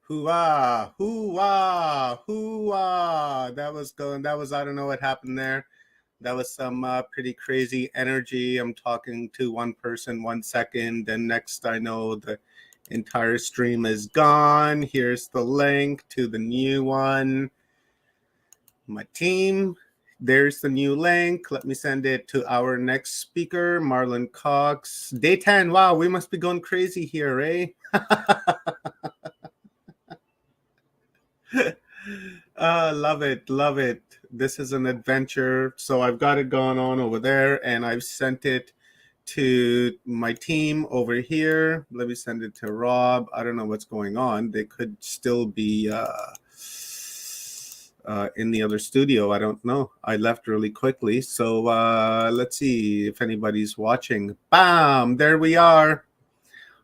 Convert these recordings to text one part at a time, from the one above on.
Hoo-ah, hoo-ah, hoo-ah. I don't know what happened there. That was some pretty crazy energy. I'm talking to one person 1 second, and next I know the entire stream is gone. Here's the link to the new one. My team, there's the new link. Let me send it to our next speaker, Marlon Cox. Day 10. Wow, we must be going crazy here, eh? Love it, love it. This is an adventure. So I've got it going on over there, and I've sent it to my team over here. Let me send it to Rob. I don't know what's going on. They could still be in the other studio. I don't know. I left really quickly. So let's see if anybody's watching. Bam! There we are.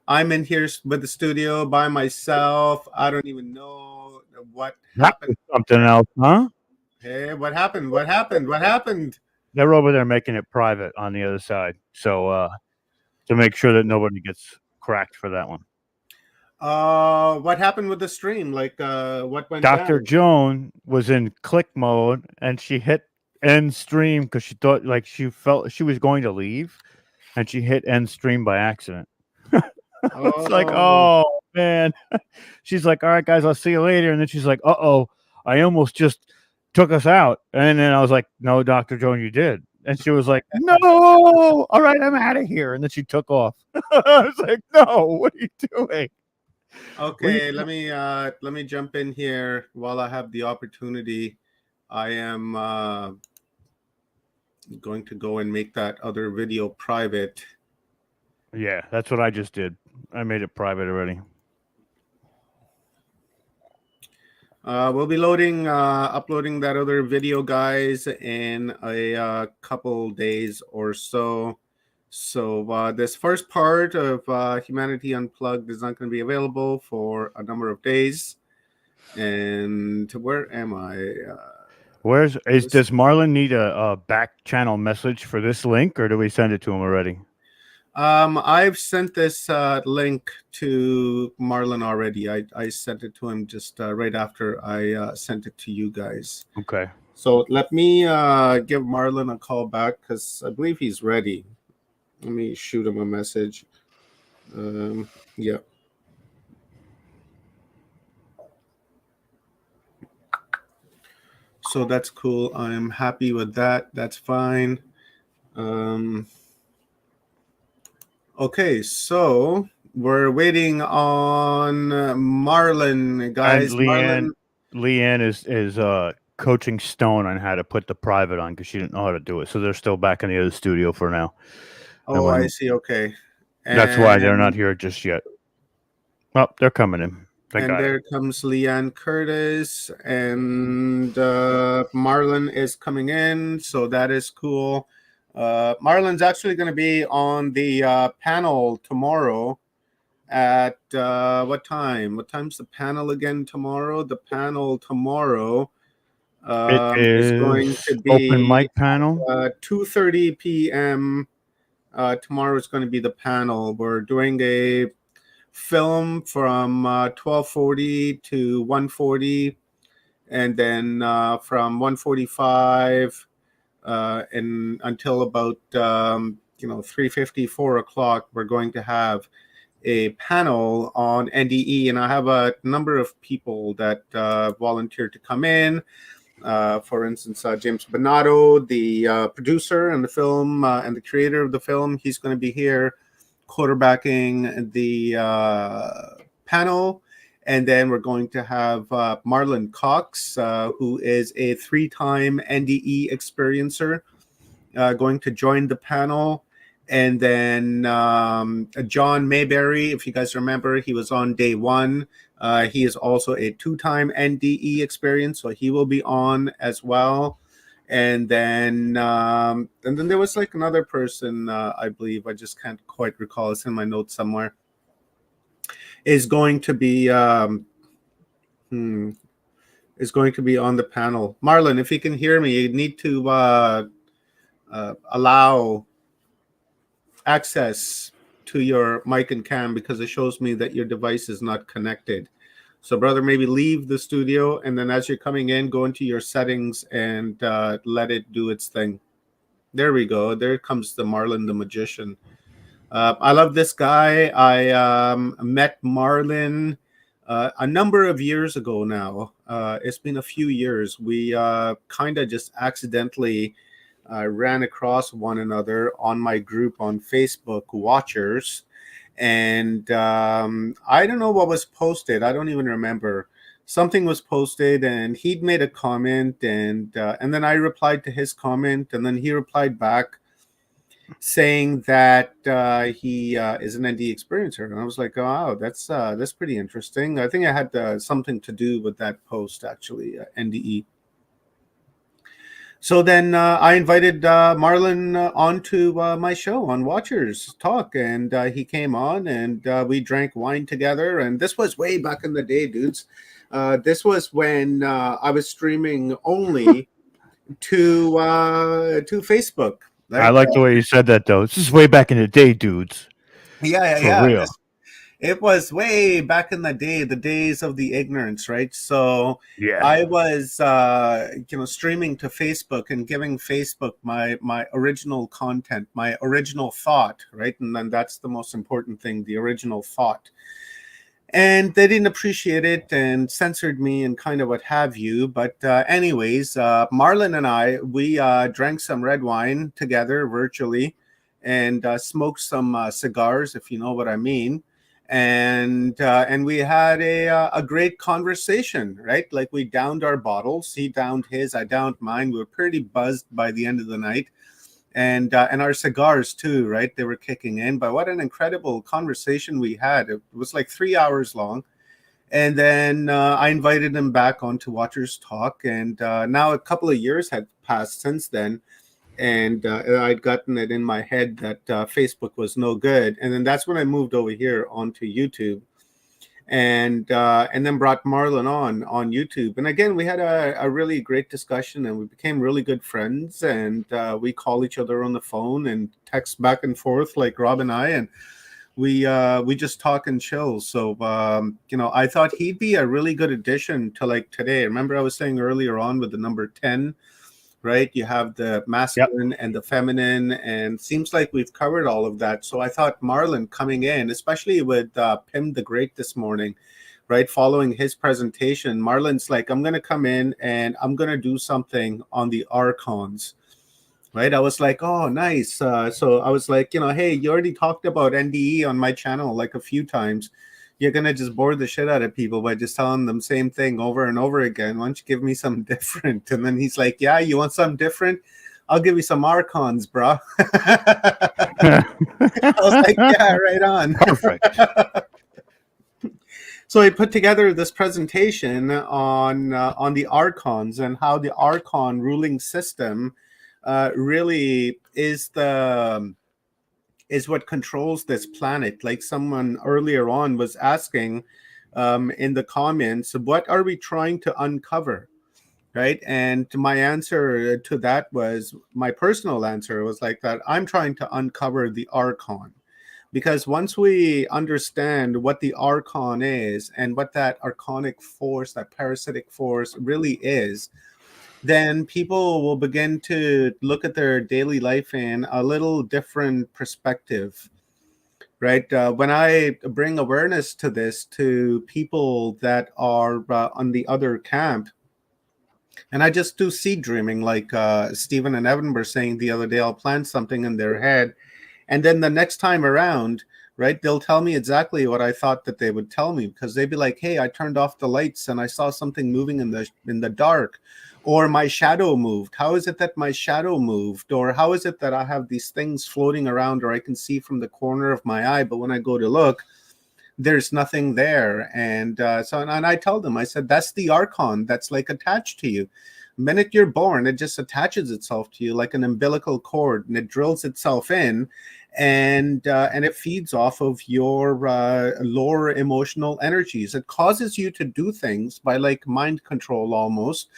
I'm in here with the studio by myself. I don't even know what happened. Something else, huh? Hey, what happened? What happened? What happened? They're over there making it private on the other side. So to make sure that nobody gets cracked for that one. What happened with the stream? Like, what went Dr. down? Joan was in click mode and she hit end stream because she thought like she felt she was going to leave and she hit end stream by accident. It's like, oh man. She's like, all right, guys, I'll see you later. And then she's like, uh-oh, I almost just took us out. And then I was like, no, Dr. Joan, you did. And she was like, no, all right, I'm out of here. And then she took off. I was like, no, what are you doing? Okay, let me jump in here while I have the opportunity. I am going to go and make that other video private. Yeah, that's what I just did. I made it private already. We'll be uploading that other video, guys, in a couple days or so. So this first part of Humanity Unplugged is not going to be available for a number of days. And where am I? Does Marlon need a back channel message for this link, or do we send it to him already? I've sent this link to Marlon already. I sent it to him just right after I sent it to you guys. Okay. So let me give Marlon a call back because I believe he's ready. Let me shoot him a message. Yeah. So that's cool. I'm happy with that. That's fine. Okay, so we're waiting on Marlon, guys. And Leanne is coaching Stone on how to put the private on because she didn't know how to do it. So they're still back in the other studio for now. Oh, I see. Okay. That's why they're not here just yet. Well, they're coming in. And there comes Leanne Curtis, and Marlon is coming in, so that is cool. Marlon's actually going to be on the panel tomorrow at what time? What time's the panel again tomorrow? The panel tomorrow is going to be open mic panel. 2:30 p.m. Tomorrow is going to be the panel. We're doing a film from 12:40 to 1:40, and then from 1:45 and until about 3:50, 4 o'clock, we're going to have a panel on NDE, and I have a number of people that volunteered to come in. For instance, James Bonato, the producer and the film and the creator of the film, he's going to be here quarterbacking the panel. And then we're going to have Marlon Cox, who is a 3-time NDE experiencer, going to join the panel. And then John Mayberry, if you guys remember, he was on day 1. He is also a 2-time NDE experience, so he will be on as well. And then there was like another person, I believe, I just can't quite recall. It's in my notes somewhere. Is going to be on the panel. Marlon, if you can hear me, you need to allow access to your mic and cam because it shows me that your device is not connected. So, brother, maybe leave the studio, and then as you're coming in, go into your settings and let it do its thing. There we go. There comes the Marlon the Magician. I love this guy. I met Marlon a number of years ago now. It's been a few years. We kind of just accidentally ran across one another on my group on Facebook, Watchers. And I don't know what was posted. I don't even remember. Something was posted, and he'd made a comment, and then I replied to his comment, and then he replied back saying that he is an NDE experiencer, and I was like, "Oh, wow, that's pretty interesting." I think I had something to do with that post, actually, NDE. So then I invited Marlon onto my show on Watchers Talk, and he came on, and we drank wine together. And this was way back in the day, dudes. This was when I was streaming only to Facebook. I Right? like the way you said that, though. This is way back in the day, dudes. For Yeah. real. It was way back in the day, the days of the ignorance, right? So Yeah. I was, streaming to Facebook and giving Facebook my original content, my original thought, right? And then that's the most important thing, the original thought. And they didn't appreciate it and censored me and kind of what have you. But anyways, Marlon and I, we drank some red wine together virtually and smoked some cigars, if you know what I mean. And we had a great conversation, right? Like we downed our bottles. He downed his, I downed mine. We were pretty buzzed by the end of the night. And our cigars too, right? They were kicking in. But what an incredible conversation we had. It was like 3 hours long. And then I invited him back onto Watchers Talk. And now a couple of years had passed since then. And I'd gotten it in my head that Facebook was no good. And then that's when I moved over here onto YouTube. And then brought Marlon on YouTube. And again, we had a really great discussion, and we became really good friends. And we call each other on the phone and text back and forth like Rob and I, and we just talk and chill. So I thought he'd be a really good addition to like today. Remember, I was saying earlier on with the number 10. Right, you have the masculine and the feminine, and seems like we've covered all of that. So I thought Marlon coming in, especially with Pim the Great this morning, right, following his presentation, Marlon's like, I'm going to come in and I'm going to do something on the archons. Right, I was like, oh, nice. So I was like, hey, you already talked about NDE on my channel like a few times. You're going to just bore the shit out of people by just telling them same thing over and over again. Why don't you give me something different? And then he's like, yeah, you want something different? I'll give you some archons, bro. I was like, yeah, right on. Perfect. So I put together this presentation on the archons and how the archon ruling system really is what controls this planet. Like someone earlier on was asking in the comments, what are we trying to uncover? Right. And my answer to that was, my personal answer was like that. I'm trying to uncover the archon, because once we understand what the archon is and what that archonic force, that parasitic force really is, then people will begin to look at their daily life in a little different perspective, right? When I bring awareness to this to people that are on the other camp, and I just do seed dreaming, like Stephen and Evan were saying the other day, I'll plant something in their head, and then the next time around, right, they'll tell me exactly what I thought that they would tell me, because they'd be like, hey, I turned off the lights and I saw something moving in the dark, or my shadow moved. How is it that my shadow moved? Or how is it that I have these things floating around, or I can see from the corner of my eye, but when I go to look, there's nothing there. And and I tell them, I said, that's the archon that's like attached to you. The minute you're born, it just attaches itself to you like an umbilical cord, and it drills itself in, and it feeds off of your lower emotional energies. It causes you to do things by like mind control almost,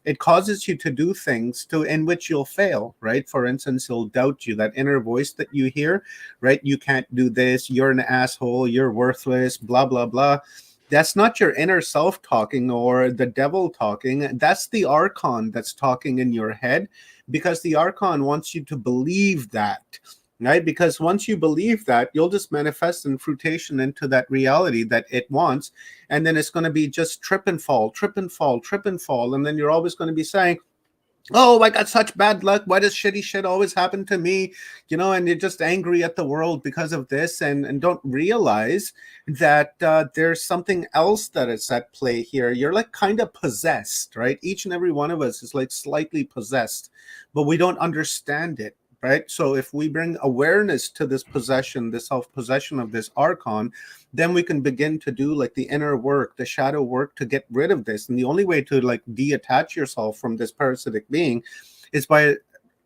it causes you to do things in which you'll fail, right? For instance, it'll doubt you, that inner voice that you hear, right? You can't do this, you're an asshole, you're worthless, blah, blah, blah. That's not your inner self talking or the devil talking. That's the archon that's talking in your head, because the archon wants you to believe that, right? Because once you believe that, you'll just manifest in fruition into that reality that it wants. And then it's going to be just trip and fall, trip and fall, trip and fall. And then you're always going to be saying, oh, I got such bad luck. Why does shitty shit always happen to me? And you're just angry at the world because of this, and don't realize that there's something else that is at play here. You're like kind of possessed, right? Each and every one of us is like slightly possessed, but we don't understand it. Right. So if we bring awareness to this possession, this self-possession of this archon, then we can begin to do like the inner work, the shadow work to get rid of this. And the only way to like detach yourself from this parasitic being is by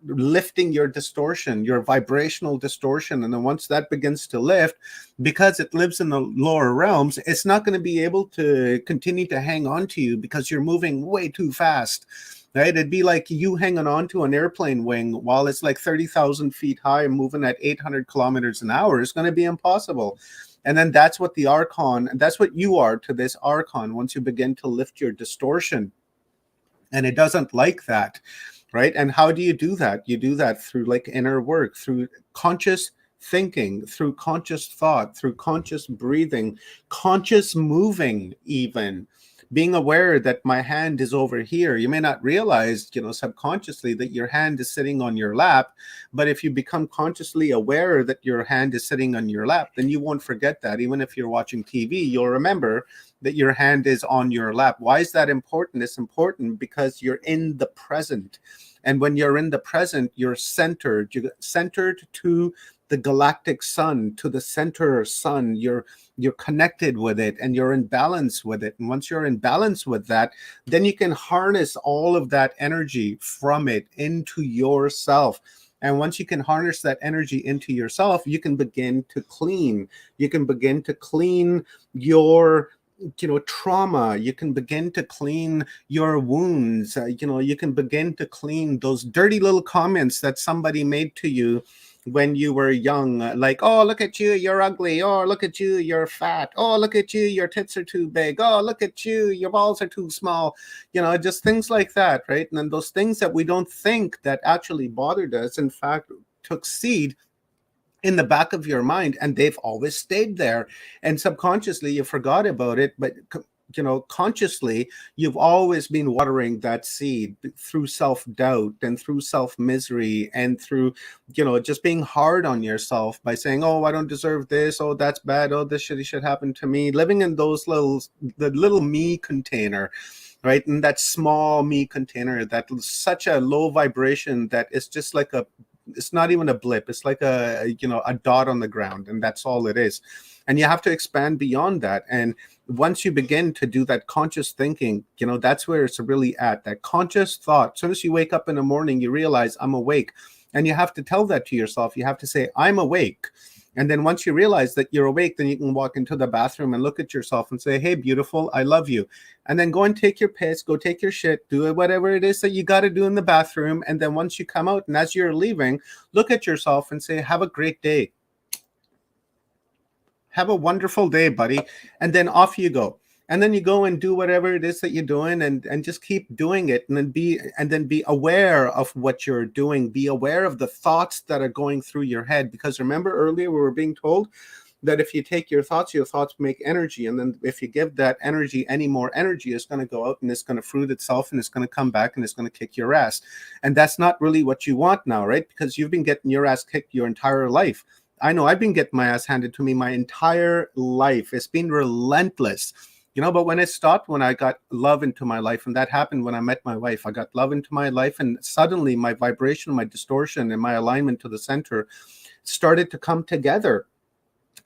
lifting your distortion, your vibrational distortion. And then once that begins to lift, because it lives in the lower realms, it's not going to be able to continue to hang on to you because you're moving way too fast. Right? It'd be like you hanging on to an airplane wing while it's like 30,000 feet high and moving at 800 kilometers an hour. It's going to be impossible. And then that's what the archon, that's what you are to this archon once you begin to lift your distortion. And it doesn't like that, right? And how do you do that? You do that through like inner work, through conscious thinking, through conscious thought, through conscious breathing, conscious moving even. Being aware that my hand is over here. You may not realize, subconsciously that your hand is sitting on your lap, but if you become consciously aware that your hand is sitting on your lap, then you won't forget that. Even if you're watching TV, you'll remember that your hand is on your lap. Why is that important? It's important because you're in the present. And when you're in the present, you're centered. You're centered to the galactic sun, to the center sun. You're connected with it and you're in balance with it. And once you're in balance with that, then you can harness all of that energy from it into yourself. And once you can harness that energy into yourself, you can begin to clean. You can begin to clean your trauma. You can begin to clean your wounds. You can begin to clean those dirty little comments that somebody made to you when you were young, like, oh, look at you, you're ugly. Oh, look at you, you're fat. Oh, look at you, your tits are too big. Oh, look at you, your balls are too small. Just things like that, right? And then those things that we don't think that actually bothered us, in fact, took seed in the back of your mind, and they've always stayed there. And subconsciously, you forgot about it, but consciously, you've always been watering that seed through self-doubt and through self-misery and through, just being hard on yourself by saying, oh, I don't deserve this. Oh, that's bad. Oh, this shitty shit happened to me. Living in the little me container, right? And that small me container, that's such a low vibration that it's just like it's not even a blip. It's like a dot on the ground, and that's all it is. And you have to expand beyond that. And once you begin to do that conscious thinking, that's where it's really at, that conscious thought. As soon as you wake up in the morning, you realize I'm awake. And you have to tell that to yourself. You have to say, I'm awake. And then once you realize that you're awake, then you can walk into the bathroom and look at yourself and say, hey, beautiful, I love you. And then go and take your piss, go take your shit, do whatever it is that you got to do in the bathroom. And then once you come out and as you're leaving, look at yourself and say, have a great day. Have a wonderful day, buddy. And then off you go. And then you go and do whatever it is that you're doing, and just keep doing it. And then be aware of what you're doing. Be aware of the thoughts that are going through your head. Because remember earlier we were being told that if you take your thoughts make energy. And then if you give that energy any more energy, it's going to go out and it's going to fruit itself and it's going to come back and it's going to kick your ass. And that's not really what you want now, right? Because you've been getting your ass kicked your entire life. I know I've been getting my ass handed to me my entire life. It's been relentless. But when it stopped, when I got love into my life, and that happened when I met my wife, I got love into my life, and suddenly my vibration, my distortion, and my alignment to the center started to come together.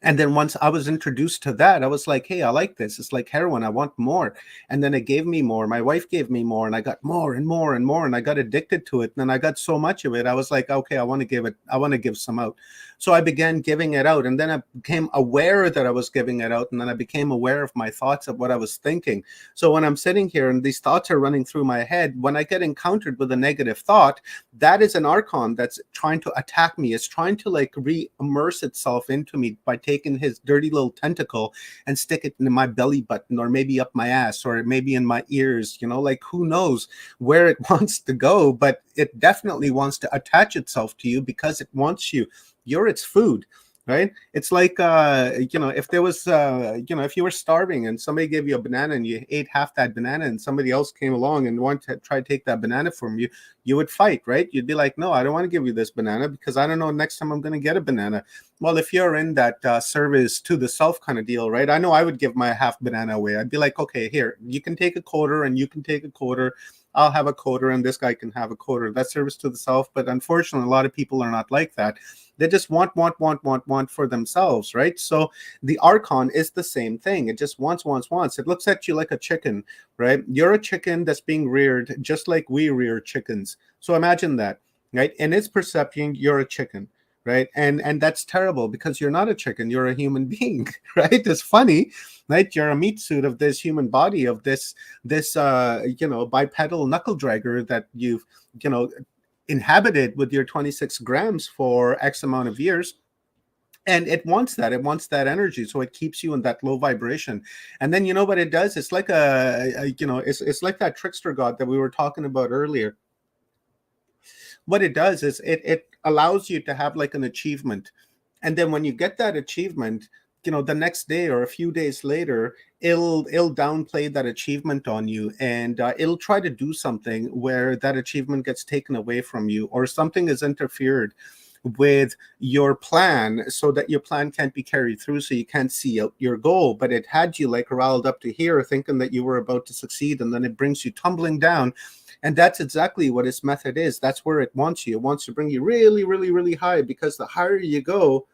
And then once I was introduced to that, I was like, hey, I like this. It's like heroin. I want more. And then it gave me more. My wife gave me more, and I got more and more and more. And I got addicted to it. And then I got so much of it. I was like, okay, I want to give some out. So I began giving it out. And then I became aware that I was giving it out. And then I became aware of my thoughts, of what I was thinking. So when I'm sitting here and these thoughts are running through my head, when I get encountered with a negative thought, that is an archon that's trying to attack me. It's trying to like re-immerse itself into me by taking his dirty little tentacle and stick it in my belly button, or maybe up my ass, or maybe in my ears, like who knows where it wants to go, but it definitely wants to attach itself to you because it wants you. You're its food. Right? It's like, if there was, if you were starving and somebody gave you a banana and you ate half that banana and somebody else came along and wanted to try to take that banana from you, you would fight, right? You'd be like, no, I don't want to give you this banana because I don't know next time I'm going to get a banana. Well, if you're in that service to the self kind of deal, right? I know I would give my half banana away. I'd be like, okay, here, you can take a quarter and you can take a quarter. I'll have a quarter and this guy can have a quarter. That's service to the self. But unfortunately, a lot of people are not like that. They just want for themselves, right? So the archon is the same thing. It just wants. It looks at you like a chicken, right? You're a chicken that's being reared just like we rear chickens. So imagine that, right? In its perception, you're a chicken, right? And that's terrible because you're not a chicken. You're a human being, right? It's funny, right? You're a meat suit of this human body, of this bipedal knuckle dragger that you've, inhabited with your 26 grams for X amount of years. And it wants that energy. So it keeps you in that low vibration. And then, what it does? It's like it's like that trickster god that we were talking about earlier. What it does is it allows you to have like an achievement. And then when you get that achievement, the next day or a few days later, it'll downplay that achievement on you, and it'll try to do something where that achievement gets taken away from you, or something is interfered with your plan so that your plan can't be carried through, so you can't see out your goal. But it had you like riled up to here thinking that you were about to succeed, and then it brings you tumbling down. And that's exactly what its method is. That's where it wants you. It wants to bring you really, really, really high, because the higher you go,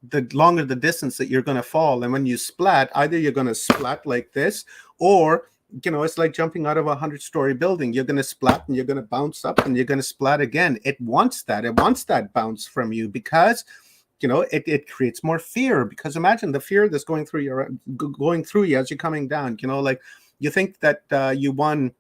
the longer the distance that you're going to fall. And when you splat, either you're going to splat like this, or it's like jumping out of a 100-story building. You're going to splat and you're going to bounce up and you're going to splat again. It wants that bounce from you, because it creates more fear. Because imagine the fear that's going through you as you're coming down. Like you think that you won,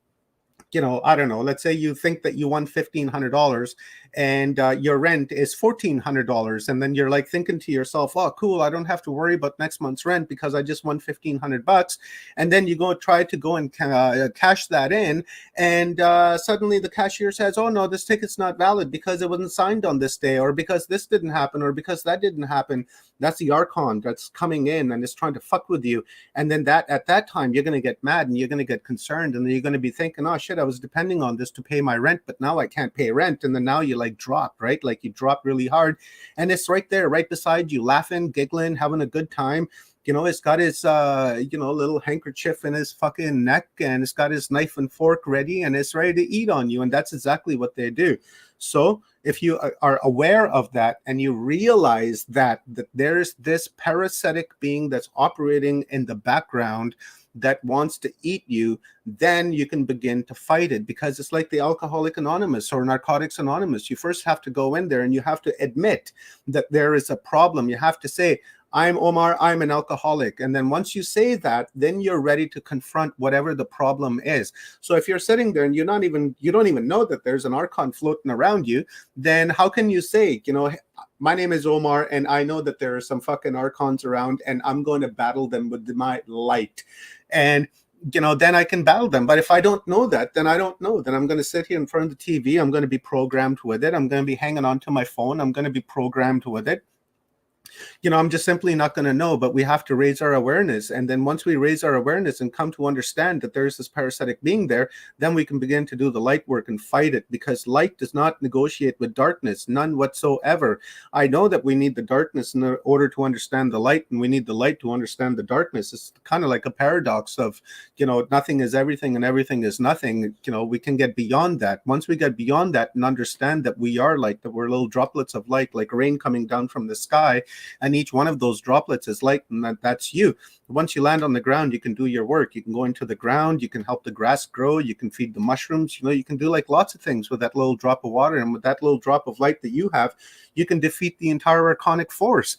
I don't know, let's say you think that you won $1,500 and your rent is $1,400. And then you're like thinking to yourself, oh, cool, I don't have to worry about next month's rent because I just won $1,500. And then you try to go and cash that in. And suddenly the cashier says, oh, no, this ticket's not valid because it wasn't signed on this day, or because this didn't happen, or because that didn't happen. That's the archon that's coming in and is trying to fuck with you. And then at that time, you're going to get mad and you're going to get concerned. And then you're going to be thinking, oh, shit, I was depending on this to pay my rent, but now I can't pay rent. And then now you like drop, right? Like you drop really hard. And it's right there, right beside you, laughing, giggling, having a good time. It's got his, little handkerchief in his fucking neck, and it's got his knife and fork ready, and it's ready to eat on you. And that's exactly what they do. So if you are aware of that and you realize that there's this parasitic being that's operating in the background that wants to eat you, then you can begin to fight it. Because it's like the Alcoholic Anonymous or Narcotics Anonymous. You first have to go in there and you have to admit that there is a problem. You have to say, I'm Omar, I'm an alcoholic. And then once you say that, then you're ready to confront whatever the problem is. So if you're sitting there and you don't even know that there's an archon floating around you, then how can you say, my name is Omar and I know that there are some fucking archons around and I'm going to battle them with my light. And then I can battle them. But if I don't know that, then I don't know. Then I'm going to sit here in front of the TV. I'm going to be programmed with it. I'm going to be hanging on to my phone. I'm going to be programmed with it. I'm just simply not going to know. But we have to raise our awareness. And then once we raise our awareness and come to understand that there's this parasitic being there, then we can begin to do the light work and fight it, because light does not negotiate with darkness, none whatsoever. I know that we need the darkness in order to understand the light, and we need the light to understand the darkness. It's kind of like a paradox of, nothing is everything and everything is nothing. We can get beyond that. Once we get beyond that and understand that we are light, that we're little droplets of light, like rain coming down from the sky, and each one of those droplets is light, and that's you. Once you land on the ground, you can do your work. You can go into the ground, you can help the grass grow, you can feed the mushrooms, you can do like lots of things with that little drop of water, and with that little drop of light that you have, you can defeat the entire archonic force,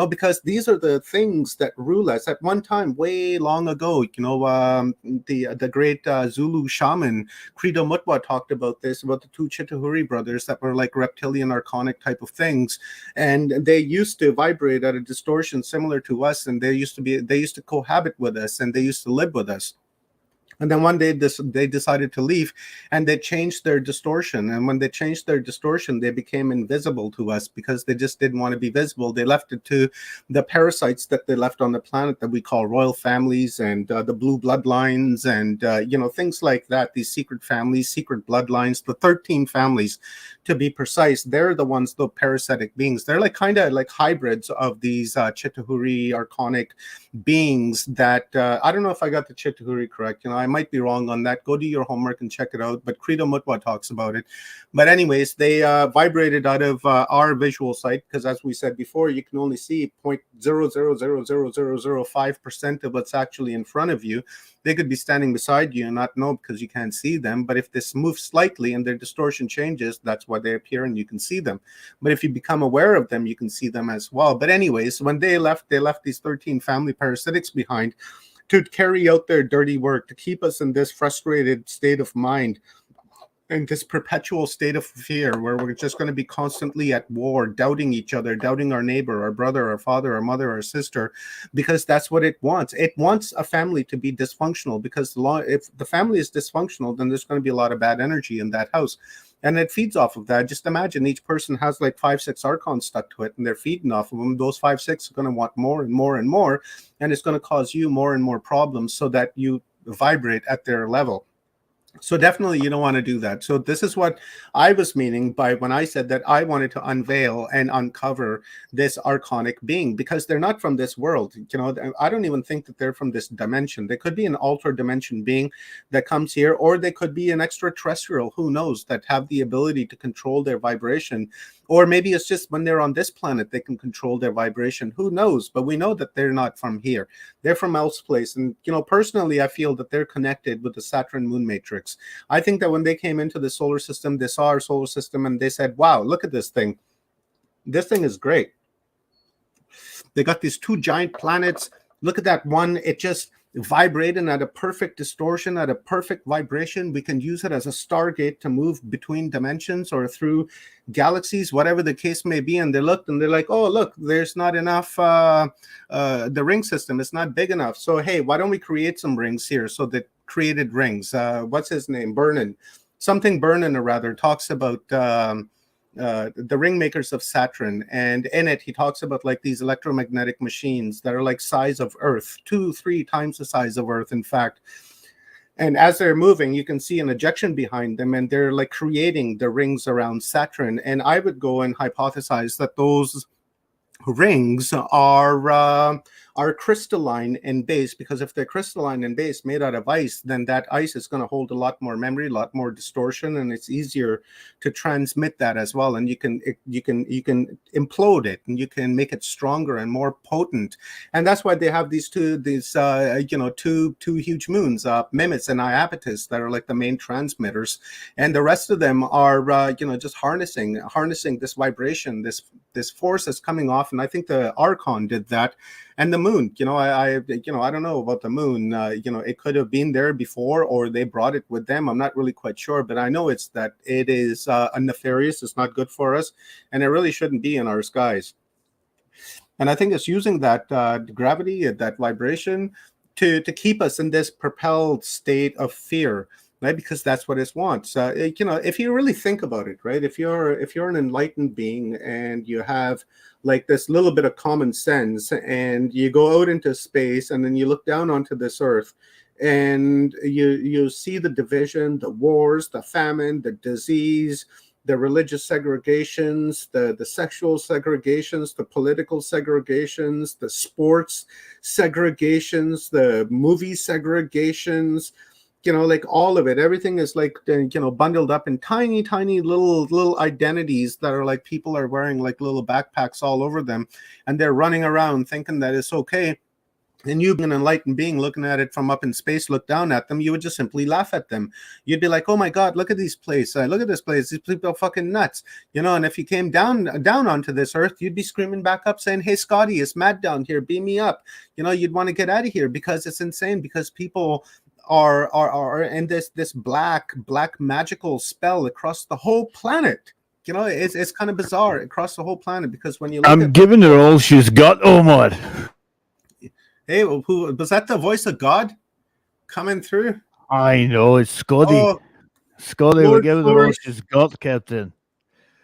because these are the things that rule us. At one time, way long ago, the great Zulu shaman Credo Mutwa talked about this, about the two Chitahuri brothers that were like reptilian archonic type of things, and they used to vibrate at a distortion similar to us, and they used to cohabit with us, and they used to live with us. And then one day they decided to leave, and they changed their distortion. And when they changed their distortion, they became invisible to us because they just didn't want to be visible. They left it to the parasites that they left on the planet that we call royal families, and the blue bloodlines, and things like that. These secret families, secret bloodlines, the 13 families, to be precise. They're the ones, the parasitic beings. They're like kind of like hybrids of these Chitahuri archonic beings that I don't know if I got the Chitahuri correct. I might be wrong on that. Go do your homework and check it out. But Credo Mutwa talks about it. But anyways, they vibrated out of our visual sight because, as we said before, you can only see 0.0000005% of what's actually in front of you. They could be standing beside you and not know because you can't see them. But if this moves slightly and their distortion changes, that's why they appear and you can see them. But if you become aware of them, you can see them as well. But anyways, when they left these 13 family parasitics behind to carry out their dirty work, to keep us in this frustrated state of mind, in this perpetual state of fear where we're just going to be constantly at war, doubting each other, doubting our neighbor, our brother, our father, our mother, our sister, because that's what it wants. It wants a family to be dysfunctional, because if the family is dysfunctional, then there's going to be a lot of bad energy in that house. And it feeds off of that. Just imagine each person has like 5-6 archons stuck to it, and they're feeding off of them. Those 5-6 are going to want more and more and more, and it's going to cause you more and more problems so that you vibrate at their level. So definitely you don't want to do that. So this is what I was meaning by when I said that I wanted to unveil and uncover this archonic being, because they're not from this world. I don't even think that they're from this dimension. They could be an alter dimension being that comes here, or they could be an extraterrestrial, who knows, that have the ability to control their vibration. Or maybe it's just when they're on this planet, they can control their vibration. Who knows? But we know that they're not from here. They're from elsewhere. And, personally, I feel that they're connected with the Saturn moon matrix. I think that when they came into the solar system, they saw our solar system and they said, wow, look at this thing. This thing is great. They got these 2 giant planets. Look at that one. It just vibrating at a perfect distortion, at a perfect vibration. We can use it as a stargate to move between dimensions or through galaxies, whatever the case may be. And they looked and they're like, oh, look, there's not enough, the ring system is not big enough. So, hey, why don't we create some rings here? So they created rings. What's his name? Burnin. Something Burnin, or rather, talks about the ring makers of Saturn, and in it he talks about like these electromagnetic machines that are like size of Earth, 2-3 times the size of Earth, in fact. And as they're moving, you can see an ejection behind them, and they're like creating the rings around Saturn. And I would go and hypothesize that those rings are crystalline in base, because if they're crystalline in base, made out of ice, then that ice is going to hold a lot more memory, a lot more distortion, and it's easier to transmit that as well. And you can implode it, and you can make it stronger and more potent. And that's why they have these two huge moons, Mimis and Iapetus, that are like the main transmitters, and the rest of them are just harnessing this vibration, this force that's coming off. And I think the Archon did that. And the moon, I don't know about the moon. It could have been there before, or they brought it with them. I'm not really quite sure, but I know it is nefarious. It's not good for us, and it really shouldn't be in our skies. And I think it's using that gravity, that vibration, to keep us in this propelled state of fear. Right, because that's what it wants. If you really think about it, right? If you're an enlightened being and you have like this little bit of common sense, and you go out into space, and then you look down onto this Earth, and you see the division, the wars, the famine, the disease, the religious segregations, the sexual segregations, the political segregations, the sports segregations, the movie segregations, like all of it, everything is like bundled up in tiny little identities that are like people are wearing like little backpacks all over them, and they're running around thinking that it's okay. And you, being an enlightened being, looking at it from up in space, look down at them, you would just simply laugh at them. You'd be like, "Oh my God, look at these places! Look at this place! These people are fucking nuts!" And if you came down onto this earth, you'd be screaming back up, saying, "Hey, Scotty, it's mad down here. Beam me up!" You'd want to get out of here because it's insane. Because people are in this black magical spell across the whole planet. It's kind of bizarre across the whole planet, because when you look I'm giving her all she's got, Omar. Hey, who was that? The voice of God coming through? I know, it's Scotty. Oh, Scotty, Lord we're giving her all Source. she's got, Captain.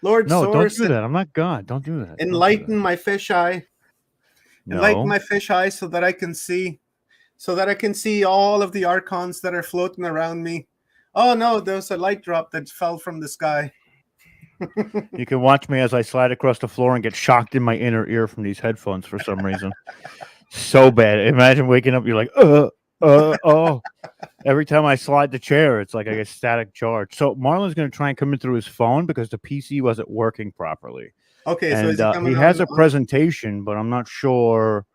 Lord No, Source, don't do that. I'm not God. Don't do that. enlighten my fisheye. No. Enlighten my fisheye so that I can see. So that I can see all of the archons that are floating around me. Oh no, there was a light drop that fell from the sky. You can watch me as I slide across the floor and get shocked in my inner ear from these headphones for some reason. So bad. Imagine waking up, you're like, oh. Every time I slide the chair, it's like I get static charge. So Marlon's going to try and come in through his phone because the PC wasn't working properly. Okay, and so is it coming he has a presentation, but I'm not sure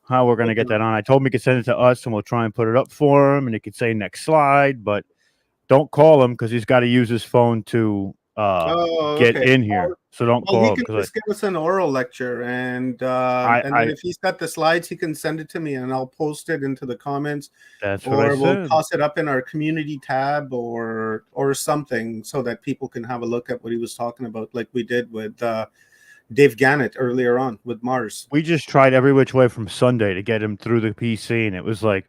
how we're going to get that on. I told him he could send it to us, and we'll try and put it up for him, and he could say next slide, but don't call him because he's got to use his phone to get in here. So don't call him. He can just give us an oral lecture, and then if he's got the slides, he can send it to me, and I'll post it into the comments. That's what I said. We'll toss it up in our community tab or something, so that people can have a look at what he was talking about, like we did with Dave Gannett earlier on with Mars. We just tried every which way from Sunday to get him through the PC, and it was like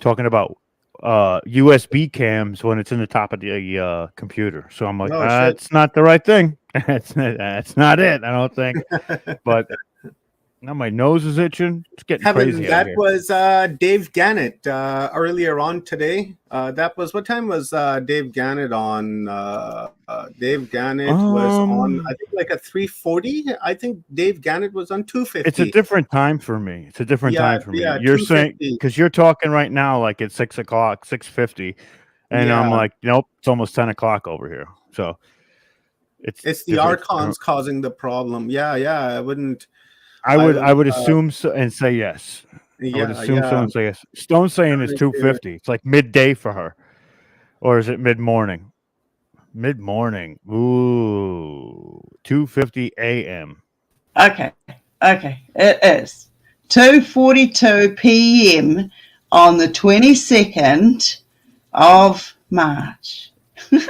talking about USB cams when it's in the top of the computer. So I'm like, that's not the right thing. That's not it, I don't think. But now my nose is itching. It's getting crazy. That was Dave Gannett earlier on today. That was, what time was Dave Gannett on? Dave Gannett was on, I think, like a 3:40. I think Dave Gannett was on 2:50. It's a different time for me. It's a different time for me. Yeah, you're saying, because you're talking right now like it's 6 o'clock, 6:50, and I'm like, nope, it's almost 10 o'clock over here. So it's the archons causing the problem. I would assume so and say yes. I would assume so and say yes. Stone's saying it's 2:50. It's like midday for her. Or is it mid-morning? Mid-morning. Ooh. 2:50 a.m. Okay. It is 2:42 p.m. on the 22nd of March.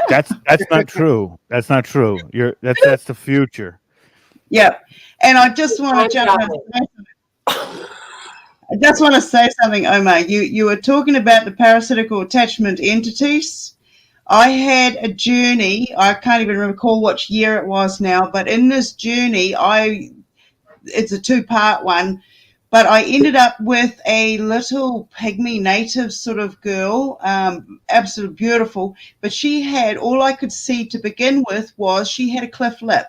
That's not true. That's not true. That's the future. Yep. And I just want to jump in. I just want to say something, Omar. You were talking about the parasitical attachment entities. I had a journey. I can't even recall which year it was now, but in this journey, it's a 2-part one, but I ended up with a little pygmy native sort of girl, absolutely beautiful, but she had, all I could see to begin with was she had a cleft lip.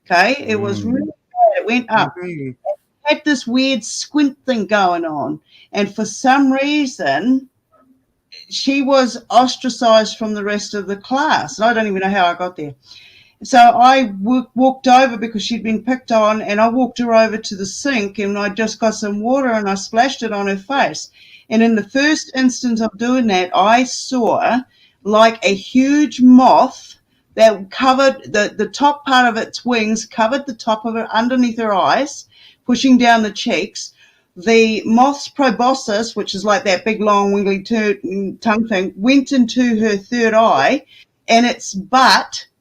Okay, it was really bad. It went up. It had this weird squint thing going on, and for some reason, she was ostracized from the rest of the class. And I don't even know how I got there. So I walked over because she'd been picked on, and I walked her over to the sink, and I just got some water and I splashed it on her face. And in the first instance of doing that, I saw like a huge moth that covered the top part of its wings, covered the top of it underneath her eyes, pushing down the cheeks. The moth's proboscis, which is like that big long wiggly tongue thing, went into her third eye, and its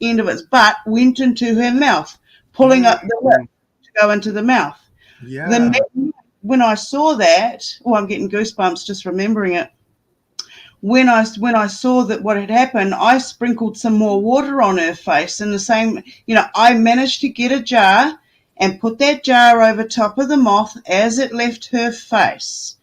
end of its butt went into her mouth, pulling up the lip to go into the mouth. Yeah. When I saw that, I'm getting goosebumps just remembering it. When I saw that what had happened, I sprinkled some more water on her face, and the same, I managed to get a jar and put that jar over top of the moth as it left her face.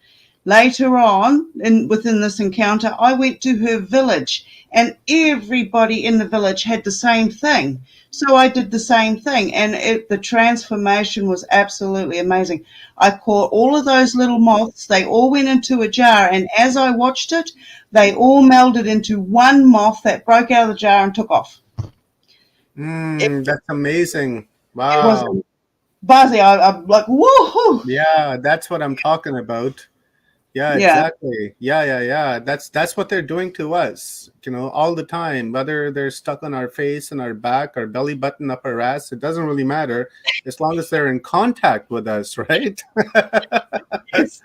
Later on, within this encounter, I went to her village, and everybody in the village had the same thing. So I did the same thing, and the transformation was absolutely amazing. I caught all of those little moths. They all went into a jar, and as I watched it, they all melded into one moth that broke out of the jar and took off. That's amazing. It was Wow. buzzy. I'm like, woohoo! Yeah, that's what I'm talking about. Yeah, Yeah. exactly. Yeah. That's what they're doing to us, all the time. Whether they're stuck on our face and our back, our belly button, up our ass, it doesn't really matter as long as they're in contact with us, right? Yes.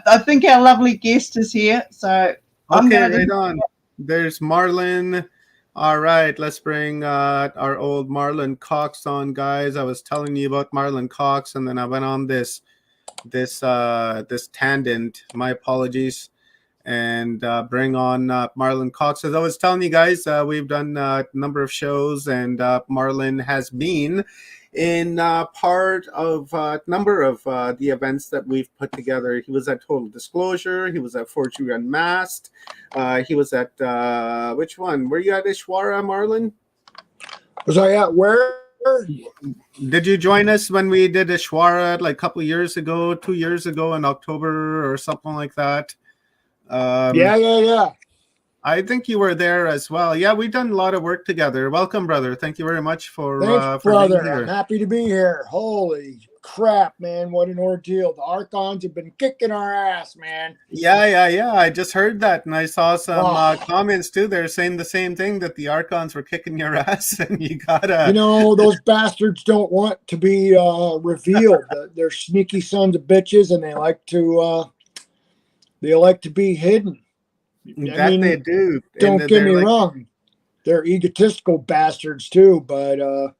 I think our lovely guest is here, so I'm Okay, going to. right on. There's Marlon. All right, let's bring our old Marlon Cox on, guys. I was telling you about Marlon Cox, and then I went on this tangent. My apologies. And bring on Marlon Cox. As I was telling you guys, we've done a number of shows, and Marlon has been in part of a number of the events that we've put together. He was at Total Disclosure. He was at Fortune Unmasked. He was at which one? Were you at Ishwara, Marlon? Was I at where? Did you join us when we did Ishwara like a couple of years ago, 2 years ago in October or something like that? Yeah. I think you were there as well. Yeah, we've done a lot of work together. Welcome, brother. Thank you very much for Thanks, being brother. here. I'm happy to be here. Holy crap, man. What an ordeal. The Archons have been kicking our ass, man. Yeah. I just heard that, and I saw some comments too. They're saying the same thing, that the Archons were kicking your ass, and you gotta... those bastards don't want to be revealed. They're sneaky sons of bitches, and they like to be hidden. They do. Don't get me wrong. They're egotistical bastards too, but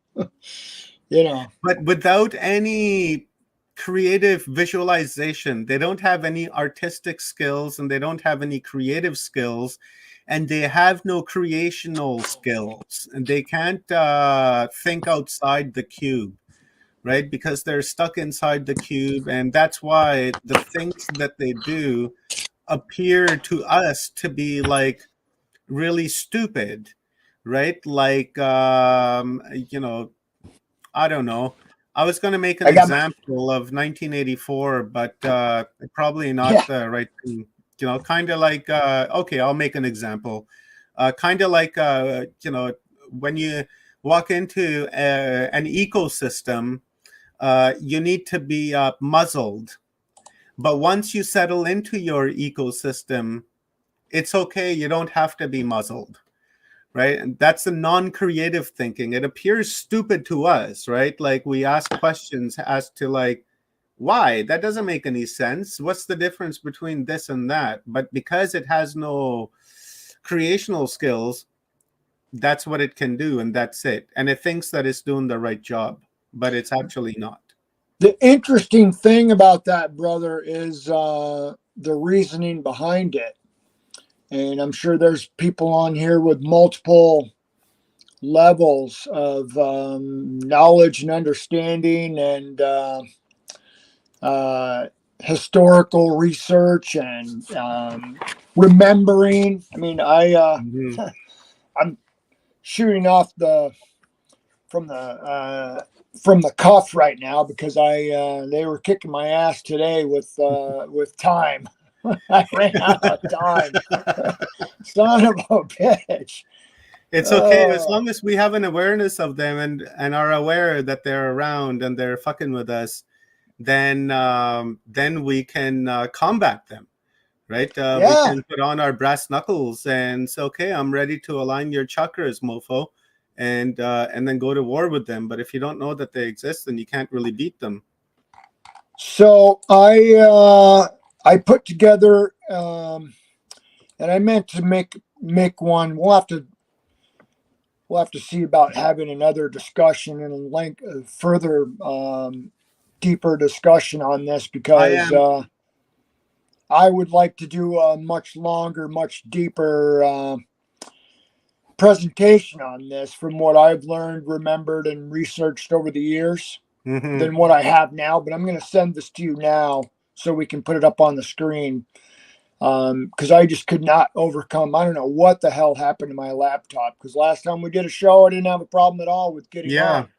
But without any creative visualization, they don't have any artistic skills, and they don't have any creative skills, and they have no creational skills, and they can't think outside the cube, right? Because they're stuck inside the cube, and that's why the things that they do appear to us to be like really stupid, right? Like I don't know. I was going to make an example of 1984, but probably not the right thing. Kind of like okay, I'll make an example. Kind of like when you walk into an ecosystem, you need to be muzzled. But once you settle into your ecosystem, it's okay. You don't have to be muzzled, right? And that's the non-creative thinking. It appears stupid to us, right? Like we ask questions as to like, why? That doesn't make any sense. What's the difference between this and that? But because it has no creational skills, that's what it can do, and that's it. And it thinks that it's doing the right job, but it's actually not. The interesting thing about that, brother, is the reasoning behind it. And I'm sure there's people on here with multiple levels of knowledge and understanding and historical research and remembering. I mean, I'm shooting off from the cuff right now because they were kicking my ass today with time. I ran out of time. Son of a bitch. It's okay as long as we have an awareness of them and are aware that they're around and they're fucking with us. Then we can combat them, right? We can put on our brass knuckles and say, okay, I'm ready to align your chakras, mofo. And then go to war with them. But if you don't know that they exist, then you can't really beat them. So I put together, and I meant to make one. We'll have to see about having another discussion and further deeper discussion on this because I would like to do a much longer, much deeper presentation on this from what I've learned, remembered, and researched over the years than what I have now. But I'm going to send this to you now so we can put it up on the screen. Because I just could not overcome. I don't know what the hell happened to my laptop. Because last time we did a show, I didn't have a problem at all with getting on.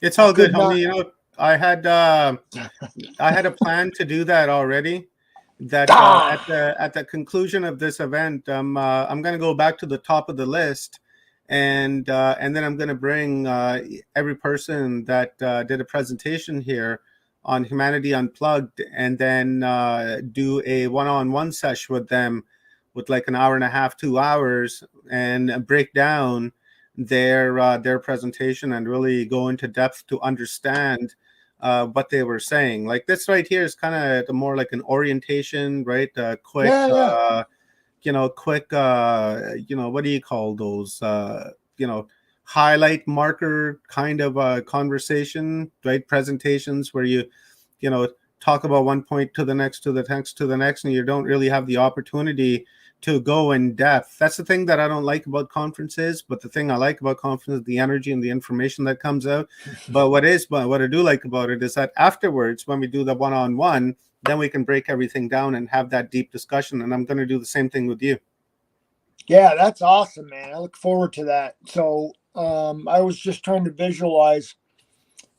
It's all good, not- homie. You know, I had a plan to do that already. That at the conclusion of this event, I'm going to go back to the top of the list, and then I'm going to bring every person that did a presentation here on Humanity Unplugged, and then do a one-on-one session with them with like an hour and a half, 2 hours, and break down their presentation and really go into depth to understand what they were saying. Like this right here is kind of more like an orientation, right? Quick, quick, what do you call those? Highlight marker kind of conversation, right? Presentations where you talk about one point to the next, to the next, to the next, and you don't really have the opportunity to go in depth. That's the thing that I don't like about conferences, but the thing I like about conferences is the energy and the information that comes out. But what I do like about it is that afterwards, when we do the one-on-one, then we can break everything down and have that deep discussion. And I'm going to do the same thing with you. Yeah, that's awesome, man. I look forward to that. So I was just trying to visualize,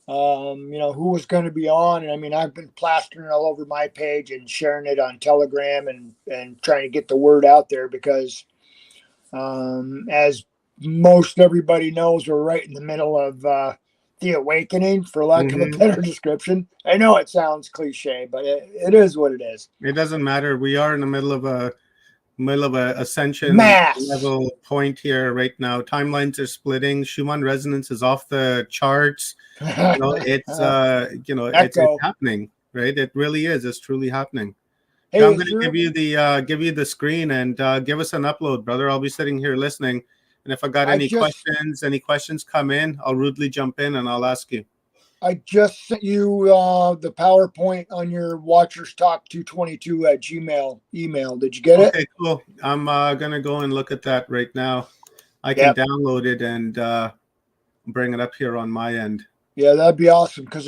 who was going to be on. And I mean, I've been plastering it all over my page and sharing it on Telegram and trying to get the word out there because, as most everybody knows, we're right in the middle of the awakening, for lack of a better description. I know it sounds cliche, but it is what it is. It doesn't matter. We are in the middle of a ascension level point here right now. Timelines are splitting. Schumann resonance is off the charts. It's happening, right? It really is. It's truly happening. Hey, I'm going to give you the screen and give us an upload, brother. I'll be sitting here listening, and if I got any questions come in, I'll rudely jump in and I'll ask you. I just sent you the PowerPoint on your Watchers Talk 222 at Gmail email. Did you get it? Okay, cool. I'm gonna go and look at that right now. I can download it and bring it up here on my end. Yeah, that'd be awesome because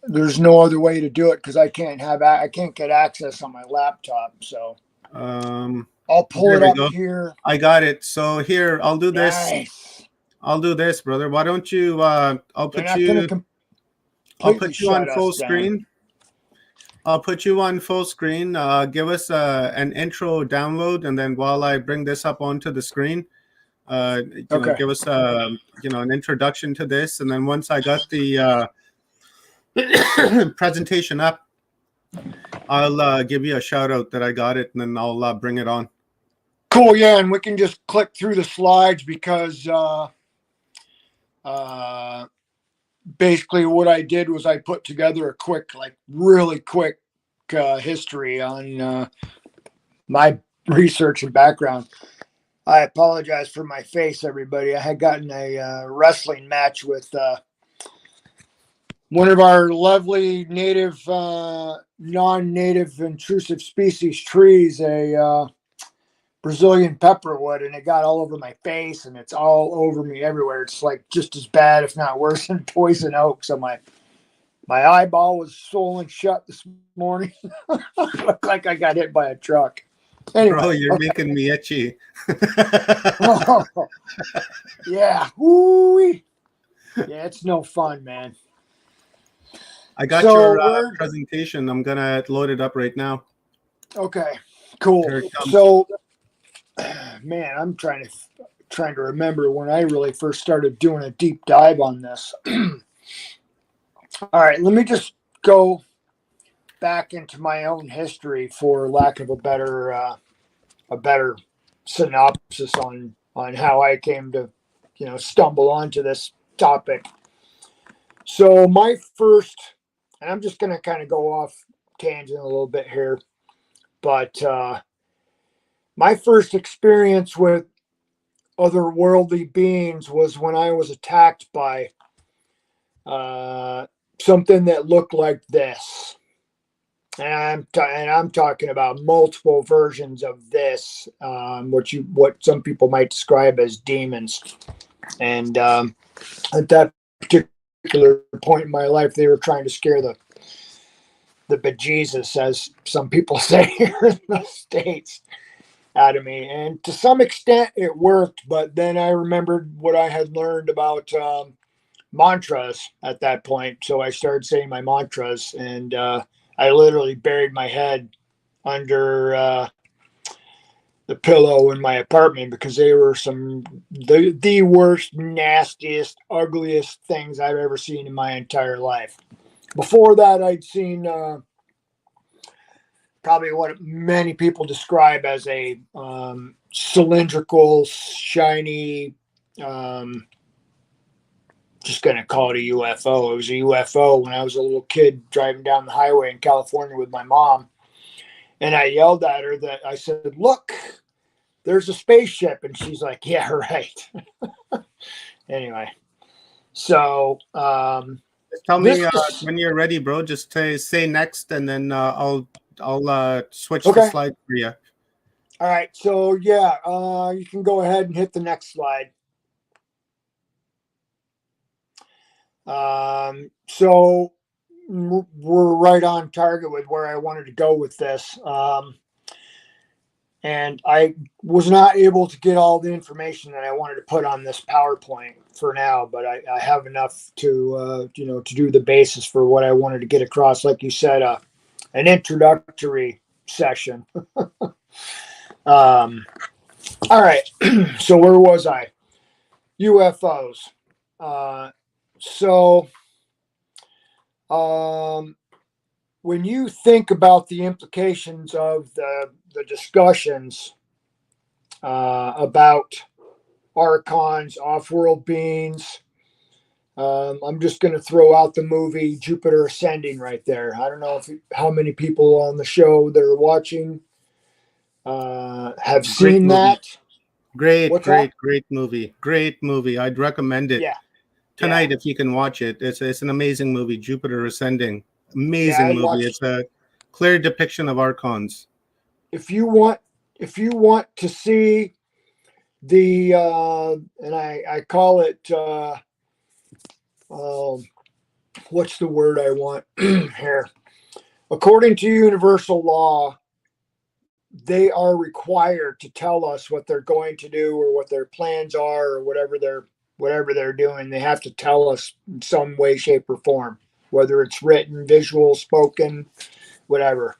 there's no other way to do it because I can't get access on my laptop. So I'll pull it up here. I got it. So here, I'll do this. I'll do this, brother. Why don't you? I'll put you on full screen. I'll put you on full screen. Give us an intro download, and then while I bring this up onto the screen, give us an introduction to this, and then once I got the presentation up, I'll give you a shout out that I got it, and then I'll bring it on. Cool, yeah, and we can just click through the slides because basically what I did was I put together a quick, really quick history on my research and background. I apologize for my face, everybody. I had gotten a wrestling match with one of our lovely native, non-native intrusive species trees, a Brazilian pepperwood, and it got all over my face and it's all over me everywhere. It's like just as bad, if not worse, than poison oak. So my eyeball was swollen shut this morning. Looked like I got hit by a truck. Anyway, bro, you're making me itchy. Yeah. Woo-wee. Yeah, it's no fun, man. I got your presentation. I'm gonna load it up right now. Okay, cool. So, man, I'm trying to remember when I really first started doing a deep dive on this. All right, let me just go back into my own history, for lack of a better synopsis on how I came to, stumble onto this topic. So my first, and I'm just going to kind of go off tangent a little bit here, but my first experience with otherworldly beings was when I was attacked by something that looked like this. And I'm talking about multiple versions of this, what some people might describe as demons. And at that particular point in my life, they were trying to scare the the bejesus, as some people say here in the States, out of me. And to some extent it worked, but then I remembered what I had learned about mantras at that point. So I started saying my mantras, and I literally buried my head under the pillow in my apartment because they were the worst, nastiest, ugliest things I've ever seen in my entire life. Before that, I'd seen probably what many people describe as a cylindrical, shiny, just going to call it a UFO. It was a UFO when I was a little kid driving down the highway in California with my mom. And I yelled at her that I said, "Look, there's a spaceship." And she's like, "Yeah, right." Anyway, so Tell me when you're ready, bro. Just say next, and then I'll switch the slide for you. All right. So yeah, you can go ahead and hit the next slide. So we're right on target with where I wanted to go with this. And I was not able to get all the information that I wanted to put on this PowerPoint for now, but I have enough to, to do the basis for what I wanted to get across. Like you said, an introductory session. All right. So where was I? UFOs. When you think about the implications of the discussions about archons, off-world beings, I'm just going to throw out the movie Jupiter Ascending right there. I don't know how many people on the show that are watching have seen that. Great movie. Great movie. I'd recommend it tonight if you can watch it. It's an amazing movie, Jupiter Ascending. Amazing movie. It's a clear depiction of archons. If you want to see the and I call it what's the word I want here? According to universal law, they are required to tell us what they're going to do or what their plans are or whatever they're doing. They have to tell us in some way, shape, or form, whether it's written, visual, spoken, whatever.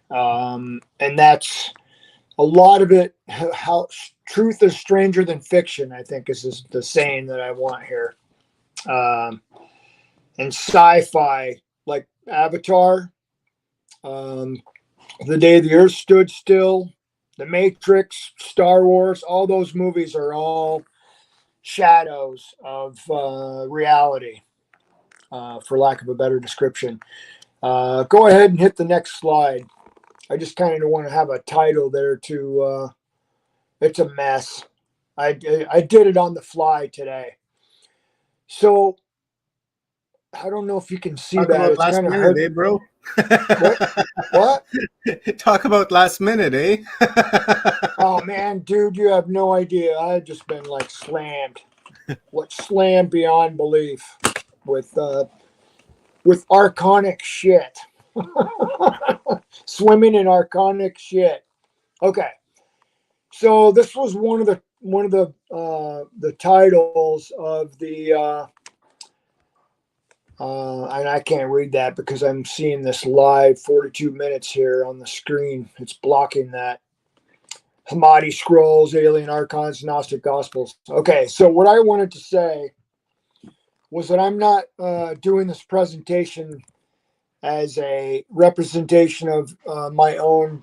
And that's a lot of it. How truth is stranger than fiction, I think, is the saying that I want here. And sci-fi, like Avatar, The Day the Earth Stood Still, The Matrix, Star Wars, all those movies are all shadows of reality, for lack of a better description. Go ahead and hit the next slide. I just kind of want to have a title there to, it's a mess. I did it on the fly today. So I don't know if you can see that. It's kind of hard, bro. What? Talk about last minute, eh? Oh man, dude, you have no idea. I've just been like slammed. Slammed beyond belief with archonic shit. Swimming in archonic shit. Okay. So this was one of the titles of the and I can't read that because I'm seeing this live 42 minutes here on the screen. It's blocking that. Hammadi Scrolls, Alien Archons, Gnostic Gospels. Okay, so what I wanted to say was that I'm not doing this presentation as a representation of my own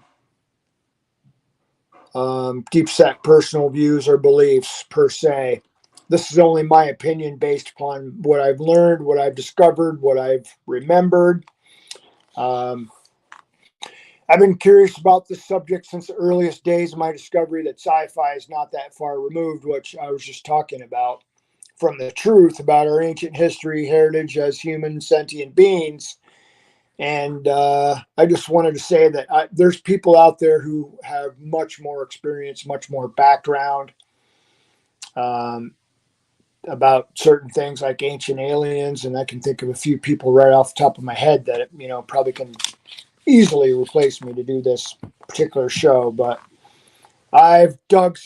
deep set personal views or beliefs per se. This is only my opinion based upon what I've learned, what I've discovered, what I've remembered. I've been curious about this subject since the earliest days of my discovery that sci-fi is not that far removed, which I was just talking about, from the truth about our ancient history, heritage as human sentient beings. And I just wanted to say that there's people out there who have much more experience, much more background, about certain things like ancient aliens, and I can think of a few people right off the top of my head that probably can easily replace me to do this particular show. But I've dug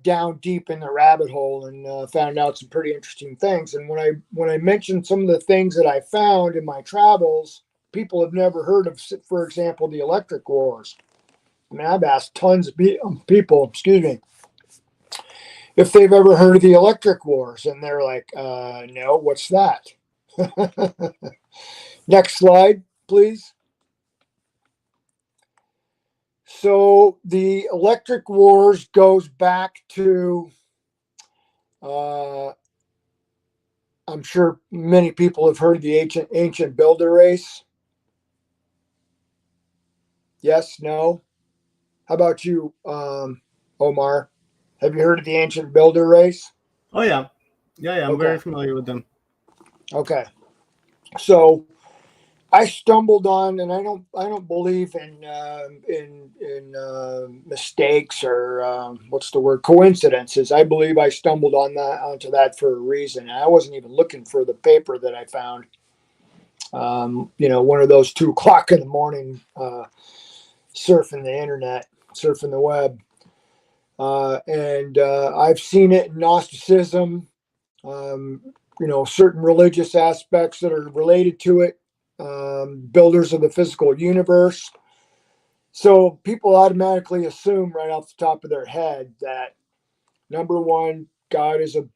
down deep in the rabbit hole and found out some pretty interesting things. And when I mentioned some of the things that I found in my travels, people have never heard of, for example, the electric wars. I mean, I've asked tons of people, excuse me, if they've ever heard of the electric wars, and they're like, no, what's that? Next slide, please. So the electric wars goes back to, I'm sure many people have heard of the ancient builder race. Yes, no? How about you, Omar? Have you heard of the ancient builder race? Oh yeah, I'm Okay. very familiar with them. Okay, so I stumbled on, and I don't believe in mistakes or what's the word, coincidences. I believe I stumbled onto that for a reason. I wasn't even looking for the paper that I found. One of those 2 o'clock in the morning, surfing the internet, surfing the web. And I've seen it in Gnosticism, certain religious aspects that are related to it, builders of the physical universe. So people automatically assume right off the top of their head that, number one, God is a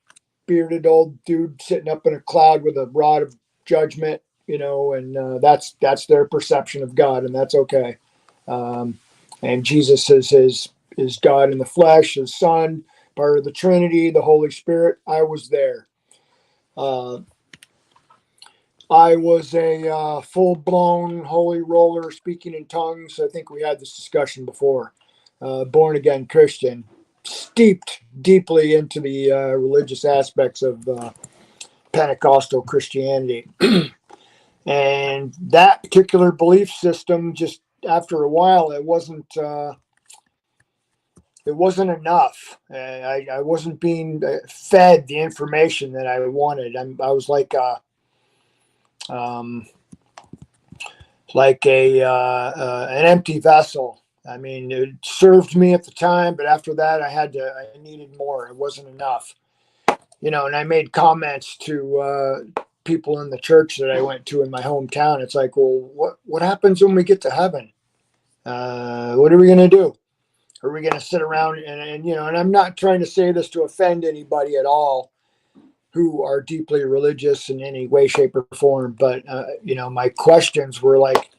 bearded old dude sitting up in a cloud with a rod of judgment, and that's their perception of God, and that's okay. And Jesus is God in the flesh, his son, part of the Trinity, the Holy Spirit. I was there. I was a full-blown holy roller, speaking in tongues. I think we had this discussion before. Born-again Christian, steeped deeply into the religious aspects of Pentecostal Christianity. And that particular belief system, just after a while, it wasn't enough. I wasn't being fed the information that I wanted. I was like an empty vessel. I mean, it served me at the time, but after that, I needed more. It wasn't enough, and I made comments to people in the church that I went to in my hometown. It's like, well, what happens when we get to heaven? What are we going to do? Are we going to sit around and I'm not trying to say this to offend anybody at all who are deeply religious in any way, shape, or form. But, my questions were like,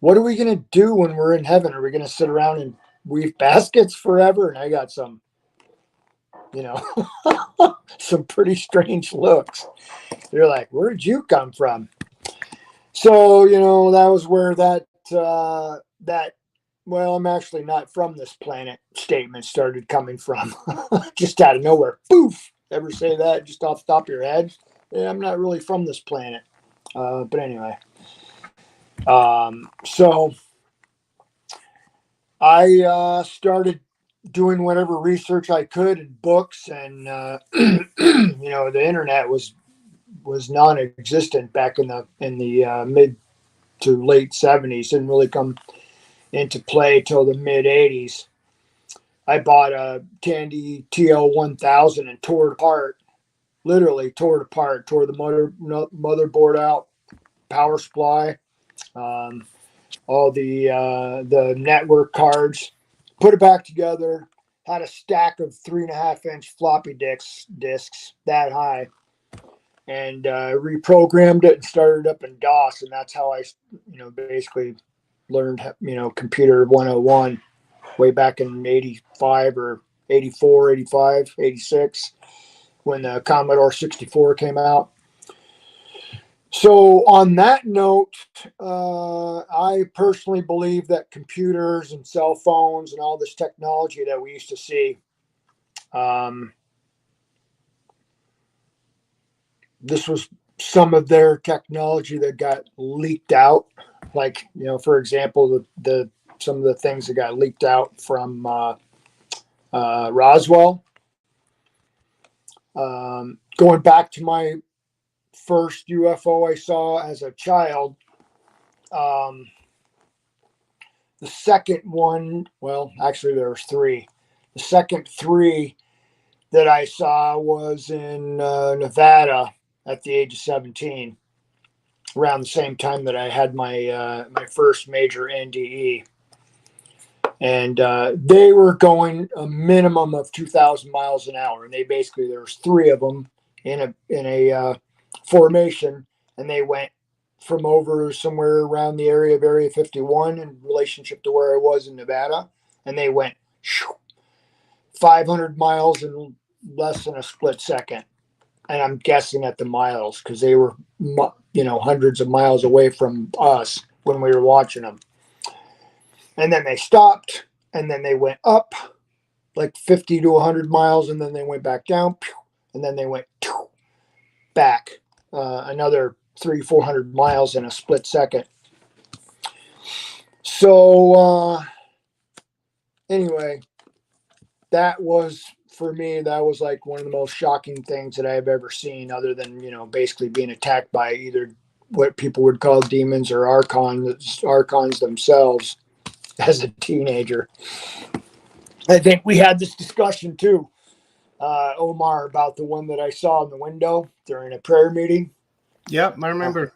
what are we going to do when we're in heaven? Are we going to sit around and weave baskets forever? And I got some, some pretty strange looks. They're like, where'd you come from? So, that was where that well, I'm actually not from this planet statement started coming from. Just out of nowhere. Poof! Ever say that just off the top of your head? Yeah, I'm not really from this planet. But anyway. So I started doing whatever research I could in books, and the internet was non-existent back in the mid to late 70s. Didn't really come into play till the mid 80s. I bought a Tandy TL1000 and tore it apart. Literally tore it apart. Tore the motherboard out, power supply, all the network cards. Put it back together. Had a stack of 3.5-inch floppy disks that high, and reprogrammed it and started up in DOS, and that's how I, basically learned, computer 101 way back in 85 or 84, 85, 86 when the Commodore 64 came out. So on that note, I personally believe that computers and cell phones and all this technology that we used to see, this was some of their technology that got leaked out. Like, for example, the some of the things that got leaked out from Roswell. Going back to my first UFO I saw as a child, the second one, well, actually there was three. The second three that I saw was in Nevada at the age of 17, around the same time that I had my my first major NDE. And they were going a minimum of 2,000 miles an hour. And they basically, there was three of them in a formation, and they went from over somewhere around the area of Area 51 in relationship to where I was in Nevada, and they went 500 miles in less than a split second. And I'm guessing at the miles because they were, hundreds of miles away from us when we were watching them. And then they stopped, and then they went up like 50 to 100 miles, and then they went back down, and then they went back another 300-400 miles in a split second. So anyway, that was, for me, that was like one of the most shocking things that I've ever seen, other than, basically being attacked by either what people would call demons or archons themselves as a teenager. I think we had this discussion too, Omar, about the one that I saw in the window during a prayer meeting. Yep, I remember.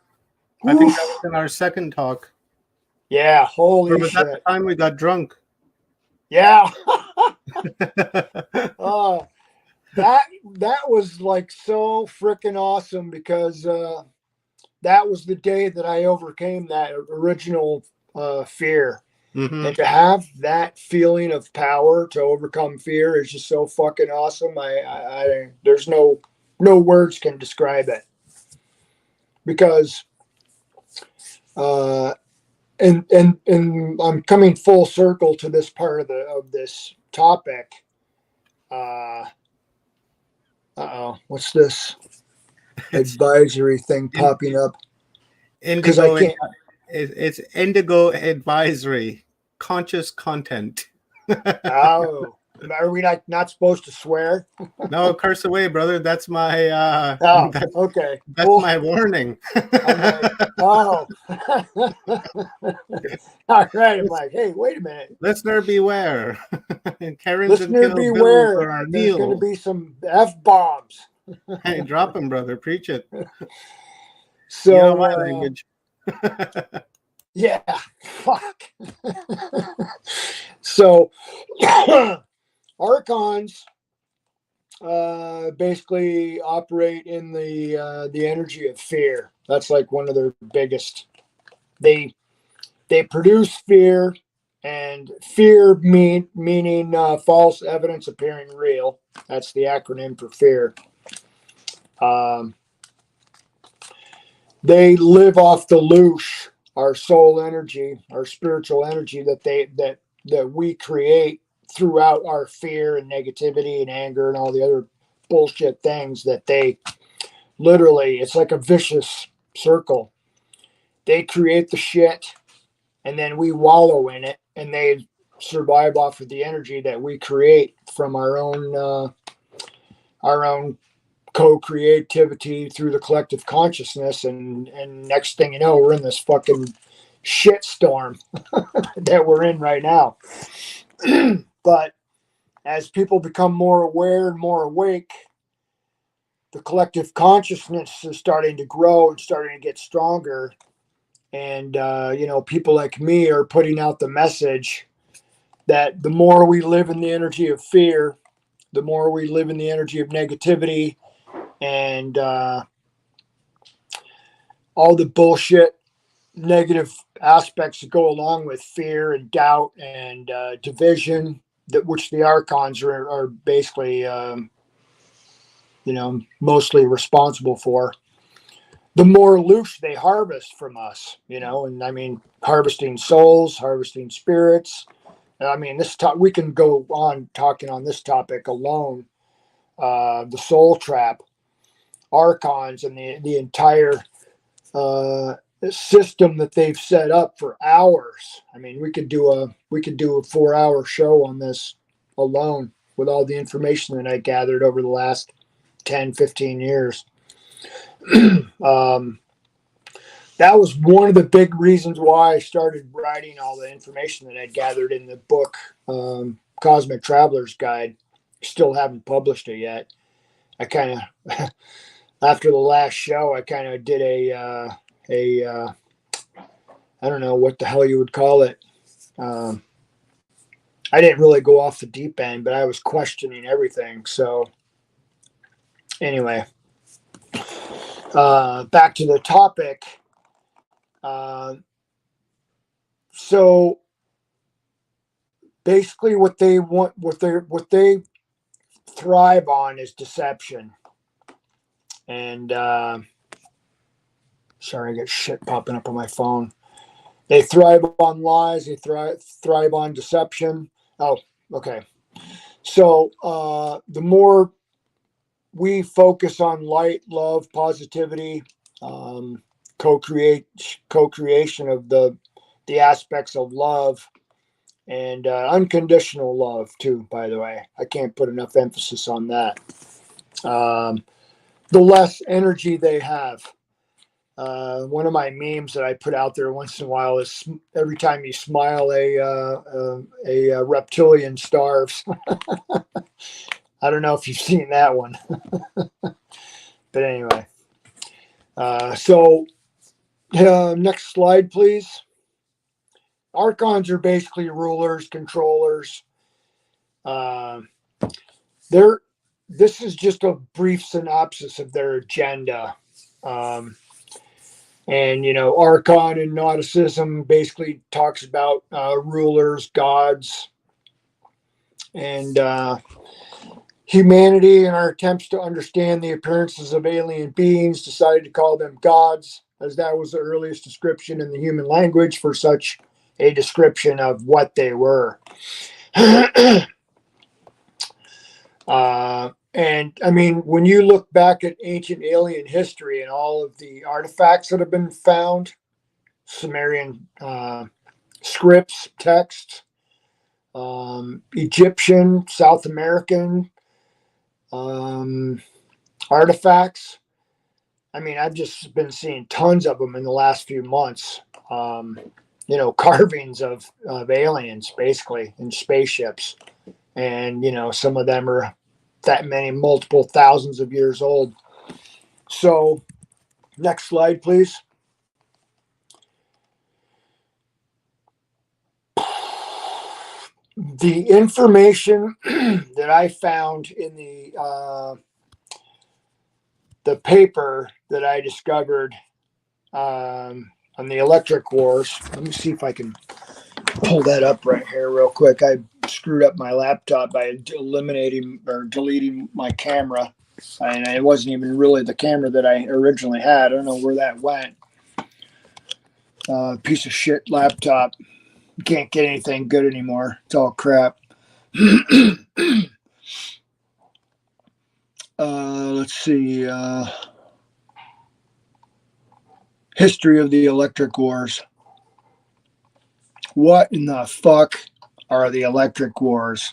I think that was in our second talk. Yeah, holy Or was shit. that the time we got drunk? Yeah. That was like so freaking awesome, because that was the day that I overcame that original fear. Mm-hmm. And to have that feeling of power to overcome fear is just so fucking awesome. I there's no words can describe it, because and I'm coming full circle to this part of this topic. What's this advisory thing popping up? Because I can't. It's Indigo Advisory, conscious content. Oh, are we not supposed to swear? No, curse away, brother. That's my okay. That's Cool. my warning. All right. I'm like, hey, wait a minute. Listener beware. Karens Listener and Kill beware. Bills are There's going to Neil. be some F-bombs. Hey, drop them, brother. Preach it. So, You know my language. Yeah, fuck. So, archons basically operate in the energy of fear. That's like one of their biggest. They produce fear, and fear meaning false evidence appearing real. That's the acronym for fear. They live off the loosh, our soul energy, our spiritual energy that we create throughout our fear and negativity and anger and all the other bullshit things that they literally, it's like a vicious circle. They create the shit, and then we wallow in it, and they survive off of the energy that we create from our own co-creativity through the collective consciousness, and next thing you know, we're in this fucking shit storm that we're in right now. But as people become more aware and more awake, the collective consciousness is starting to grow and starting to get stronger. And people like me are putting out the message that the more we live in the energy of fear, the more we live in the energy of negativity, and all the bullshit negative aspects that go along with fear and doubt and division, which the archons are basically mostly responsible for. The more loose they harvest from us, and I mean harvesting souls, harvesting spirits. I mean, we can go on talking on this topic alone. The soul trap, archons, and the entire system that they've set up for hours. I mean, we could do a 4-hour show on this alone with all the information that I gathered over the last 10, 15 years. That was one of the big reasons why I started writing all the information that I gathered in the book, Cosmic Traveler's Guide. Still haven't published it yet. I kind of, after the last show, I kind of did I don't know what the hell you would call it. I didn't really go off the deep end, but I was questioning everything. So anyway, back to the topic. So basically what they want, what they thrive on is deception. And sorry, I got shit popping up on my phone. They thrive on lies. They thrive on deception. Oh, okay. So the more we focus on light, love, positivity, co-creation of the aspects of love, and unconditional love too, by the way. I can't put enough emphasis on that. The less energy they have. One of my memes that I put out there once in a while is every time you smile, a reptilian starves. I don't know if you've seen that one. But anyway. So next slide, please. Archons are basically rulers, controllers. This is just a brief synopsis of their agenda. And, you know, Archon and Gnosticism basically talks about rulers, gods, and humanity. In our attempts to understand the appearances of alien beings, decided to call them gods, as that was the earliest description in the human language for such a description of what they were. And I mean, when you look back at ancient alien history and all of the artifacts that have been found, Sumerian scripts, texts, Egyptian, South American artifacts. I mean, I've just been seeing tons of them in the last few months. You know, carvings of aliens, basically, in spaceships. And, you know, some of them are that many, multiple thousands of years old. So, next slide, please. The information that I found in the paper that I discovered on the electric wars. Let me see if I can pull that up right here real quick. I screwed up my laptop by eliminating or deleting my camera. And it wasn't even really the camera that I originally had. I don't know where that went. Piece of shit laptop. You can't get anything good anymore. It's all crap. Let's see. History of the electric wars. What in the fuck are the electric wars?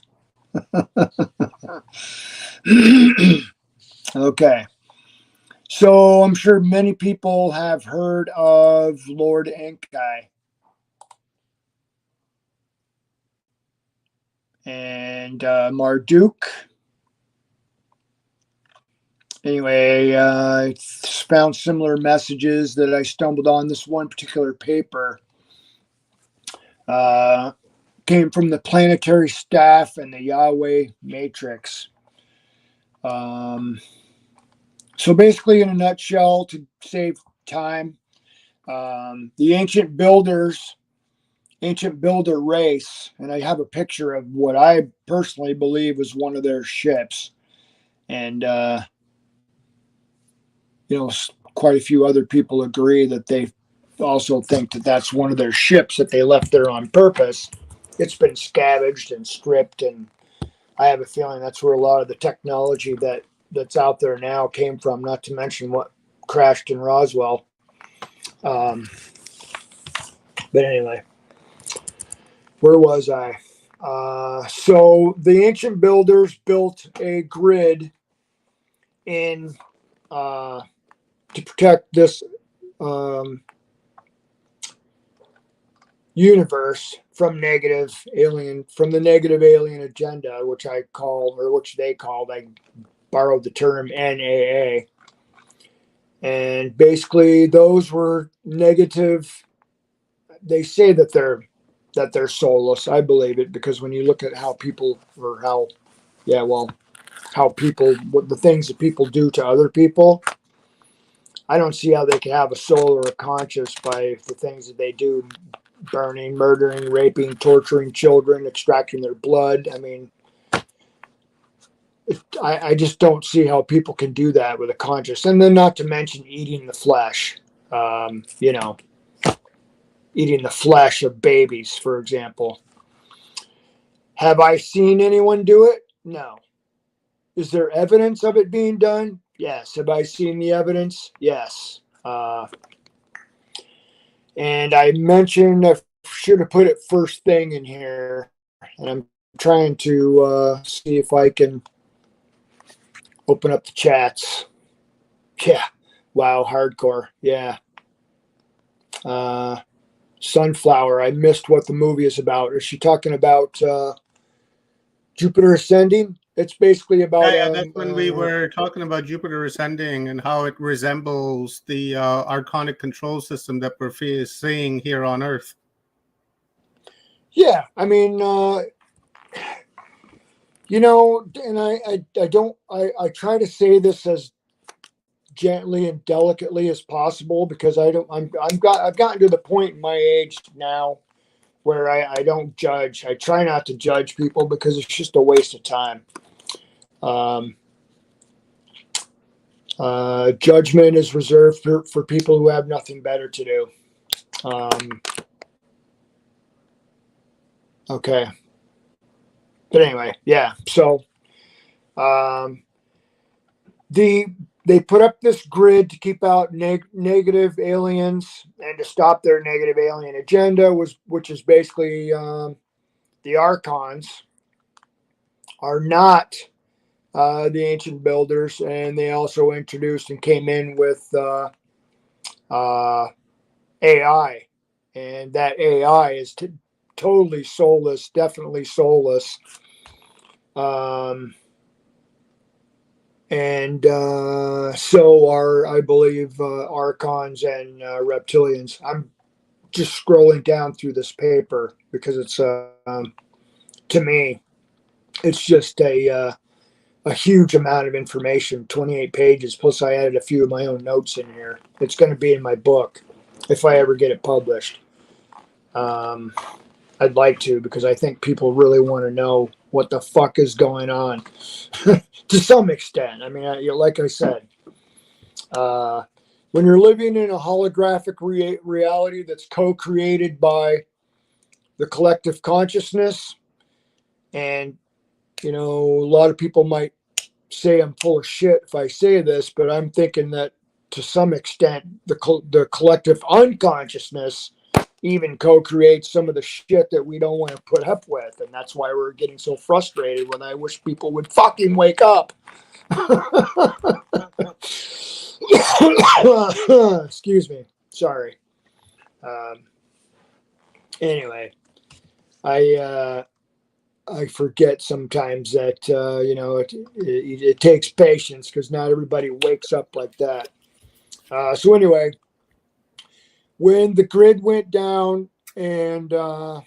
Okay. So I'm sure many people have heard of Lord Enkai. And Marduk. Anyway, I found similar messages that I stumbled on. This one particular paper came from the planetary staff and the Yahweh matrix. So basically, in a nutshell, to save time, the ancient builder race, and I have a picture of what I personally believe was one of their ships. And, you know, quite a few other people agree that they also think that that's one of their ships that they left there on purpose. It's been scavenged and stripped, and I have a feeling that's where a lot of the technology that's out there now came from, not to mention what crashed in Roswell. But anyway, where was I? So the ancient builders built a grid in to protect this universe from the negative alien agenda, which I call, or which they called, I borrowed the term NAA. And basically those were negative. They say that they're soulless. I believe it, because when you look at how people, or how people, what the things that people do to other people, I don't see how they can have a soul or a conscience by the things that they do: burning, murdering, raping, torturing children, extracting their blood. I mean, I just don't see how people can do that with a conscience. And then not to mention eating the flesh, eating the flesh of babies, for example. Have I seen anyone do it? No. Is there evidence of it being done? Yes. Have I seen the evidence? Yes. And I mentioned, I should have put it first thing in here, and I'm trying to see if I can open up the chats. Yeah. Wow. Hardcore. Yeah. Sunflower. I missed what the movie is about. Is she talking about Jupiter Ascending? It's basically about. Yeah, that's when we were talking about Jupiter Ascending and how it resembles the archonic control system that we're seeing here on Earth. Yeah, I mean, and I try to say this as gently and delicately as possible, because I've gotten to the point in my age now where I don't judge. I try not to judge people, because it's just a waste of time. Judgment is reserved for people who have nothing better to do. Okay. But anyway, yeah. So they put up this grid to keep out negative aliens and to stop their negative alien agenda, which is basically the Archons are not the ancient builders, and they also introduced and came in with AI, and that AI is totally soulless, definitely soulless. And so are, I believe, Archons and reptilians. I'm just scrolling down through this paper because it's, to me, it's just a huge amount of information, 28 pages, plus I added a few of my own notes in here. It's going to be in my book if I ever get it published. I'd like to, because I think people really want to know what the fuck is going on to some extent. I mean, like I said, when you're living in a holographic reality that's co-created by the collective consciousness, and, a lot of people might say I'm full of shit if I say this, but I'm thinking that to some extent, the collective unconsciousness even co-creates some of the shit that we don't want to put up with. And that's why we're getting so frustrated when I wish people would fucking wake up. Excuse me. Sorry. Anyway, I forget sometimes that, it takes patience, because not everybody wakes up like that. So anyway, when the grid went down and the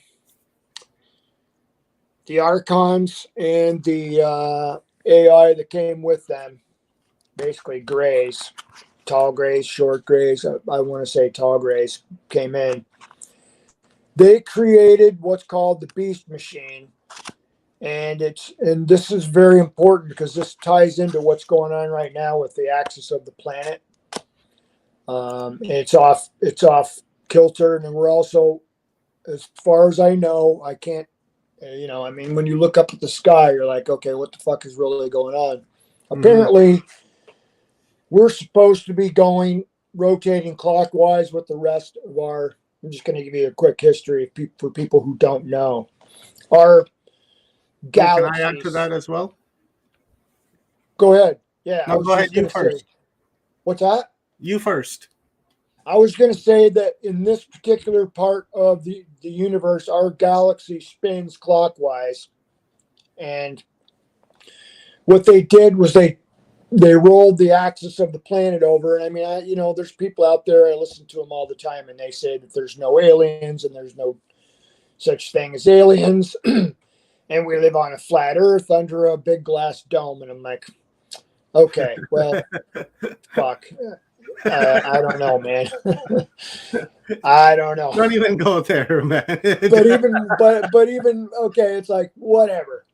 Archons and the AI that came with them, basically grays, tall grays, short grays, I want to say tall grays, came in. They created what's called the Beast Machine. And this is very important, because this ties into what's going on right now with the axis of the planet. It's off kilter, and we're also, as far as I know, I can't, I mean, when you look up at the sky, you're like, okay, what the fuck is really going on? Mm-hmm. Apparently, we're supposed to be rotating clockwise with the rest of our. I'm just going to give you a quick history for people who don't know. Our galaxies. Can I add to that as well? Go ahead. Yeah, I No, was go ahead. just You going to say. first. What's that? You first. I was going to say that in this particular part of the universe, our galaxy spins clockwise. And what they did was they rolled the axis of the planet over. And I mean, there's people out there, I listen to them all the time, and they say that there's no aliens and there's no such thing as aliens. And we live on a flat earth under a big glass dome. And I'm like, okay, well, fuck. I don't know, man. I don't know. Don't even go there, man. But even okay, it's like whatever.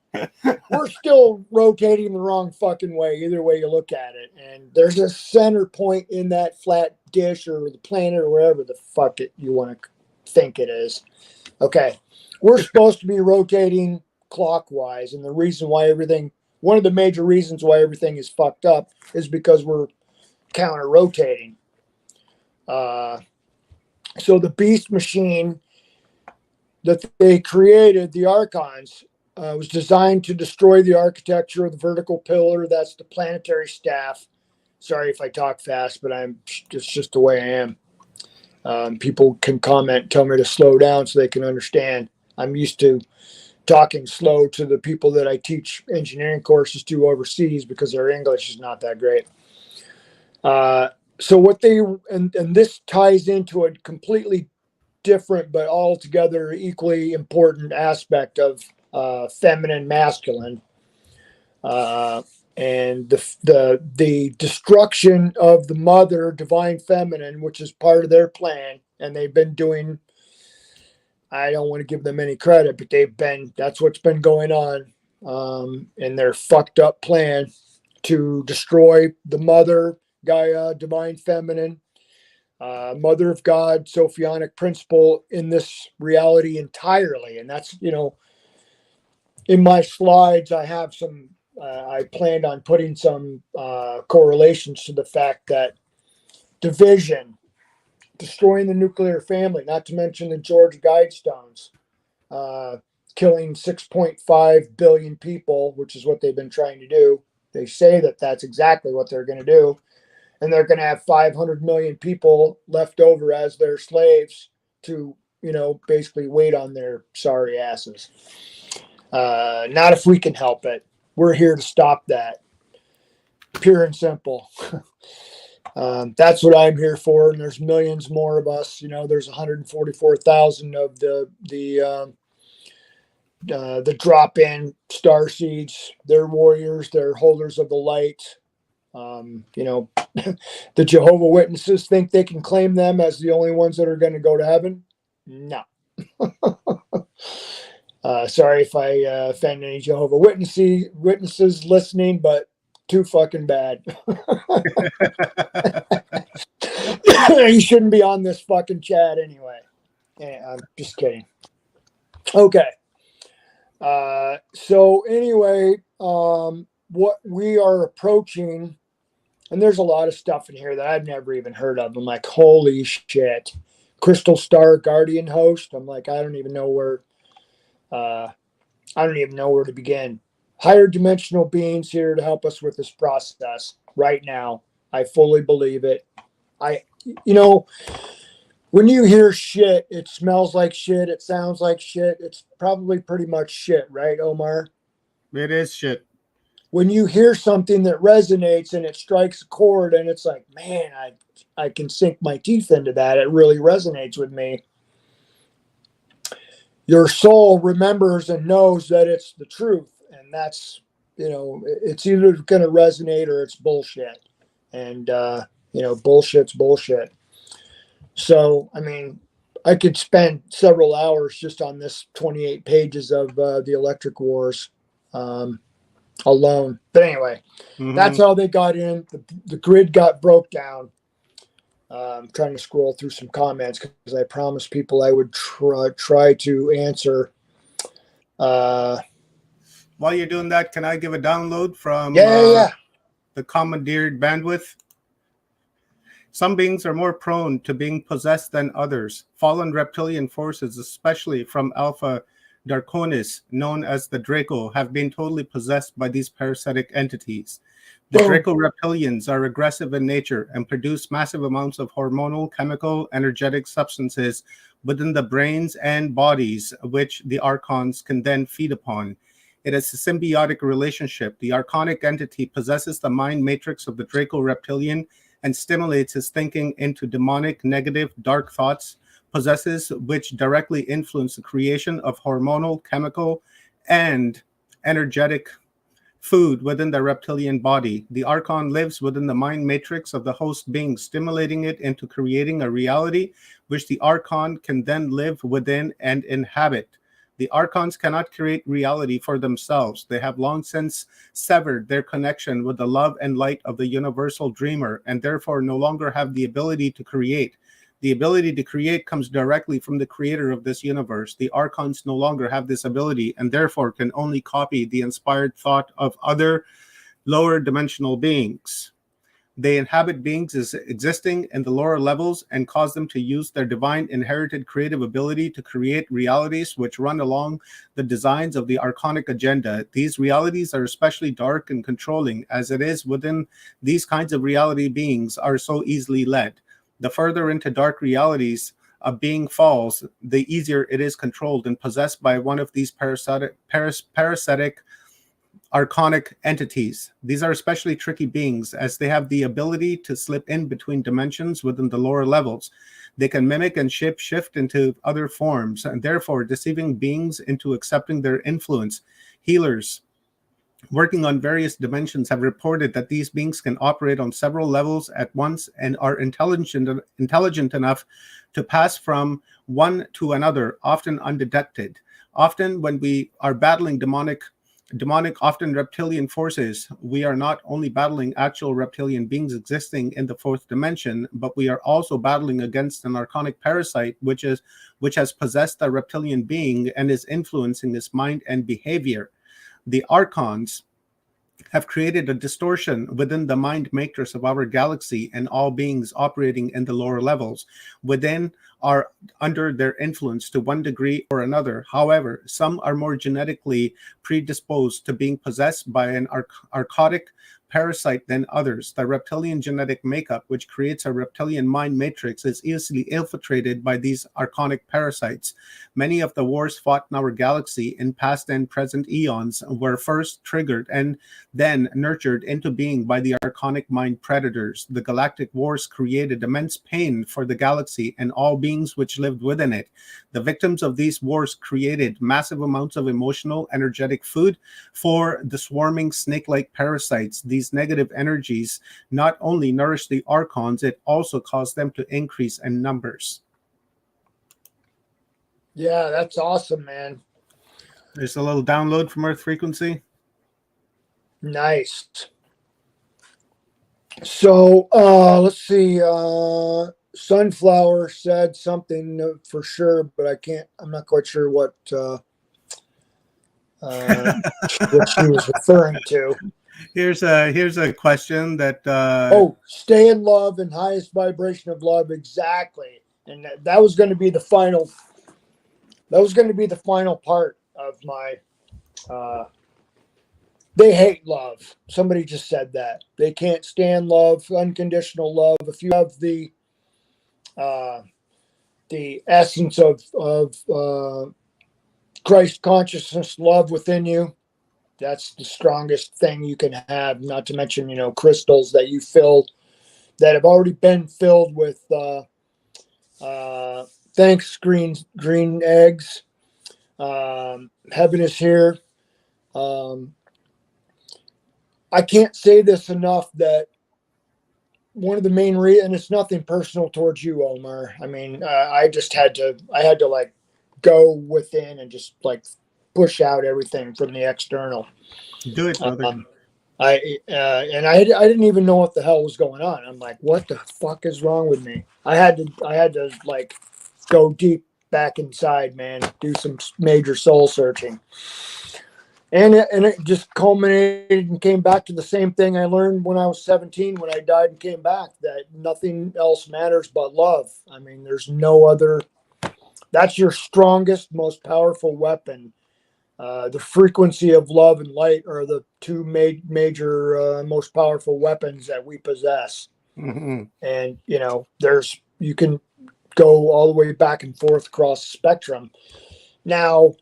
We're still rotating the wrong fucking way, either way you look at it. And there's a center point in that flat dish or the planet or wherever the fuck you want to think it is. Okay. We're supposed to be rotating clockwise, and one of the major reasons why everything is fucked up is because we're counter rotating. So the beast machine that they created, the Archons, was designed to destroy the architecture of the vertical pillar. That's the planetary staff. Sorry if I talk fast, but it's just the way I am. People can comment, tell me to slow down so they can understand. I'm used to talking slow to the people that I teach engineering courses to overseas because their English is not that great. So what and this ties into a completely different but altogether equally important aspect of feminine masculine, and the destruction of the mother divine feminine, which is part of their plan, and they've been doing. I don't want to give them any credit, but that's what's been going on in their fucked up plan to destroy the mother, Gaia, divine feminine, mother of God, Sophionic principle in this reality entirely. And that's, in my slides, I have some, I planned on putting some correlations to the fact that division, destroying the nuclear family, not to mention the George Guidestones, killing 6.5 billion people, which is what they've been trying to do. They say that that's exactly what they're going to do. And they're going to have 500 million people left over as their slaves to, basically wait on their sorry asses. Not if we can help it. We're here to stop that. Pure and simple. That's what I'm here for. And there's millions more of us. There's 144,000 of the drop-in star seeds. They're warriors. They're holders of the light. The Jehovah Witnesses think they can claim them as the only ones that are going to go to heaven. No. Sorry if I offend any Jehovah Witnesses listening, but too fucking bad. You shouldn't be on this fucking chat anyway. Yeah, I'm just kidding. Okay. So anyway, what we are approaching, and there's a lot of stuff in here that I've never even heard of. I'm like, holy shit. Crystal Star Guardian Host. I'm like, I don't even know where to begin. Higher dimensional beings here to help us with this process right now. I fully believe it. When you hear shit, it smells like shit. It sounds like shit. It's probably pretty much shit, right, Omar? It is shit. When you hear something that resonates and it strikes a chord and it's like, man, I can sink my teeth into that. It really resonates with me. Your soul remembers and knows that it's the truth. And that's, it's either going to resonate or it's bullshit. And, bullshit's bullshit. So, I mean, I could spend several hours just on this 28 pages of the Electric Wars alone. But anyway, That's how they got in. The grid got broke down. I'm trying to scroll through some comments because I promised people I would try to answer. While you're doing that, can I give a download from the commandeered bandwidth? Some beings are more prone to being possessed than others. Fallen reptilian forces, especially from Alpha Darkonis, known as the Draco, have been totally possessed by these parasitic entities. The Boom. Draco reptilians are aggressive in nature and produce massive amounts of hormonal, chemical, energetic substances within the brains and bodies, which the Archons can then feed upon. It is a symbiotic relationship. The Archonic entity possesses the mind matrix of the Draco reptilian and stimulates his thinking into demonic, negative, dark thoughts, possesses which directly influence the creation of hormonal, chemical, and energetic food within the reptilian body. The Archon lives within the mind matrix of the host being, stimulating it into creating a reality which the Archon can then live within and inhabit. The Archons cannot create reality for themselves. They have long since severed their connection with the love and light of the universal dreamer, and therefore no longer have the ability to create. The ability to create comes directly from the creator of this universe. The Archons no longer have this ability and therefore can only copy the inspired thought of other lower dimensional beings. They inhabit beings as existing in the lower levels and cause them to use their divine inherited creative ability to create realities which run along the designs of the Archonic agenda. These realities are especially dark and controlling, as it is within these kinds of reality beings are so easily led. The further into dark realities a being falls, the easier it is controlled and possessed by one of these parasitic Archonic entities. These are especially tricky beings as they have the ability to slip in between dimensions within the lower levels. They can mimic and shift into other forms, and therefore deceiving beings into accepting their influence. Healers working on various dimensions have reported that these beings can operate on several levels at once and are intelligent enough to pass from one to another, often undetected. Often when we are battling demonic, often reptilian forces, we are not only battling actual reptilian beings existing in the fourth dimension, but we are also battling against an Archonic parasite which has possessed a reptilian being and is influencing his mind and behavior. The Archons have created a distortion within the mind matrix of our galaxy, and all beings operating in the lower levels within are under their influence to one degree or another. However, some are more genetically predisposed to being possessed by an archonic parasite than others. The reptilian genetic makeup, which creates a reptilian mind matrix, is easily infiltrated by these archonic parasites. Many of the wars fought in our galaxy in past and present eons were first triggered and then nurtured into being by the archonic mind predators. The galactic wars created immense pain for the galaxy and all beings which lived within it. The victims of these wars created massive amounts of emotional, energetic food for the swarming snake-like parasites. These negative energies not only nourish the Archons, it also caused them to increase in numbers. Yeah, that's awesome, man. There's a little download from Earth Frequency. Nice. So let's see. Sunflower said something for sure, but I'm not quite sure what she was referring to. Here's a question that Stay in love and highest vibration of love. Exactly. And that was going to be the final part of my they hate love. Somebody just said that. They can't stand love, unconditional love. If you have the essence of Christ consciousness, love within you, that's the strongest thing you can have. Not to mention, crystals that you fill, that have already been filled with thanks, green eggs. Heaven is here. I can't say this enough that one of the main reasons, and it's nothing personal towards you, Omar. I mean, I had to like go within and just like push out everything from the external. Do it, brother. I didn't even know what the hell was going on. I'm like, what the fuck is wrong with me? I had to like go deep back inside, man, do some major soul searching. And it just culminated and came back to the same thing I learned when I was 17, when I died and came back, that nothing else matters but love. I mean, there's no other. That's your strongest, most powerful weapon. The frequency of love and light are the two major, most powerful weapons that we possess. Mm-hmm. And you can go all the way back and forth across the spectrum. Now,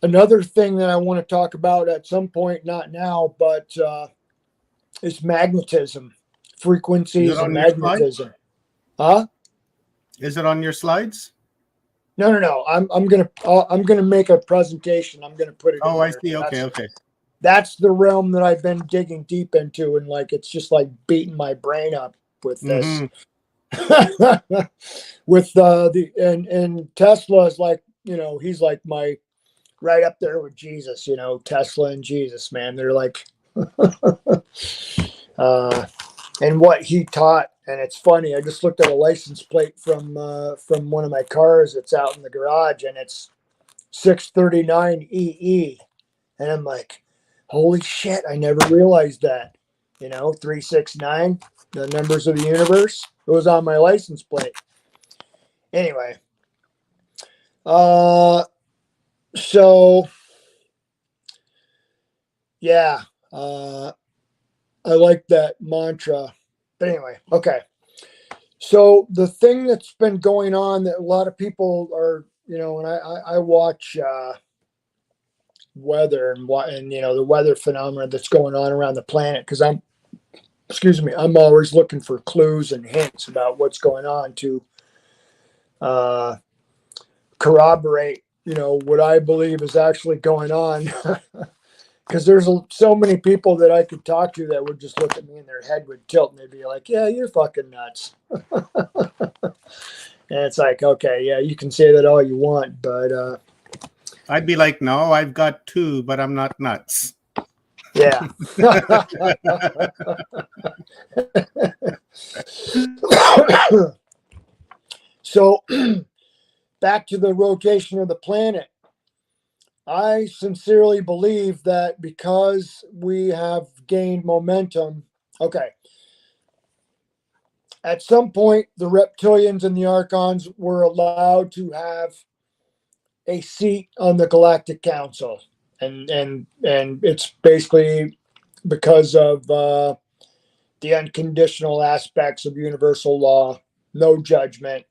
another thing that I want to talk about at some point, not now, but is magnetism, frequencies, and magnetism. Huh? Is it on your slides? No. I'm gonna make a presentation. I'm gonna put it. Oh, in I there. see. Okay. That's the realm that I've been digging deep into, and like it's just like beating my brain up with this. Mm-hmm. With and Tesla is like, he's like my right up there with Jesus. Tesla and Jesus, man. They're like, and what he taught. And it's funny. I just looked at a license plate from one of my cars that's out in the garage, and it's 639 EE, and I'm like, holy shit! I never realized that. 369, the numbers of the universe. It was on my license plate. Anyway, so yeah, I like that mantra. But anyway, okay. So the thing that's been going on that a lot of people are, and I watch weather and the weather phenomena that's going on around the planet, because I'm always looking for clues and hints about what's going on to corroborate, what I believe is actually going on. Because there's so many people that I could talk to that would just look at me and their head would tilt and they'd be like, yeah, you're fucking nuts. And it's like, okay, yeah, you can say that all you want, but I'd be like, no, I've got two, but I'm not nuts. yeah. So back to the rotation of the planet. I sincerely believe that because we have gained momentum, okay, at some point, the reptilians and the archons were allowed to have a seat on the Galactic Council. And it's basically because of the unconditional aspects of universal law, no judgment.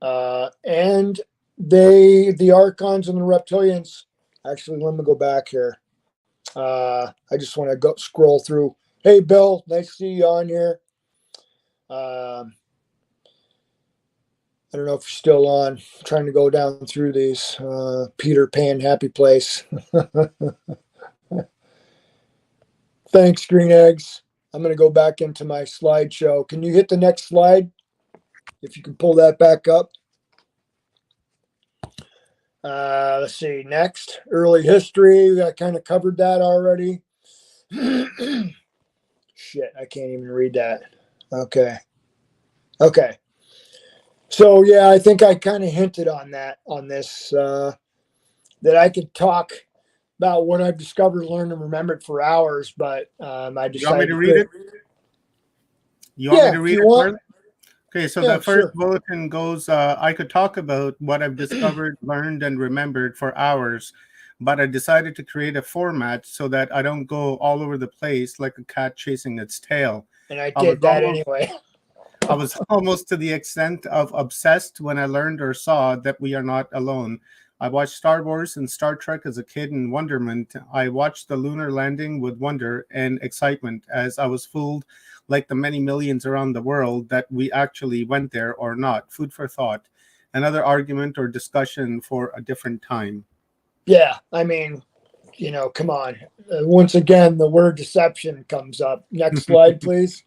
And the archons and the reptilians, actually, let me go back here. I just want to go scroll through. Hey, Bill, nice to see you on here. I don't know if you're still on. I'm trying to go down through these. Peter Pan, happy place. Thanks, Green Eggs. I'm going to go back into my slideshow. Can you hit the next slide? If you can pull that back up. Let's see. Next, early history. I kind of covered that already. Shit, I can't even read that. Okay. So yeah, I think I kind of hinted on that on this, that I could talk about what I've discovered, learned, and remembered for hours, but I decided. You want me to read it? You want me to read it, Marlon? Okay, so the first bulletin goes, I could talk about what I've discovered, learned, and remembered for hours, but I decided to create a format so that I don't go all over the place like a cat chasing its tail. And I did that anyway. I was almost to the extent of obsessed when I learned or saw that we are not alone. I watched Star Wars and Star Trek as a kid in wonderment. I watched the lunar landing with wonder and excitement as I was fooled, like the many millions around the world, that we actually went there or not. Food for thought. Another argument or discussion for a different time. Yeah, I mean, come on. Once again, the word deception comes up. Next slide, please.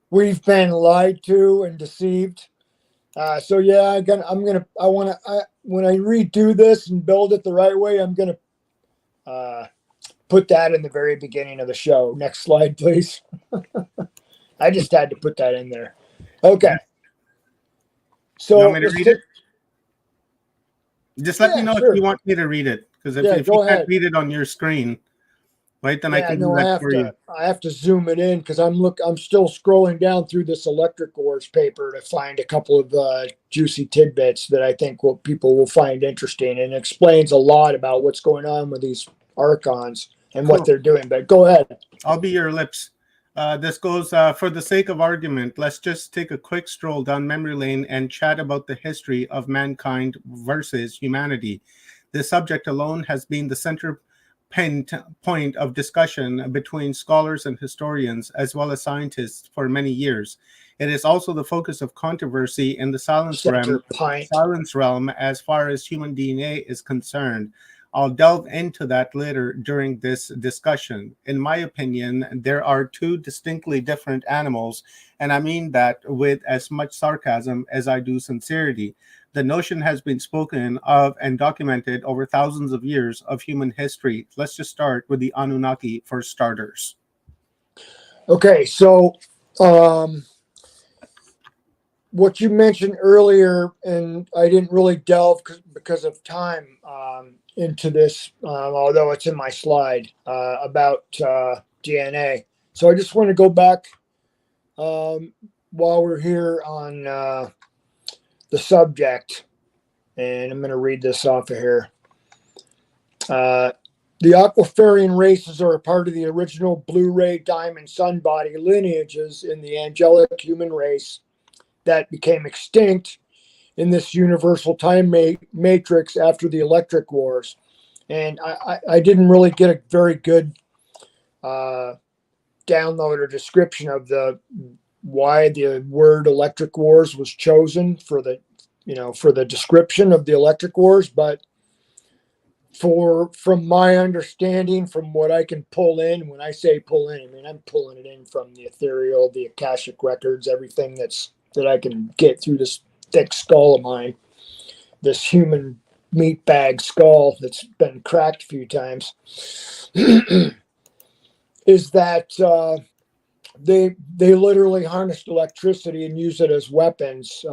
We've been lied to and deceived. So yeah, when I redo this and build it the right way, I'm gonna put that in the very beginning of the show. Next slide, please. I just had to put that in there. Okay. So you want me to read it? Just let me know if you want me to read it, because if you can't read it on your screen, right? Then I Yeah, can do no, that for you. I have to zoom it in because I'm still scrolling down through this electric wars paper to find a couple of juicy tidbits that I think people will find interesting, and it explains a lot about what's going on with these archons and what Cool. they're doing. But go ahead. I'll be your lips. This goes for the sake of argument. Let's just take a quick stroll down memory lane and chat about the history of mankind versus humanity. This subject alone has been the center point of discussion between scholars and historians, as well as scientists, for many years. It is also the focus of controversy in the Center pint. silence realm as far as human DNA is concerned. I'll delve into that later during this discussion. In my opinion, there are two distinctly different animals, and I mean that with as much sarcasm as I do sincerity. The notion has been spoken of and documented over thousands of years of human history. Let's just start with the Anunnaki for starters. Okay, so what you mentioned earlier, and I didn't really delve because of time into this, although it's in my slide about DNA. So I just want to go back while we're here on the subject, and I'm going to read this off of here. The Aquiferian races are a part of the original Blue-ray diamond sun body lineages in the angelic human race that became extinct in this universal time matrix after the electric wars. And I didn't really get a very good download or description of why the word electric wars was chosen for the description of the electric wars. But from my understanding, from what I can pull in, when I say pull in, I mean I'm pulling it in from the ethereal, the Akashic records, everything that I can get through this thick skull of mine, this human meat bag skull that's been cracked a few times, is that they literally harnessed electricity and use it as weapons,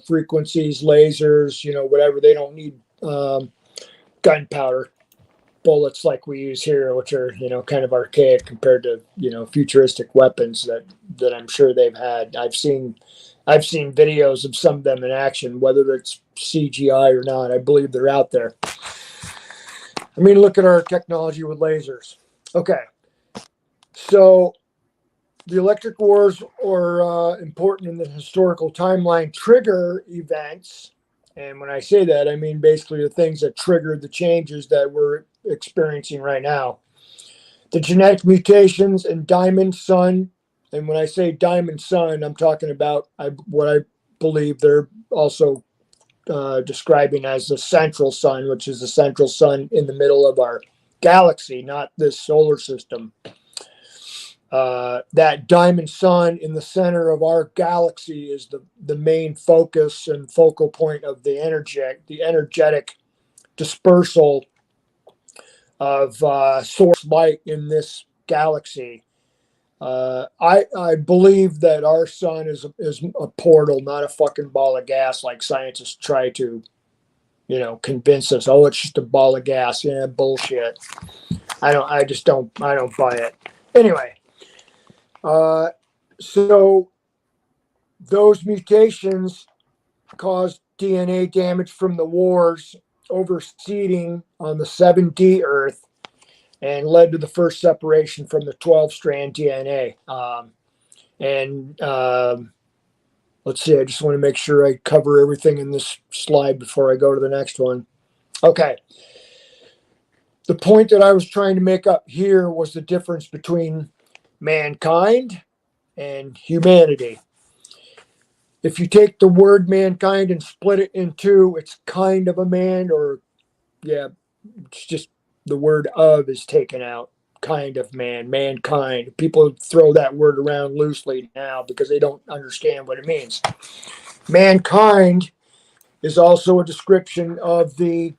frequencies, lasers, whatever. They don't need gunpowder bullets like we use here, which are kind of archaic compared to futuristic weapons that I'm sure they've had. I've seen videos of some of them in action, whether it's CGI or not. I believe they're out there. I mean, look at our technology with lasers. Okay, so the electric wars are important in the historical timeline, trigger events. And when I say that, I mean basically the things that triggered the changes that we're experiencing right now. The genetic mutations in Diamond Sun. And when I say Diamond Sun, I'm talking about what I believe they're also describing as the central sun, which is the central sun in the middle of our galaxy, not this solar system. That Diamond Sun in the center of our galaxy is the main focus and focal point of the energetic dispersal of source light in this galaxy. I believe that our sun is a portal, not a fucking ball of gas like scientists try to, convince us. Oh, it's just a ball of gas. Yeah, bullshit. I don't buy it. Anyway, so those mutations caused DNA damage from the wars overseeding on the 7D Earth, and led to the first separation from the 12-strand DNA. Let's see, I just want to make sure I cover everything in this slide before I go to the next one. Okay. The point that I was trying to make up here was the difference between mankind and humanity. If you take the word mankind and split it in two, it's kind of a man, or it's just the word of is taken out. Kind of man, mankind. People throw that word around loosely now because they don't understand what it means. Mankind is also a description of the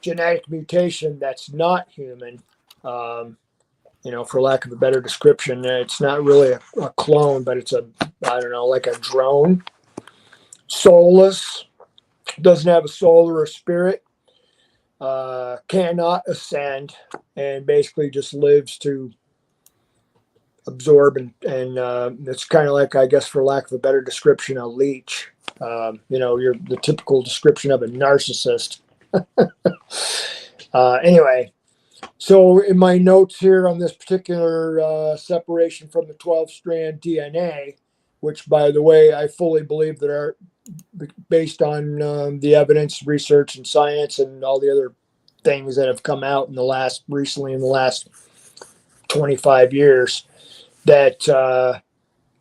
genetic mutation that's not human. For lack of a better description, it's not really a clone, but it's like a drone. Soulless, doesn't have a soul or a spirit. cannot ascend and basically just lives to absorb and it's kind of like, I guess, for lack of a better description, a leech. You're the typical description of a narcissist. Anyway, so in my notes here on this particular separation from the 12-strand DNA, which, by the way, I fully believe that are based on the evidence, research, and science, and all the other things that have come out in the last 25 years, that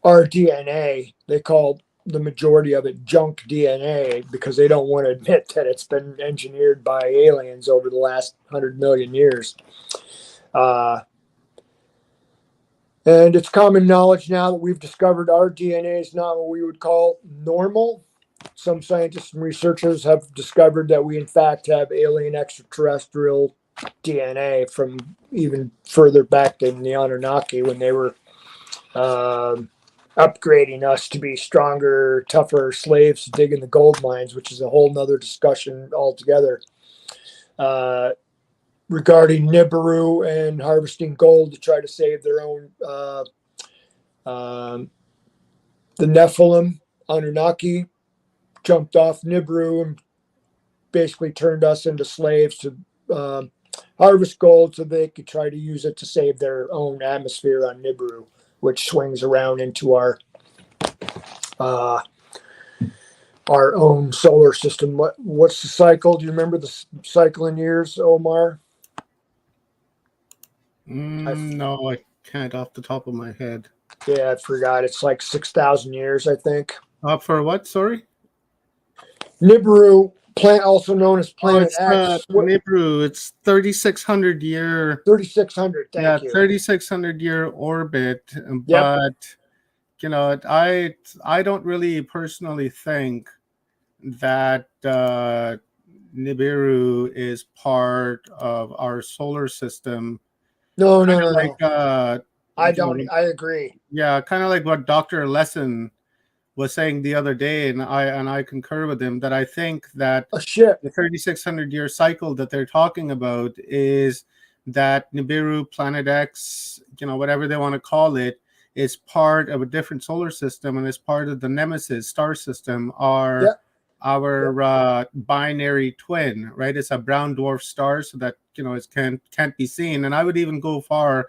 our DNA, they call the majority of it junk DNA because they don't want to admit that it's been engineered by aliens over the last 100 million years. And it's common knowledge now that we've discovered our DNA is not what we would call normal. Some scientists and researchers have discovered that we, in fact, have alien extraterrestrial DNA from even further back than the Anunnaki, when they were upgrading us to be stronger, tougher slaves to dig in the gold mines, which is a whole nother discussion altogether. Regarding Nibiru and harvesting gold to try to save their own, the Nephilim, Anunnaki, jumped off Nibiru and basically turned us into slaves to harvest gold so they could try to use it to save their own atmosphere on Nibiru, which swings around into our own solar system. What's the cycle? Do you remember the cycle in years, Omar? No, I can't off the top of my head. Yeah, I forgot. It's like 6,000 years, I think. For what? Sorry? Nibiru, also known as Planet X. Nibiru. It's 3,600 year. 3,600. Thank you. 3,600 year orbit. But I don't really personally think that Nibiru is part of our solar system. No. I agree. Yeah, kind of like what Dr. Lesson was saying the other day, and I concur with him, that I think that the 3,600 year cycle that they're talking about is that Nibiru, Planet X, whatever they want to call it, is part of a different solar system and is part of the Nemesis star system, our binary twin, right? It's a brown dwarf star, so that it can't be seen. And I would even go far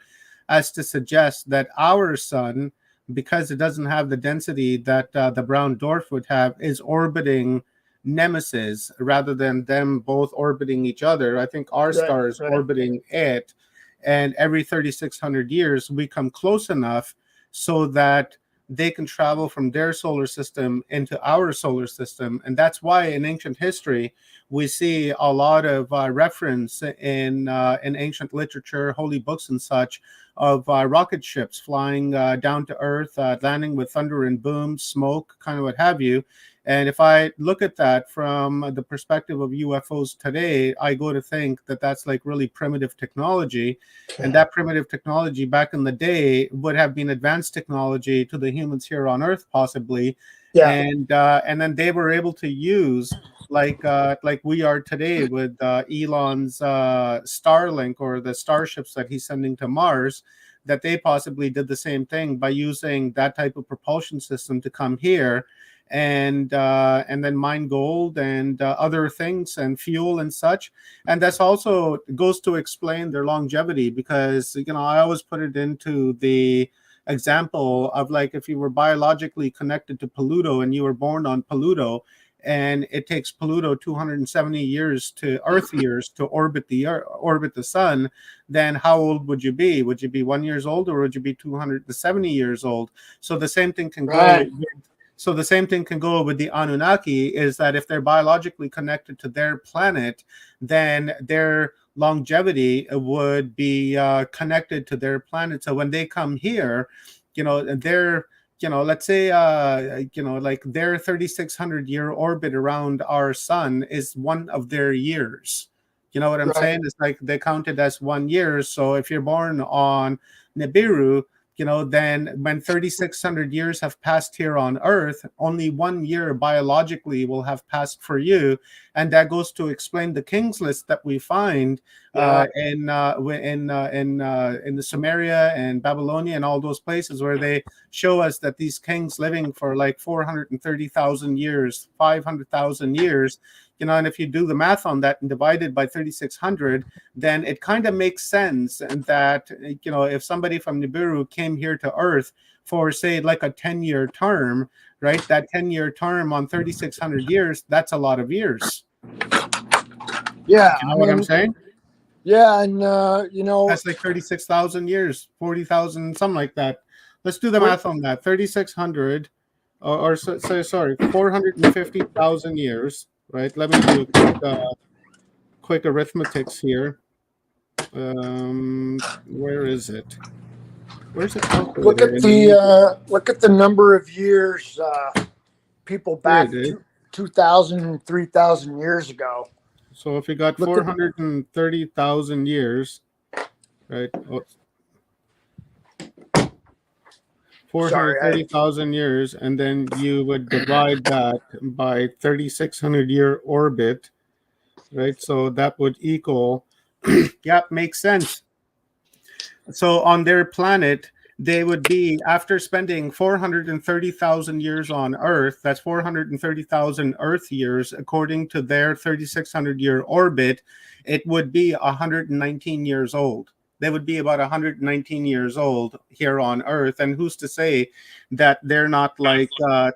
as to suggest that our sun, because it doesn't have the density that the brown dwarf would have, is orbiting Nemesis rather than them both orbiting each other. I think our star is orbiting it, and every 3,600 years we come close enough so that they can travel from their solar system into our solar system. And that's why in ancient history we see a lot of reference in ancient literature, holy books and such, of rocket ships flying down to Earth, landing with thunder and boom, smoke, kind of what have you. And if I look at that from the perspective of UFOs today, I go to think that that's like really primitive technology. And that primitive technology back in the day would have been advanced technology to the humans here on Earth, possibly. Yeah. And then they were able to use like we are today with Elon's Starlink, or the starships that he's sending to Mars, that they possibly did the same thing by using that type of propulsion system to come here and then mine gold and other things and fuel and such. And that's also goes to explain their longevity, because I always put it into the example of, like, if you were biologically connected to Pluto and you were born on Pluto, and it takes Pluto 270 years to Earth years to orbit the sun, then how old would you be? Would you be 1 year old, or would you be 270 years old? So the same thing can go. So the same thing can go with the Anunnaki, is that if they're biologically connected to their planet, then their longevity would be connected to their planet. So when they come here, they're, let's say, like their 3,600 year orbit around our sun is one of their years. You know what I'm saying? It's like they count it as 1 year. So if you're born on Nibiru, then when 3,600 years have passed here on Earth, only 1 year biologically will have passed for you. and that goes to explain the kings list that we find in the Samaria and Babylonia and all those places where they show us that these kings living for like 430,000 years, 500,000 years, and if you do the math on that and divide it by 3,600, then it kind of makes sense. And that, if somebody from Nibiru came here to Earth for, say, like a 10-year term, right? That 10-year term on 3,600 years, that's a lot of years. Yeah. You know what I'm saying? Yeah. And, that's like 36,000 years, 40,000, something like that. Let's do the math on that. 3,600 sorry, 450,000 years, right? Let me do quick arithmetics here. Where is it? Where's the calculator? Look at the number of years people back 2,000 and 3,000 years ago. So if you got 430,000 years, right? 430,000 years, and then you would divide that by 3,600 year orbit, right? So that would equal, yeah, makes sense. So on their planet, they would be, after spending 430,000 years on Earth, that's 430,000 Earth years, according to their 3,600 year orbit, it would be 119 years old. They would be about 119 years old here on Earth. And who's to say that they're not like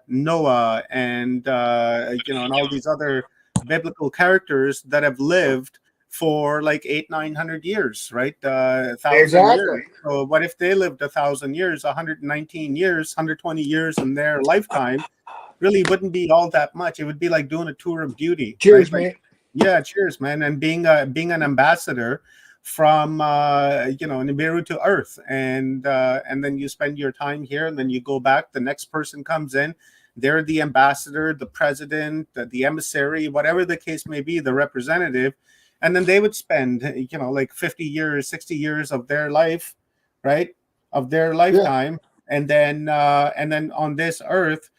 Noah and, and all these other biblical characters that have lived for like 800-900 years, right? 1,000 years. So what if they lived 1,000 years, 119 years, 120 years in their lifetime? Really wouldn't be all that much. It would be like doing a tour of duty. Cheers, right? mate. Yeah, cheers, man. And being an ambassador from Nibiru to Earth, and then you spend your time here, and then you go back. The next person comes in. They're the ambassador, the president, the emissary, whatever the case may be, the representative. And then they would spend, like 50 years, 60 years of their life, right? Of their lifetime. Yeah. And then on this Earth,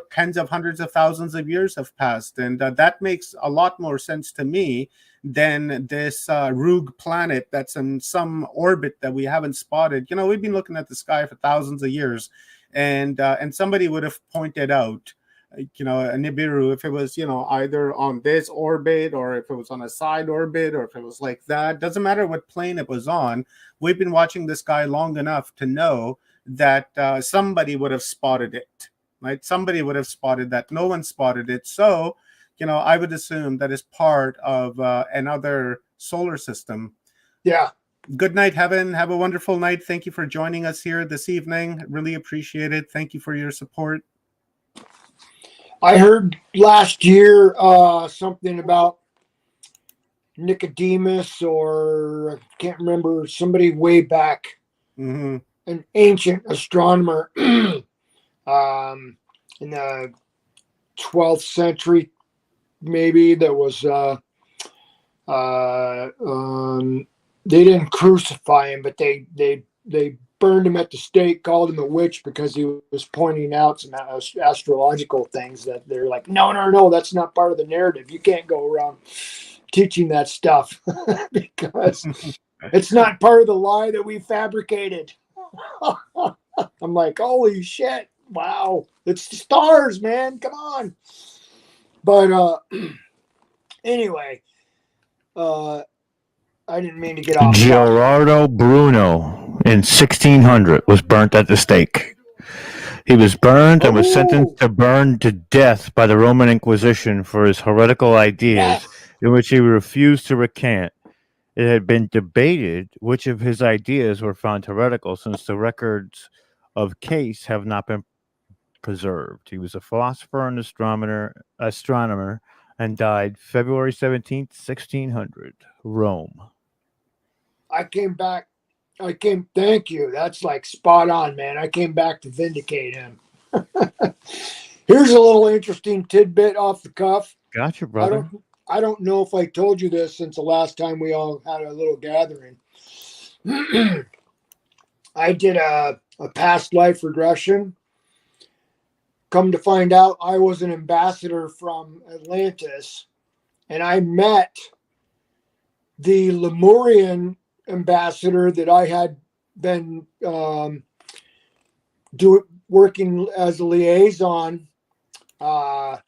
tens of hundreds of thousands of years have passed. And that makes a lot more sense to me than this rogue planet that's in some orbit that we haven't spotted. We've been looking at the sky for thousands of years. And somebody would have pointed out, Nibiru, if it was, either on this orbit, or if it was on a side orbit, or if it was like that, doesn't matter what plane it was on. We've been watching this guy long enough to know that somebody would have spotted it, right? Somebody would have spotted that. No one spotted it. So, I would assume that is part of another solar system. Yeah. Good night, Heaven. Have a wonderful night. Thank you for joining us here this evening. Really appreciate it. Thank you for your support. I heard last year something about Nicodemus, or I can't remember, somebody way back, an ancient astronomer in the 12th century, maybe, that was they didn't crucify him, but they burned him at the stake, called him a witch because he was pointing out some astrological things that they're like, no, that's not part of the narrative. You can't go around teaching that stuff because it's not part of the lie that we fabricated. I'm like, holy shit. Wow. It's the stars, man. Come on. But anyway, I didn't mean to get off. Gerardo Bruno in 1600 was burnt at the stake. He was burned and was sentenced to burn to death by the Roman Inquisition for his heretical ideas, in which he refused to recant. It had been debated which of his ideas were found heretical, since the records of case have not been preserved. He was a philosopher and astronomer, and died February 17th, 1600, Rome. Thank you. That's like spot on, man. I came back to vindicate him. Here's a little interesting tidbit off the cuff. Gotcha, brother. I don't know if I told you this since the last time we all had a little gathering. I did a past life regression. Come to find out, I was an ambassador from Atlantis and I met the Lemurian ambassador that I had been working as a liaison back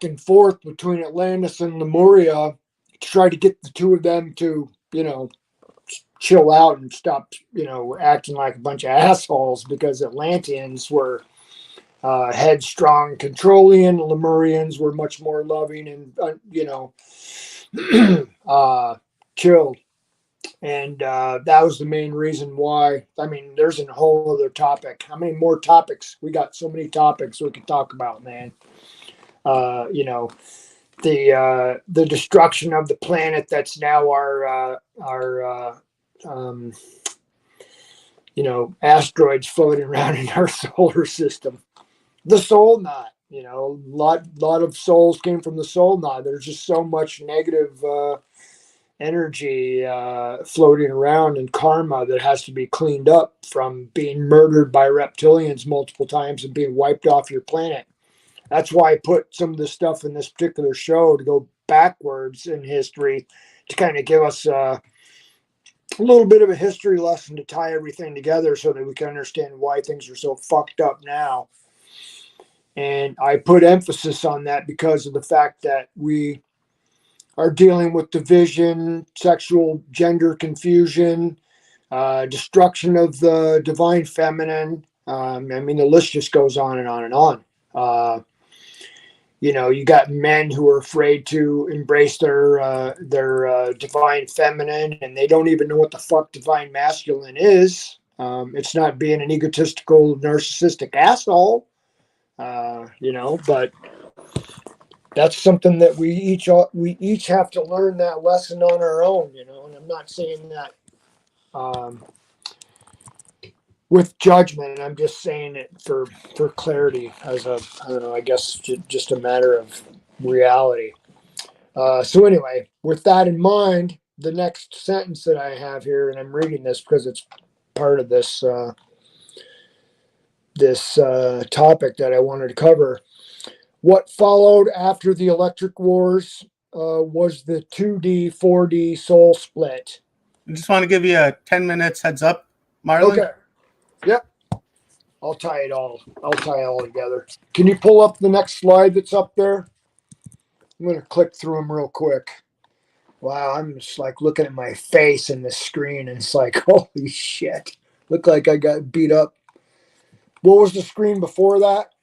and forth between Atlantis and Lemuria to try to get the two of them to, chill out and stop, acting like a bunch of assholes, because Atlanteans were headstrong, controlling, and Lemurians were much more loving and, chill. And that was the main reason why. I mean, there's a whole other topic. How many more topics? We got so many topics we could talk about, man. The destruction of the planet that's now our asteroids floating around in our solar system. The soul knot, lot of souls came from the soul knot. There's just so much negative energy floating around and karma that has to be cleaned up from being murdered by reptilians multiple times and being wiped off your planet. That's why I put some of the stuff in this particular show to go backwards in history to kind of give us a little bit of a history lesson to tie everything together so that we can understand why things are so fucked up now. And I put emphasis on that because of the fact that we are dealing with division, sexual gender confusion, destruction of the divine feminine. The list just goes on and on and on. You got men who are afraid to embrace their divine feminine, and they don't even know what the fuck divine masculine is. It's not being an egotistical, narcissistic asshole, but that's something that we each have to learn that lesson on our own, and I'm not saying that with judgment. I'm just saying it for clarity as I guess just a matter of reality. So anyway, with that in mind, the next sentence that I have here, and I'm reading this because it's part of this topic that I wanted to cover. What followed after the Electric Wars was the 2D, 4D soul split. I just want to give you a 10 minutes heads up, Marlon. Okay. Yep. I'll tie it all together. Can you pull up the next slide that's up there? I'm going to click through them real quick. Wow, I'm just like looking at my face in the screen, and it's like, holy shit. Look like I got beat up. What was the screen before that?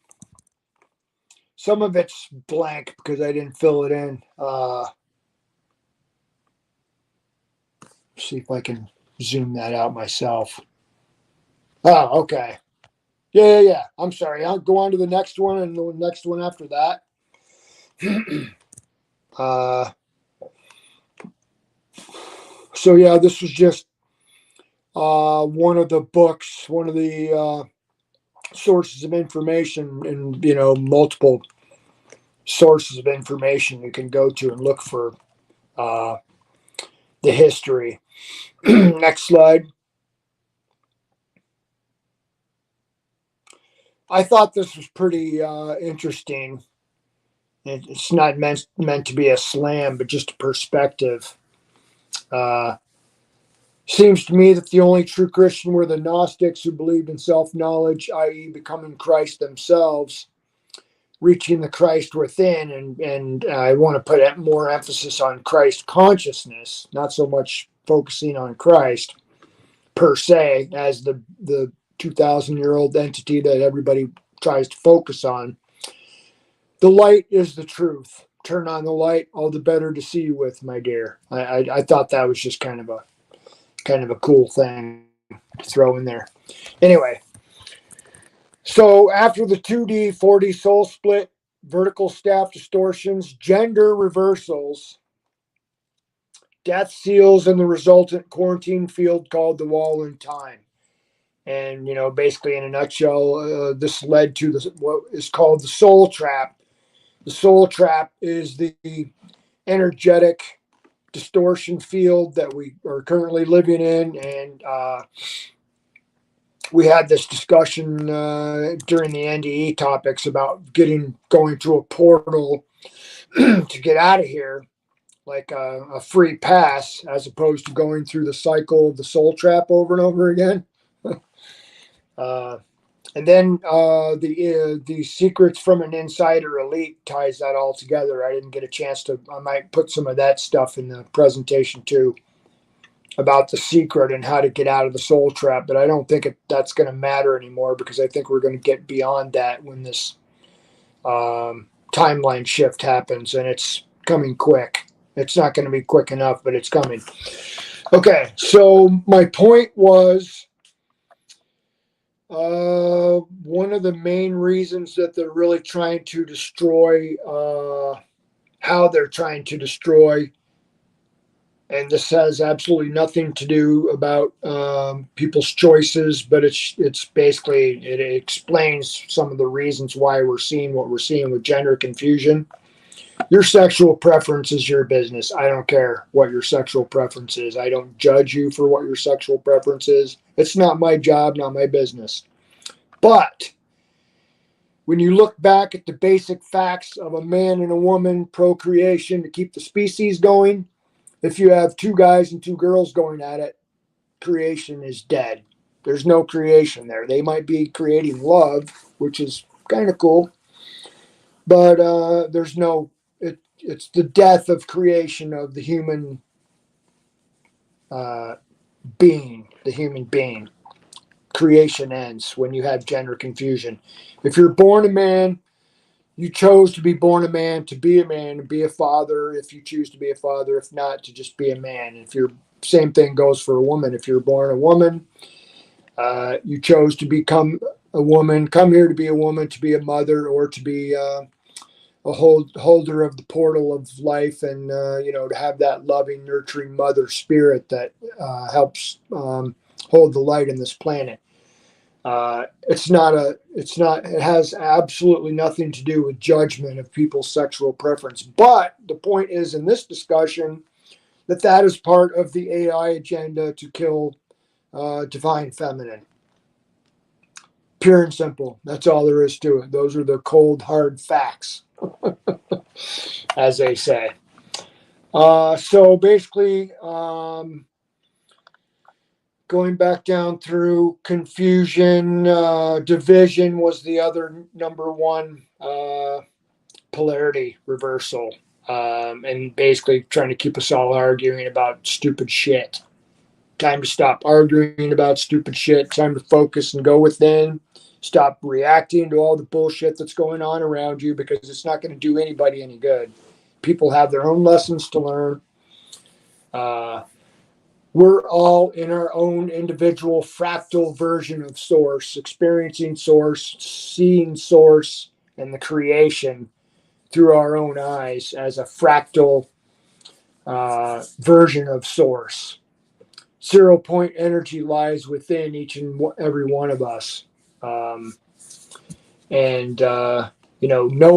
Some of it's blank because I didn't fill it in. See if I can zoom that out myself. Oh, okay. Yeah. I'm sorry. I'll go on to the next one and the next one after that. So yeah, this was just one of the books, one of the sources of information, and multiple sources of information you can go to and look for the history. Next slide. I thought this was pretty interesting. It's not meant to be a slam, but just a perspective. Seems to me that the only true Christian were the Gnostics, who believed in self-knowledge, i.e. becoming Christ themselves, reaching the Christ within. And I want to put more emphasis on Christ consciousness, not so much focusing on Christ per se as the 2,000-year-old entity that everybody tries to focus on. The light is the truth. Turn on the light, all the better to see you with, my dear. I thought that was just kind of a cool thing to throw in there. Anyway, so after the 2D, 4D soul split, vertical staff distortions, gender reversals, death seals, and the resultant quarantine field called the wall in time. And, basically in a nutshell, this led to what is called the soul trap. The soul trap is the energetic distortion field that we are currently living in. And we had this discussion during the NDE topics about going through a portal to get out of here, like a free pass, as opposed to going through the cycle of the soul trap over and over again. And then the secrets from an insider elite ties that all together. I didn't get a chance to. I might put some of that stuff in the presentation too, about the secret and how to get out of the soul trap. But I don't think that's going to matter anymore, because I think we're going to get beyond that when this timeline shift happens, and it's coming quick. It's not going to be quick enough, but it's coming. Okay, so my point was, one of the main reasons that they're really trying to destroy, how they're trying to destroy, and this has absolutely nothing to do about people's choices, but it's basically, it explains some of the reasons why we're seeing what we're seeing with gender confusion. Your sexual preference is your business. I don't care what your sexual preference is. I don't judge you for what your sexual preference is. It's not my job, not my business. But when you look back at the basic facts of a man and a woman, procreation to keep the species going, if you have two guys and two girls going at it, creation is dead. There's no creation there. They might be creating love, which is kind of cool, but there's no, it's the death of creation of the human being, the human being. Creation ends when you have gender confusion. If you're born a man, you chose to be born a man, to be a man, to be a father, if you choose to be a father. If not, to just be a man. If you're, same thing goes for a woman. If you're born a woman, you chose to become a woman, come here to be a woman, to be a mother, or to be a holder of the portal of life, and to have that loving, nurturing mother spirit that helps hold the light in this planet. It has absolutely nothing to do with judgment of people's sexual preference. But the point is, in this discussion, that is part of the AI agenda to kill divine feminine. Pure and simple. That's all there is to it. Those are the cold, hard facts, as they say. So basically, going back down through confusion, division was the other number one polarity reversal. And basically trying to keep us all arguing about stupid shit. Time to stop arguing about stupid shit. Time to focus and go within. Stop reacting to all the bullshit that's going on around you, because it's not going to do anybody any good. People have their own lessons to learn. We're all in our own individual fractal version of Source, experiencing Source, seeing Source and the creation through our own eyes as a fractal version of Source. 0 point energy lies within each and every one of us. No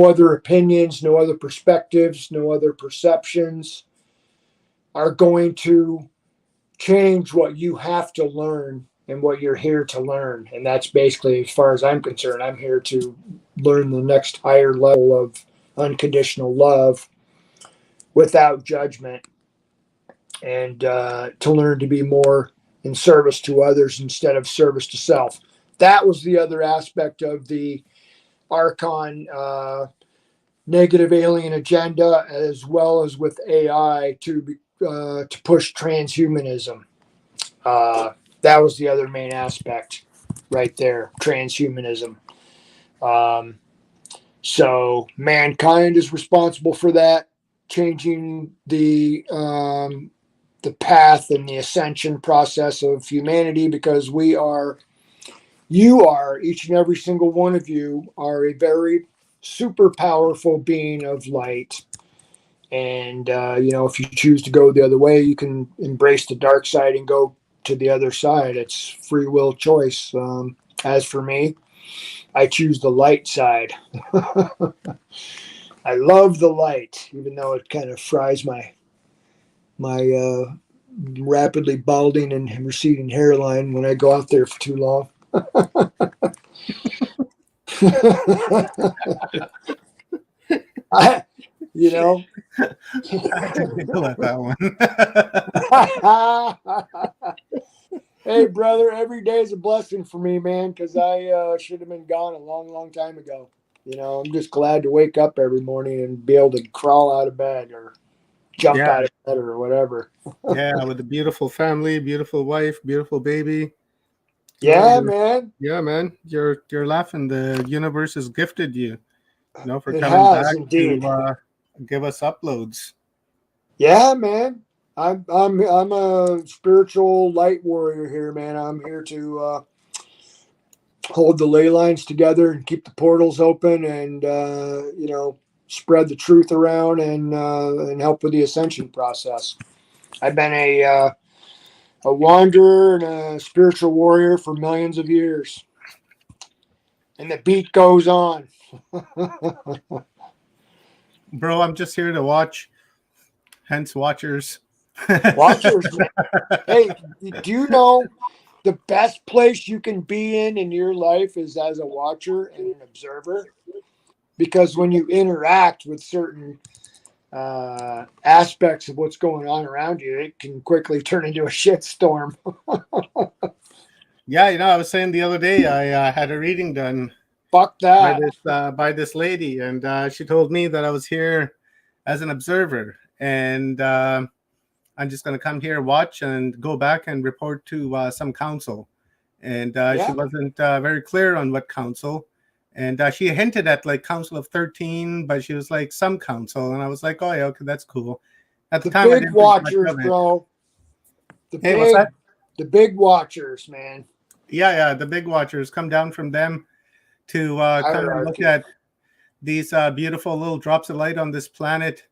other opinions, no other perspectives, no other perceptions are going to change what you have to learn and what you're here to learn. And that's basically, as far as I'm concerned, I'm here to learn the next higher level of unconditional love without judgment, and to learn to be more in service to others instead of service to self. That was the other aspect of the Archon negative alien agenda, as well as with AI to push transhumanism. That was the other main aspect right there, transhumanism. So mankind is responsible for that, changing the path and the ascension process of humanity, because each and every single one of you are a very super powerful being of light. And, if you choose to go the other way, you can embrace the dark side and go to the other side. It's free will choice. As for me, I choose the light side. I love the light, even though it kind of fries my rapidly balding and receding hairline when I go out there for too long. You know. I had to giggle at that one. Hey, brother, every day is a blessing for me, man, because I should have been gone a long, long time ago. You know, I'm just glad to wake up every morning and be able to crawl out of bed or jump Yeah. out of bed or whatever. Yeah, with a beautiful family, beautiful wife, beautiful baby. Yeah, man. Yeah, man. You're laughing. The universe has gifted you, for It coming has back indeed. to give us uploads. Yeah, man. I'm a spiritual light warrior here, man. I'm here to hold the ley lines together and keep the portals open, and spread the truth around and help with the ascension process. I've been a wanderer and a spiritual warrior for millions of years, and the beat goes on. Bro, I'm just here to watch. Hence, watchers. Watchers, man. Hey, do you know the best place you can be in your life is as a watcher and an observer? Because when you interact with certain aspects of what's going on around you, it can quickly turn into a shitstorm. Yeah, I was saying the other day I had a reading done Fuck that. by this lady, and she told me that I was here as an observer, and I'm just going to come here, watch, and go back and report to some council. And she wasn't very clear on what council. And she hinted at like Council of 13, but she was like some council. And I was like, oh, yeah, okay, that's cool. At the time, I big didn't think much watchers, of it. bro. Hey, what's that? The big watchers, man. Yeah, the big watchers come down from them to come and look at these beautiful little drops of light on this planet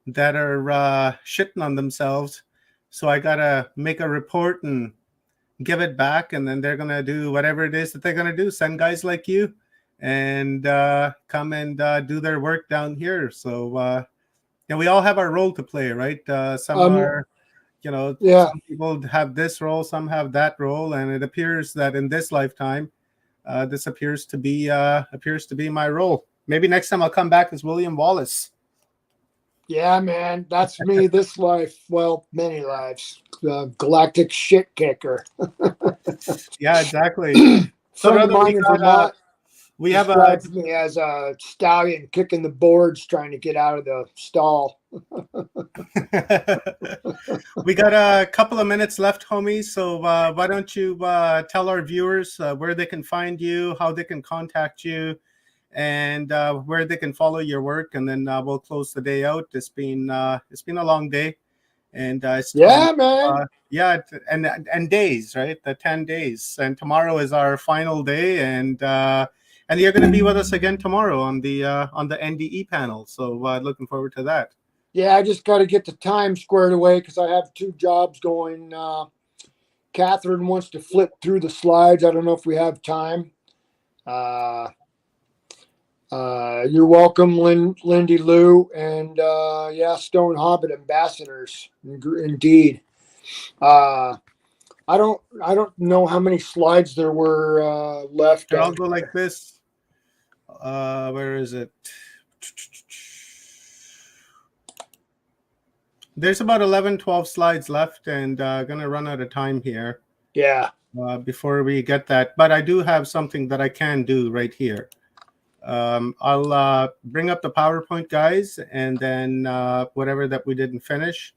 that are shitting on themselves. So I got to make a report and give it back, and then they're going to do whatever it is that they're going to do, send guys like you and come and do their work down here. So we all have our role to play, right? Some are, some people have this role, some have that role, and it appears that in this lifetime, this appears to be my role. Maybe next time I'll come back as William Wallace. Yeah, man, that's me this life. Well, many lives. Galactic shit kicker. Yeah, exactly. So friend of mine in Vermont we have me as a stallion kicking the boards trying to get out of the stall. We got a couple of minutes left, homies. So why don't you tell our viewers where they can find you, how they can contact you, and where they can follow your work, and then we'll close the day out. It's been a long day, and man. And days, right? The 10 days, and tomorrow is our final day, and you're going to be with us again tomorrow on the NDE panel. So looking forward to that. Yeah, I just got to get the time squared away because I have 2 jobs going. Catherine wants to flip through the slides. I don't know if we have time. You're welcome, Lindy Lou, and Stone Hobbit ambassadors. Indeed. I don't know how many slides there were left. I'll go like this. Where is it? There's about 11, 12 slides left, and gonna run out of time here. Yeah. Before we get that, but I do have something that I can do right here. I'll bring up the PowerPoint, guys, and then whatever that we didn't finish,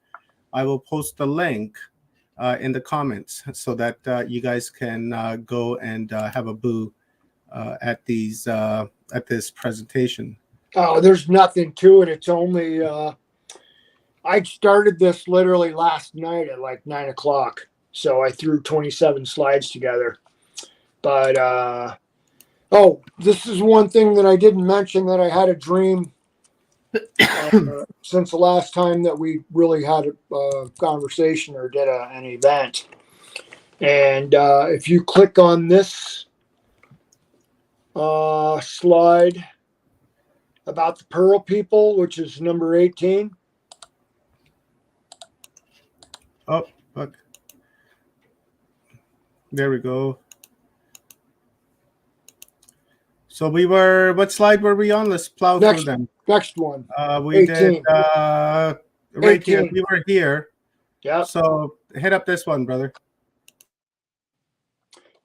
I will post the link in the comments so that you guys can go and have a boo at this presentation. Oh, there's nothing to it. It's only I started this literally last night at like 9 o'clock, so I threw 27 slides together. But this is one thing that I didn't mention, that I had a dream since the last time that we really had a conversation or did an event. And if you click on this slide about the Pearl people, which is number 18. Oh, look. There we go. So what slide were we on? Let's plow through them. Next one. We did 18. right here. 18. We were here. Yep. So hit up this one, brother.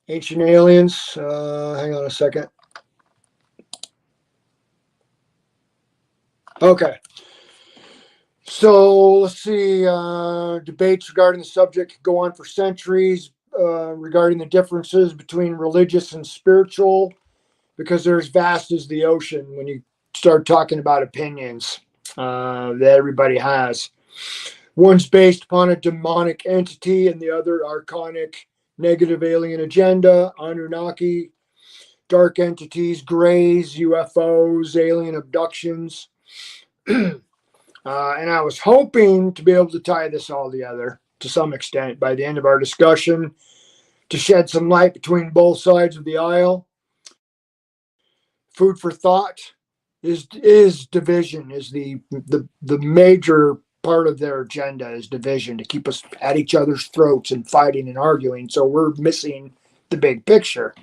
Ancient aliens. Hang on a second. Okay. So let's see. Debates regarding the subject could go on for centuries regarding the differences between religious and spiritual, because they're as vast as the ocean when you start talking about opinions that everybody has. One's based upon a demonic entity and the other archonic negative alien agenda, Anunnaki, dark entities, grays, UFOs, alien abductions. And I was hoping to be able to tie this all together to some extent by the end of our discussion, to shed some light between both sides of the aisle. Food for thought is division, is the major part of their agenda, is division, to keep us at each other's throats and fighting and arguing. So we're missing the big picture.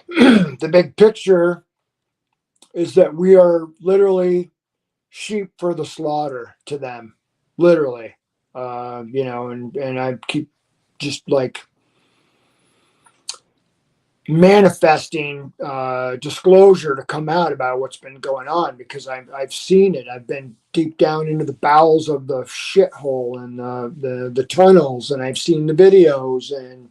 The big picture is that we are literally sheep for the slaughter to them, literally. And I keep just like manifesting disclosure to come out about what's been going on, because I've seen it. I've been deep down into the bowels of the shithole and the tunnels, and I've seen the videos, and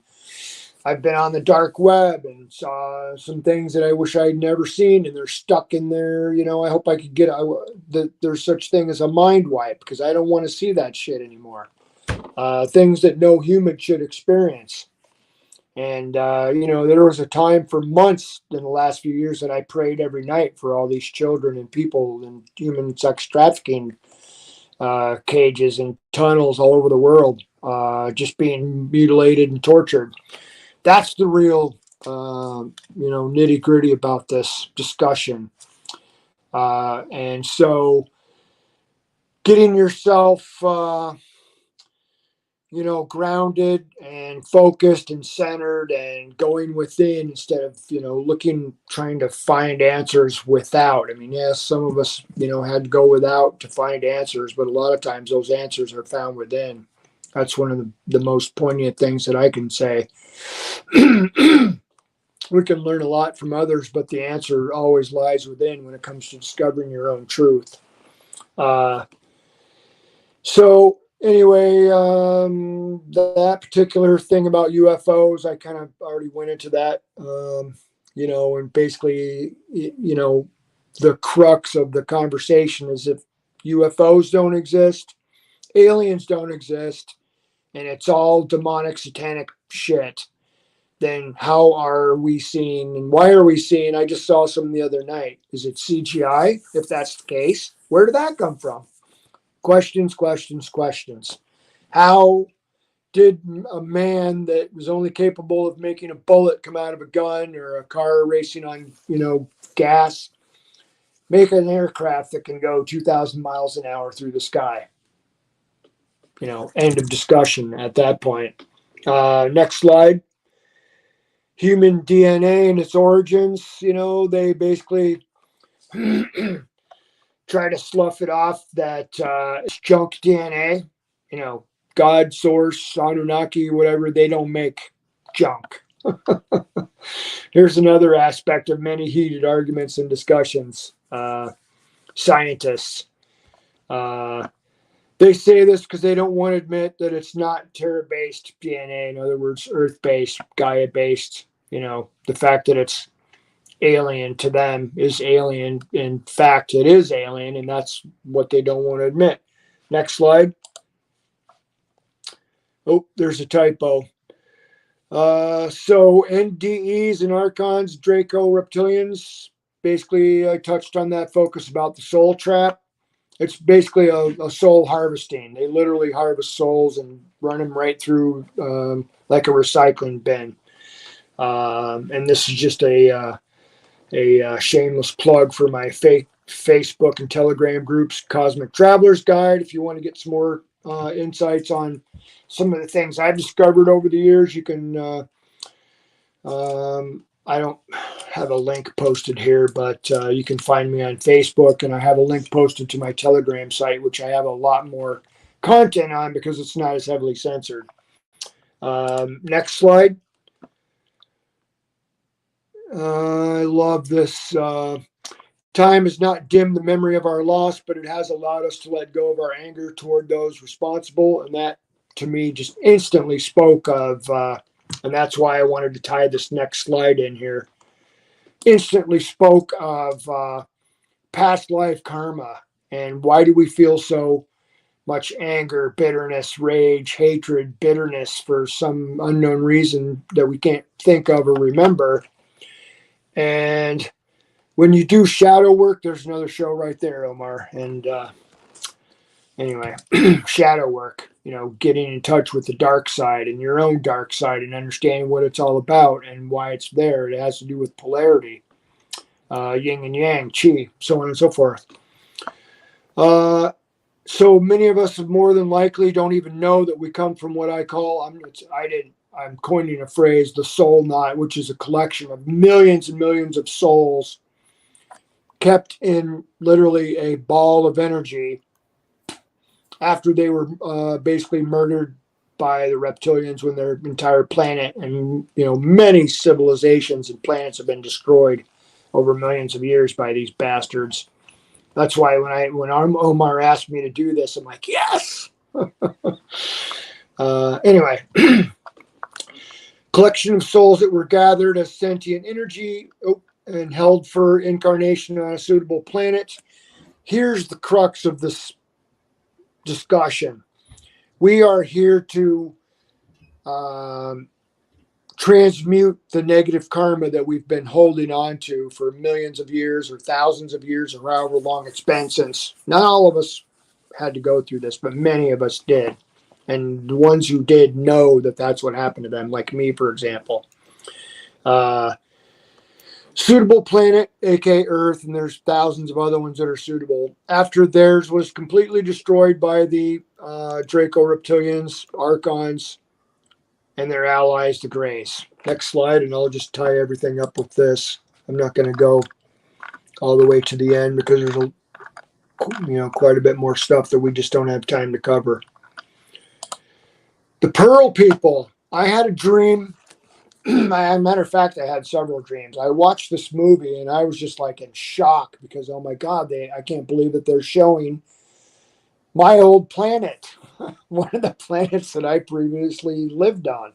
I've been on the dark web and saw some things that I wish I'd never seen, and they're stuck in there. I hope I could there's such thing as a mind wipe, because I don't want to see that shit anymore. Things that no human should experience. And, there was a time for months in the last few years that I prayed every night for all these children and people in human sex trafficking cages and tunnels all over the world, just being mutilated and tortured. That's the real, nitty gritty about this discussion. And so getting yourself, grounded and focused and centered and going within instead of, trying to find answers without. I mean, yes, some of us, had to go without to find answers, but a lot of times those answers are found within. That's one of the most poignant things that I can say. We can learn a lot from others, but the answer always lies within when it comes to discovering your own truth. So anyway, that particular thing about UFOs, I kind of already went into that, and basically, the crux of the conversation is, if UFOs don't exist, aliens don't exist, and it's all demonic, satanic shit, then how are we seeing, and why are we seeing? I just saw some the other night. Is it CGI? If that's the case, where did that come from? Questions. How did a man that was only capable of making a bullet come out of a gun, or a car racing on, gas, make an aircraft that can go 2,000 miles an hour through the sky? End of discussion at that point. Next slide. Human DNA and its origins, they basically try to slough it off that it's junk DNA. God, source, Anunnaki, whatever, they don't make junk. Here's another aspect of many heated arguments and discussions. Scientists. They say this because they don't want to admit that it's not Terra-based DNA. In other words, Earth-based, Gaia-based. The fact that it's alien to them is alien. In fact, it is alien, and that's what they don't want to admit. Next slide. Oh, there's a typo. So NDEs and Archons, Draco reptilians, basically I touched on that focus about the soul trap. It's basically a soul harvesting. They literally harvest souls and run them right through like a recycling bin. And this is just a shameless plug for my Facebook and Telegram groups, Cosmic Traveler's Guide. If you want to get some more insights on some of the things I've discovered over the years, you can I don't have a link posted here, but you can find me on Facebook, and I have a link posted to my Telegram site, which I have a lot more content on because it's not as heavily censored. Next slide. I love this. Time has not dimmed the memory of our loss, but it has allowed us to let go of our anger toward those responsible. And that, to me, just instantly spoke of, and that's why I wanted to tie this next slide in here, instantly spoke of past life karma. And why do we feel so much anger, bitterness, rage, hatred, bitterness for some unknown reason that we can't think of or remember? And when you do shadow work, there's another show right there, Omar. And anyway, shadow work, getting in touch with the dark side and your own dark side and understanding what it's all about and why it's there. It has to do with polarity, yin and yang, chi, so on and so forth. So many of us more than likely don't even know that we come from what I call, I'm coining a phrase, the soul knot, which is a collection of millions and millions of souls kept in literally a ball of energy after they were basically murdered by the reptilians when their entire planet and many civilizations and planets have been destroyed over millions of years by these bastards. That's why when Omar asked me to do this, I'm like, yes. Anyway, collection of souls that were gathered as sentient energy and held for incarnation on a suitable planet. Here's the crux of this discussion. We are here to transmute the negative karma that we've been holding on to for millions of years or thousands of years or however long it's been since. Not all of us had to go through this, but many of us did. And the ones who did know that that's what happened to them, like me, for example. Suitable planet, aka Earth, and there's thousands of other ones that are suitable. After theirs was completely destroyed by the Draco reptilians, Archons, and their allies, the Greys. Next slide, and I'll just tie everything up with this. I'm not going to go all the way to the end because there's quite a bit more stuff that we just don't have time to cover. The Pearl people. I had a dream. Matter of fact, I had several dreams. I watched this movie and I was just like in shock because, oh my God, I can't believe that they're showing my old planet, one of the planets that I previously lived on.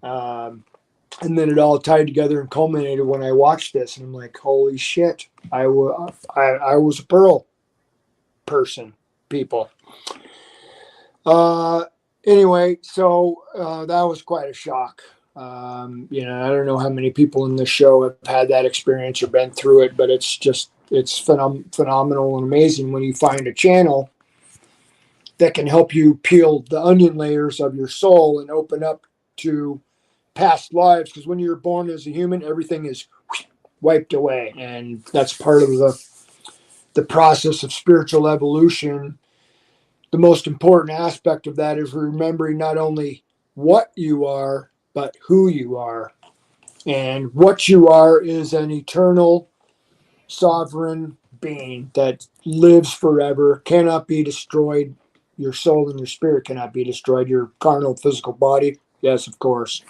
And then it all tied together and culminated when I watched this. And I'm like, holy shit, I was a Pearl person, people. Anyway, so that was quite a shock. I don't know how many people in this show have had that experience or been through it, but it's phenomenal and amazing when you find a channel that can help you peel the onion layers of your soul and open up to past lives. Because when you're born as a human, everything is wiped away, and that's part of the process of spiritual evolution. The most important aspect of that is remembering not only what you are, but who you are. And what you are is an eternal, sovereign being that lives forever, cannot be destroyed. Your soul and your spirit cannot be destroyed. Your carnal, physical body, yes, of course.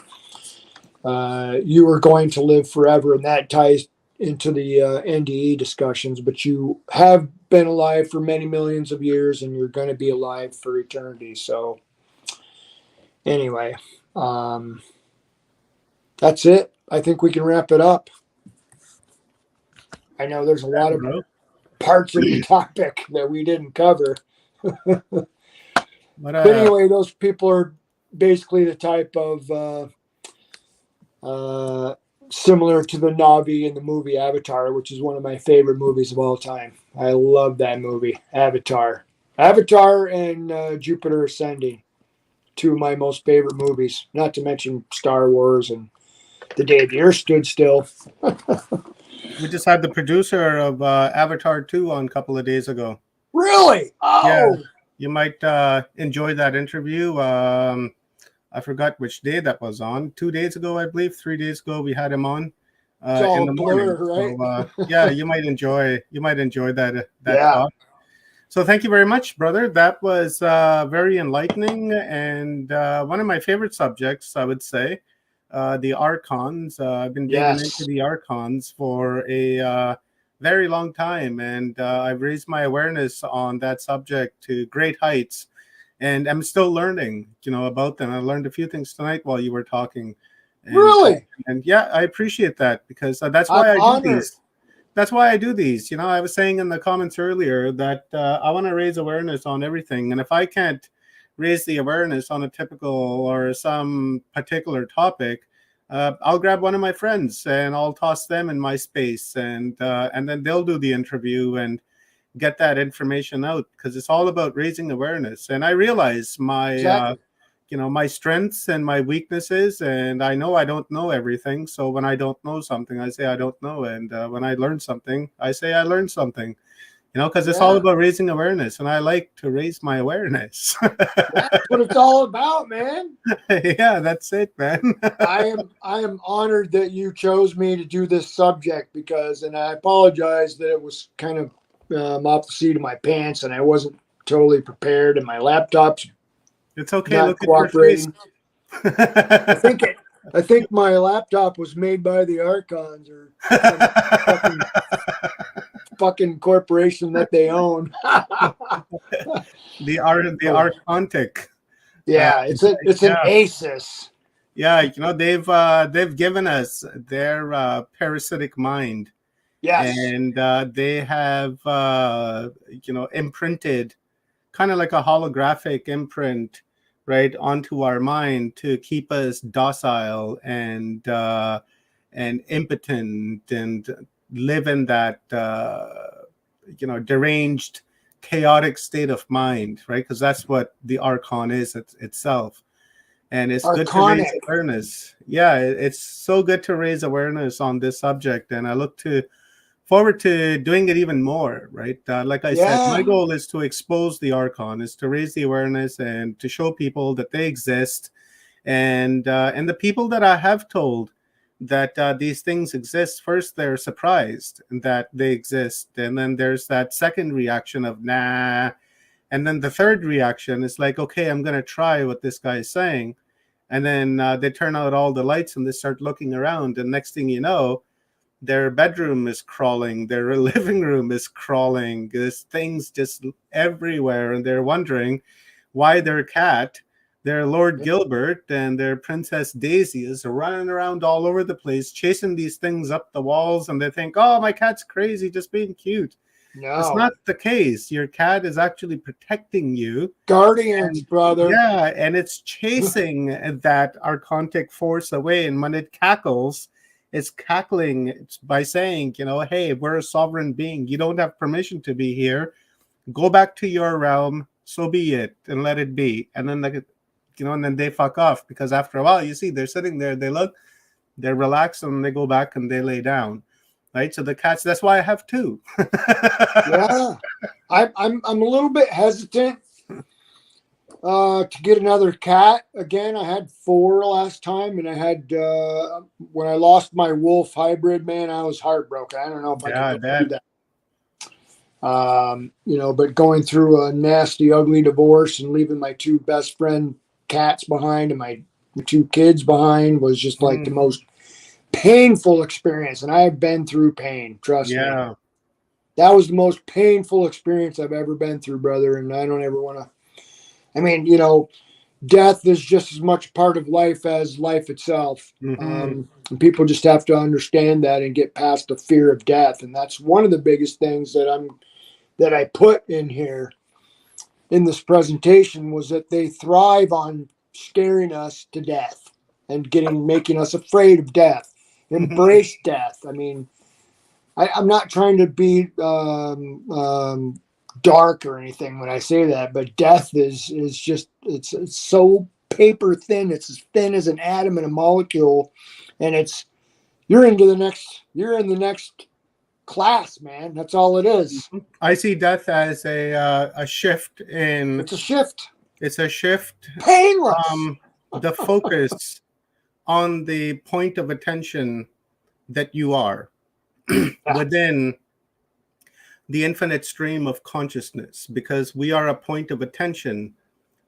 You are going to live forever, and that ties into the NDE discussions, but you have been alive for many millions of years, and you're going to be alive for eternity. So anyway, that's it. I think we can wrap it up. I know there's a lot of parts of the topic that we didn't cover. But anyway, those people are basically the type of similar to the Na'vi in the movie Avatar, which is one of my favorite movies of all time. I love that movie, Avatar. Avatar and Jupiter Ascending, two of my most favorite movies, not to mention Star Wars and The Day the Earth Stood Still. We just had the producer of Avatar 2 on a couple of days ago. Really? Oh! Yeah, you might enjoy that interview. I forgot which day that was on. 2 days ago, I believe. 3 days ago, we had him on It's all in the a blur, morning. right? So yeah, you might enjoy that Yeah. talk. So thank you very much, brother. That was very enlightening and one of my favorite subjects, I would say, the archons. I've been digging into Yes. the archons for a very long time, and I've raised my awareness on that subject to great heights. And I'm still learning, about them. I learned a few things tonight while you were talking. And, Really? and yeah, I appreciate that because that's I'm why I do honored. these. That's why I do these. I was saying in the comments earlier that I want to raise awareness on everything. And if I can't raise the awareness on a typical or some particular topic, I'll grab one of my friends and I'll toss them in my space, and then they'll do the interview and get that information out, because it's all about raising awareness. And I realize my Exactly. my strengths and my weaknesses, and I know I don't know everything. So when I don't know something, I say I don't know, and when I learn something, I say I learned something. Because it's all about raising awareness, and I like to raise my awareness. That's what it's all about, man. Yeah, that's it, man. I am honored that you chose me to do this subject and I apologize that it was kind of off the seat of my pants and I wasn't totally prepared, and my laptop's It's okay. not Look at your face. cooperating. I think my laptop was made by the Archons or some fucking corporation that they own. the Archontic. Yeah, it's an ASUS. Yeah, they've given us their parasitic mind. Yes. And they have imprinted kind of like a holographic imprint right onto our mind to keep us docile and impotent and live in that deranged, chaotic state of mind, right? Because that's what the Archon is itself. And it's good to raise awareness. Yeah, it's so good to raise awareness on this subject, and I look forward to doing it even more, right? Like I said, my goal is to expose the Archon, is to raise the awareness and to show people that they exist, and the people that I have told that these things exist, first they're surprised that they exist, and then there's that second reaction of nah, and then the third reaction is like, okay, I'm gonna try what this guy is saying, and then they turn out all the lights and they start looking around, and next thing you know, their bedroom is crawling, their living room is crawling, there's things just everywhere, and they're wondering why their cat, their Lord Gilbert and their Princess Daisy is running around all over the place, chasing these things up the walls, and they think, oh, my cat's crazy, just being cute. No. It's not the case. Your cat is actually protecting you. Guardians, brother. Yeah, and it's chasing that archontic force away, and when it cackles, it's cackling by saying, hey, we're a sovereign being. You don't have permission to be here. Go back to your realm. So be it, and let it be. And then, and then they fuck off, because after a while, you see, they're sitting there, they look, they're relaxed, and they go back and they lay down. Right. So the cats, that's why I have two. Yeah. I'm a little bit hesitant to get another cat. Again, I had 4 last time, and I had when I lost my wolf hybrid, man, I was heartbroken. I don't know if I can do that. But going through a nasty, ugly divorce and leaving my 2 best friend cats behind and my 2 kids behind was just like the most painful experience. And I've been through pain. Trust me. That was the most painful experience I've ever been through, brother. And I don't ever want to. I mean, death is just as much part of life as life itself. And people just have to understand that and get past the fear of death. And that's one of the biggest things that I put in here in this presentation, was that they thrive on scaring us to death and making us afraid of death, embrace death. I mean, I'm not trying to be dark or anything when I say that, but death is just, it's so paper thin. It's as thin as an atom in a molecule, and you're in the next class, man. That's all it is. I see death as a shift in. It's a shift. It's a shift. Painless. the focus on the point of attention that you are within the infinite stream of consciousness, because we are a point of attention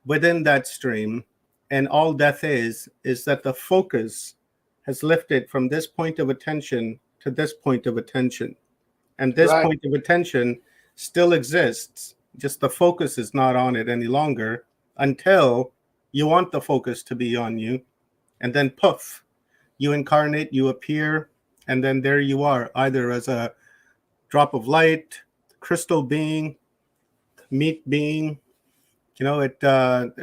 within that stream, and all death is that the focus has lifted from this point of attention to this point of attention, and this Right. point of attention still exists, just the focus is not on it any longer until you want the focus to be on you, and then poof, you incarnate, you appear, and then there you are, either as a drop of light, crystal being, meat being. It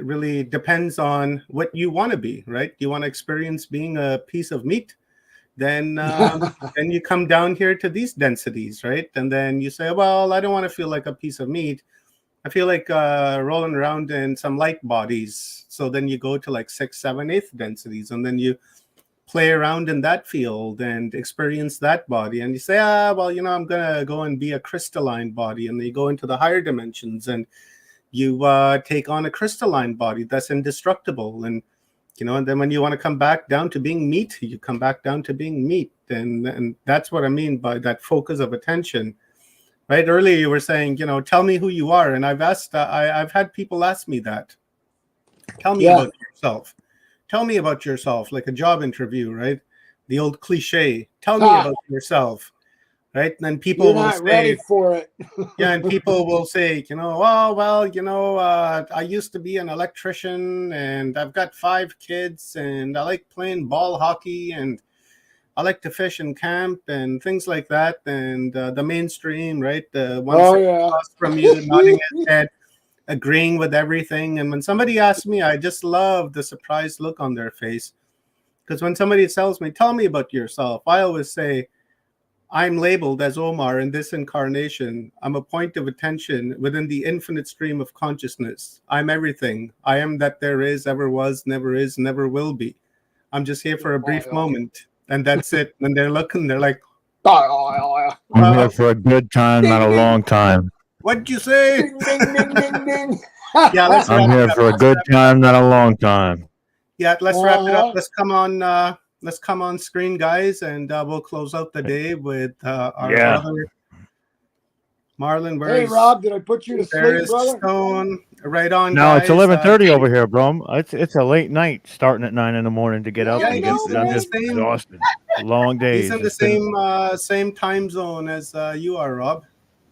really depends on what you want to be, right? You want to experience being a piece of meat, then then you come down here to these densities, right? And then you say, well, I don't want to feel like a piece of meat. I feel like rolling around in some light bodies. So then you go to like 6, 7, 8 densities, and then you play around in that field and experience that body. And you say, well, I'm going to go and be a crystalline body. And then you go into the higher dimensions and you take on a crystalline body that's indestructible. And, and then when you want to come back down to being meat, you come back down to being meat. And that's what I mean by that focus of attention. Right? Earlier you were saying, tell me who you are. And I've asked, I've had people ask me that. Tell me about yourself. Tell me about yourself, like a job interview, right? The old cliche. Tell me about yourself, right? And then people will say, ready for it. yeah, and people will say, oh, well, I used to be an electrician, and I've got 5 kids, and I like playing ball hockey, and I like to fish and camp and things like that. And the mainstream, right? The one across from you nodding his head, agreeing with everything. And when somebody asks me, I just love the surprised look on their face. Because when somebody tells me, tell me about yourself, I always say, I'm labeled as Omar in this incarnation. I'm a point of attention within the infinite stream of consciousness. I'm everything. I am that there is, ever was, never is, never will be. I'm just here for a brief moment. And that's it. And they're looking, they're like, I'm here for a good time, not a long time. What'd you say? Ding, ding, ding, ding, ding. Yeah, let's I'm here for a good time, not a long time. Yeah, let's wrap it up. Let's come on screen, guys, and we'll close out the day with our brother Marlon. Hey, Rob, did I put you to sleep, brother? Stone. Right on. No, guys. it's 11:30 over here, bro. It's a late night, starting at 9 in the morning to get up and get. I'm just exhausted. Long days. He's in the same time zone as you are, Rob.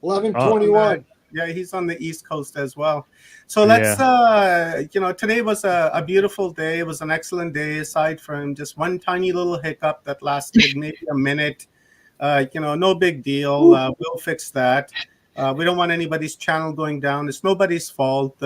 11:21. Yeah, he's on the East Coast as well. So let's, today was a beautiful day. It was an excellent day, aside from just one tiny little hiccup that lasted maybe a minute. No big deal. We'll fix that. We don't want anybody's channel going down. It's nobody's fault.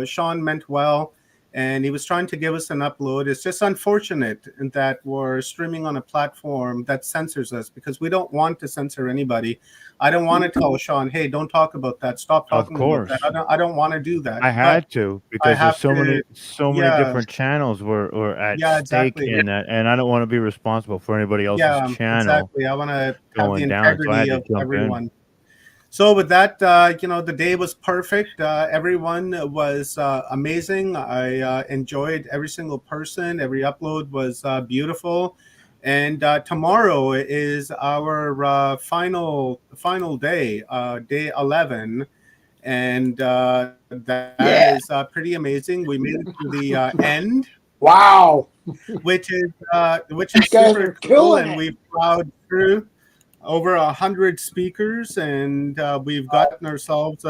Sean meant well, and he was trying to give us an upload. It's just unfortunate that we're streaming on a platform that censors us, because we don't want to censor anybody. I don't want to tell Sean, hey, don't talk about that. Stop talking about that. I don't want to do that. I had to, because there's so many different channels were at stake in that, and I don't want to be responsible for anybody else's channel. Exactly. I want to have the integrity of everyone. So with that, the day was perfect. Everyone was amazing. I enjoyed every single person. Every upload was beautiful. And tomorrow is our final day, day 11. And that is pretty amazing. We made it to the end. Wow. Which is super cool. And we plowed through over 100 speakers, and we've gotten ourselves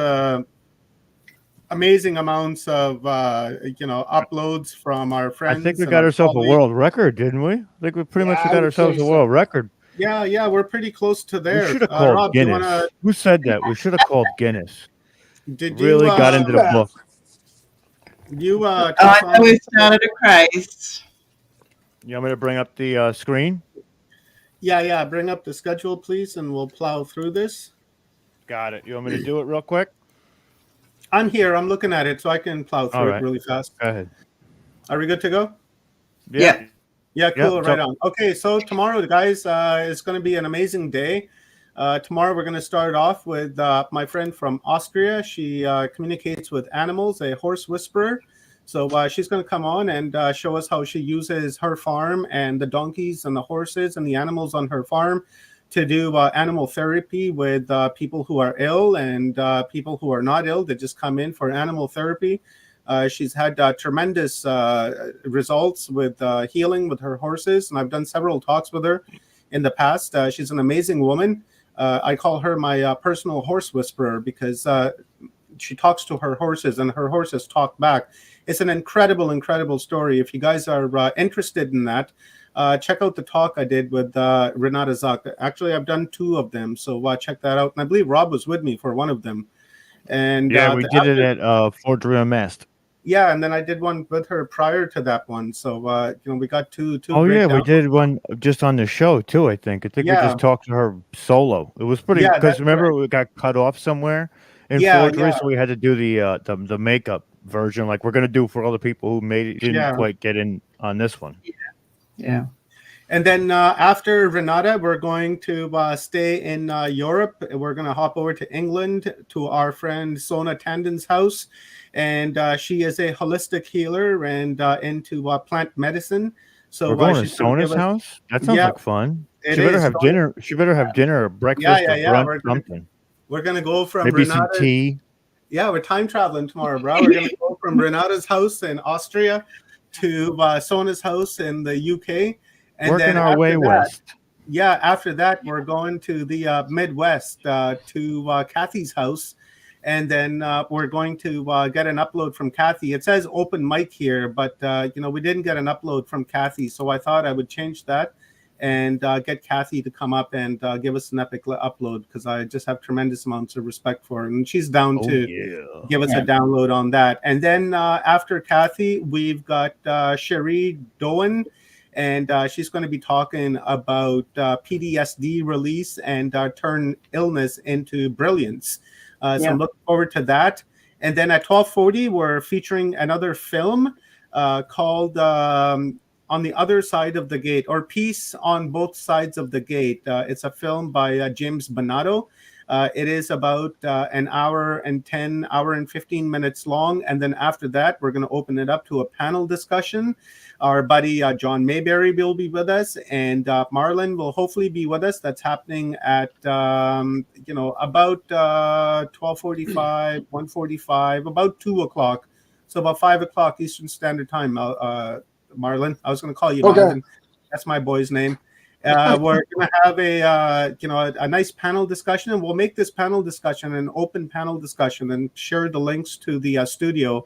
amazing amounts of uploads from our friends. I think we got ourselves a world record, didn't we? I think we pretty much got ourselves a world record. Yeah, we're pretty close to there. We should have called Rob, Guinness. Who said that? We should have called Guinness. Did really got into the book. I know we started a craze. You want me to bring up the screen? Yeah. Bring up the schedule, please, and we'll plow through this. Got it. You want me to do it real quick? I'm here. I'm looking at it, so I can plow through it really fast. Go ahead. Are we good to go? Yeah. Yeah, cool. Right on. Okay, so tomorrow, guys, is going to be an amazing day. Tomorrow, we're going to start off with my friend from Austria. She communicates with animals, a horse whisperer. So she's going to come on and show us how she uses her farm and the donkeys and the horses and the animals on her farm to do animal therapy with people who are ill and people who are not ill that just come in for animal therapy. She's had tremendous results with healing with her horses, and I've done several talks with her in the past. She's an amazing woman. I call her my personal horse whisperer because she talks to her horses and her horses talk back. It's an incredible story. If you guys are interested in that, check out the talk I did with Renata Zak. Actually, I've done 2 of them, so check that out. And I believe Rob was with me for one of them. And yeah, we did it at Fort Rio Mast. Yeah, and then I did one with her prior to that one. So we got two. Oh yeah, we did one just on the show too. I think we just talked to her solo. It was pretty because remember we got cut off somewhere in Fort Rio, so we had to do the makeup version like we're gonna do for all the people who didn't quite get in on this one. Yeah. And then after Renata, we're going to stay in Europe. We're going to hop over to England to our friend Sona Tandon's house. And she is a holistic healer and into plant medicine. So we're going to Sona's house? That sounds like fun. She better have dinner. She better have dinner or breakfast or brunch, something. We're going to go from maybe some tea. Yeah, we're time traveling tomorrow, bro. We're going to go from Renata's house in Austria to Sona's house in the UK. And working our way west. Yeah, after that, we're going to the Midwest to Kathy's house. And then we're going to get an upload from Kathy. It says open mic here, but, we didn't get an upload from Kathy. So I thought I would change that and get Kathy to come up and give us an epic upload because I just have tremendous amounts of respect for her. And she's down to give us a download on that. And then after Kathy, we've got Cherie Doan. And she's going to be talking about PTSD release and turn illness into brilliance. So I'm looking forward to that. And then at 12:40, we're featuring another film called On the Other Side of the Gate, or Peace on Both Sides of the Gate. It's a film by James Bonato. It is about an hour and 15 minutes long. And then after that, we're going to open it up to a panel discussion. Our buddy John Mayberry will be with us, and Marlon will hopefully be with us. That's happening at, about 12:45, 1:45, about 2 o'clock. So about 5 o'clock Eastern Standard Time, Marlon. I was going to call you Marlon. That's my boy's name. We're going to have a nice panel discussion, and we'll make this panel discussion an open panel discussion and share the links to the studio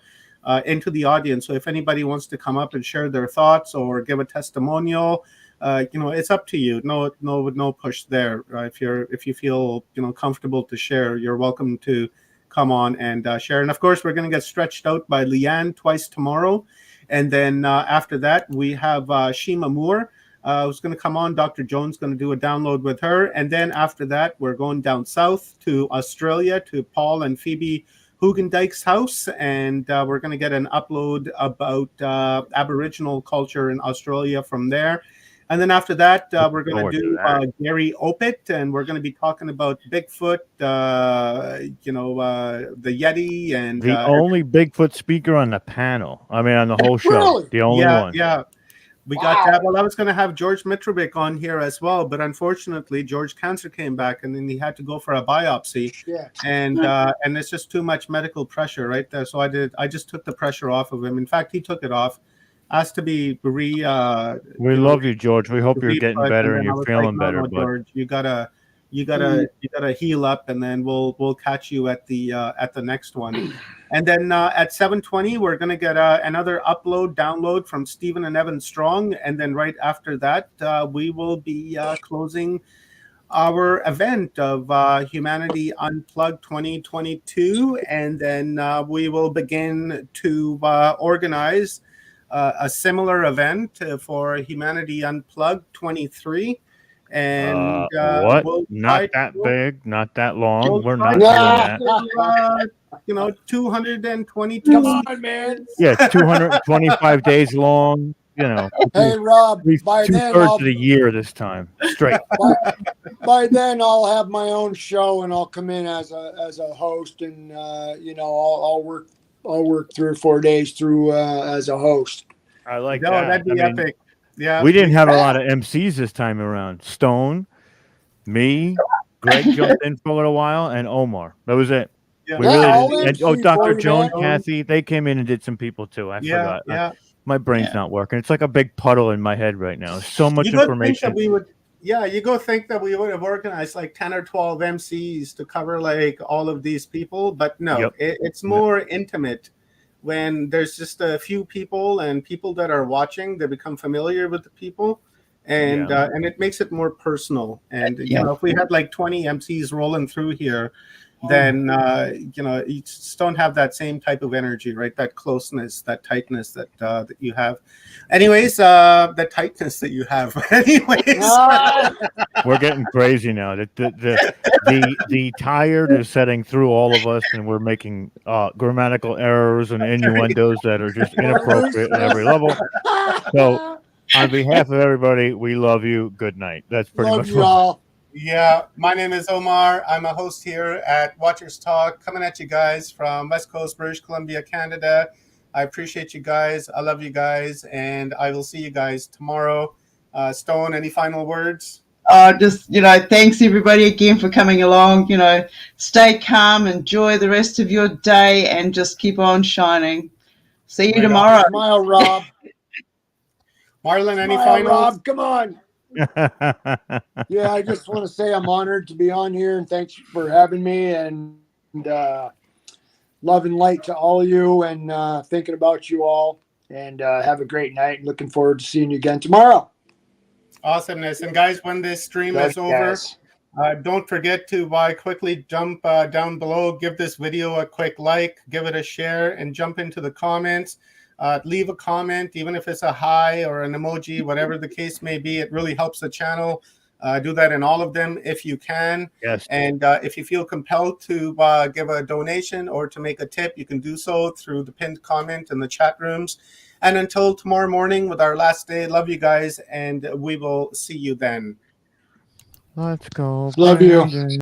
into the audience. So if anybody wants to come up and share their thoughts or give a testimonial, it's up to you. No push there. If you feel comfortable to share, you're welcome to come on and share. And of course, we're going to get stretched out by Leanne twice tomorrow, and then after that we have Shima Moore. Who's going to come on. Dr. Jones going to do a download with her. And then after that, we're going down south to Australia to Paul and Phoebe Hugendijk's house. And we're going to get an upload about Aboriginal culture in Australia from there. And then after that, we're going to do Gary Opit, and we're going to be talking about Bigfoot, the Yeti. And the only Bigfoot speaker on the panel. I mean, on the whole show. Really? The only one. Yeah. We got that. Well, I was going to have George Mitrovic on here as well, but unfortunately, George cancer came back, and then he had to go for a biopsy. Yeah. And it's just too much medical pressure right there. So I just took the pressure off of him. In fact, he took it off. Asked to be we love you, George. We hope you're getting better and you're feeling better. But George, you gotta heal up, and then we'll catch you at the next one. And then at 7:20, we're going to get another download from Stephen and Evan Strong. And then right after that, we will be closing our event of Humanity Unplugged 2022. And then we will begin to organize a similar event for Humanity Unplugged 23. And what? Not that big, not that long. We're not doing that. 222. Come on, man. Yeah, 225 days long. Hey, Rob. By then, 2/3 of the year this time straight. By then, I'll have my own show, and I'll come in as a host, and I'll work work 3 or 4 days through as a host. I like No, that. that'd be I mean, epic. Yeah, we didn't have a lot of MCs this time around. Stone, me, Greg jumped in for a little while, and Omar. That was it. Yeah. We Yeah, really all didn't. And, MC Dr. for you, Jones, man. Kathy, they came in and did some people too. I Yeah, forgot. yeah. My brain's not working. It's like a big puddle in my head right now. So much You go think information. that we would, yeah, you go think that we would have organized like 10 or 12 MCs to cover like all of these people, but no, Yep. it's more intimate when there's just a few people and people that are watching, they become familiar with the people. And Yeah. and it makes it more personal. And Yeah. you know, if we had like 20 MCs rolling through here, then you know, you just don't have that same type of energy, right? That closeness, that tightness that that you have. Anyways, the tightness that you have. Anyways, We're getting crazy now. The tired is setting through all of us, and we're making grammatical errors and innuendos that are just inappropriate at every level. So, on behalf of everybody, we love you. Good night. That's pretty Love much you all. yeah, my name is Omar. I'm a host here at Watchers Talk, coming at you guys from West Coast, British Columbia, Canada. I appreciate you guys. I love you guys, and I will see you guys tomorrow. Stone, any final words? Just, thanks everybody again for coming along. Stay calm, enjoy the rest of your day, and just keep on shining. See you Right on. tomorrow. Smile, Rob. Marlon, any Smile, finals? Rob. Come on. Yeah, I just want to say I'm honored to be on here, and thanks for having me. And love and light to all of you, and thinking about you all. And have a great night. Looking forward to seeing you again tomorrow. Awesomeness. And guys, when this stream Love is you over, guys. don't forget to quickly jump down below, give this video a quick like, give it a share, and jump into the comments. Leave a comment, even if it's a hi or an emoji, whatever the case may be. It really helps the channel. Do that in all of them if you can. Yes. And if you feel compelled to give a donation or to make a tip, you can do so through the pinned comment in the chat rooms. And until tomorrow morning with our last day, love you guys, and we will see you then. Let's go. Love you. Brandon.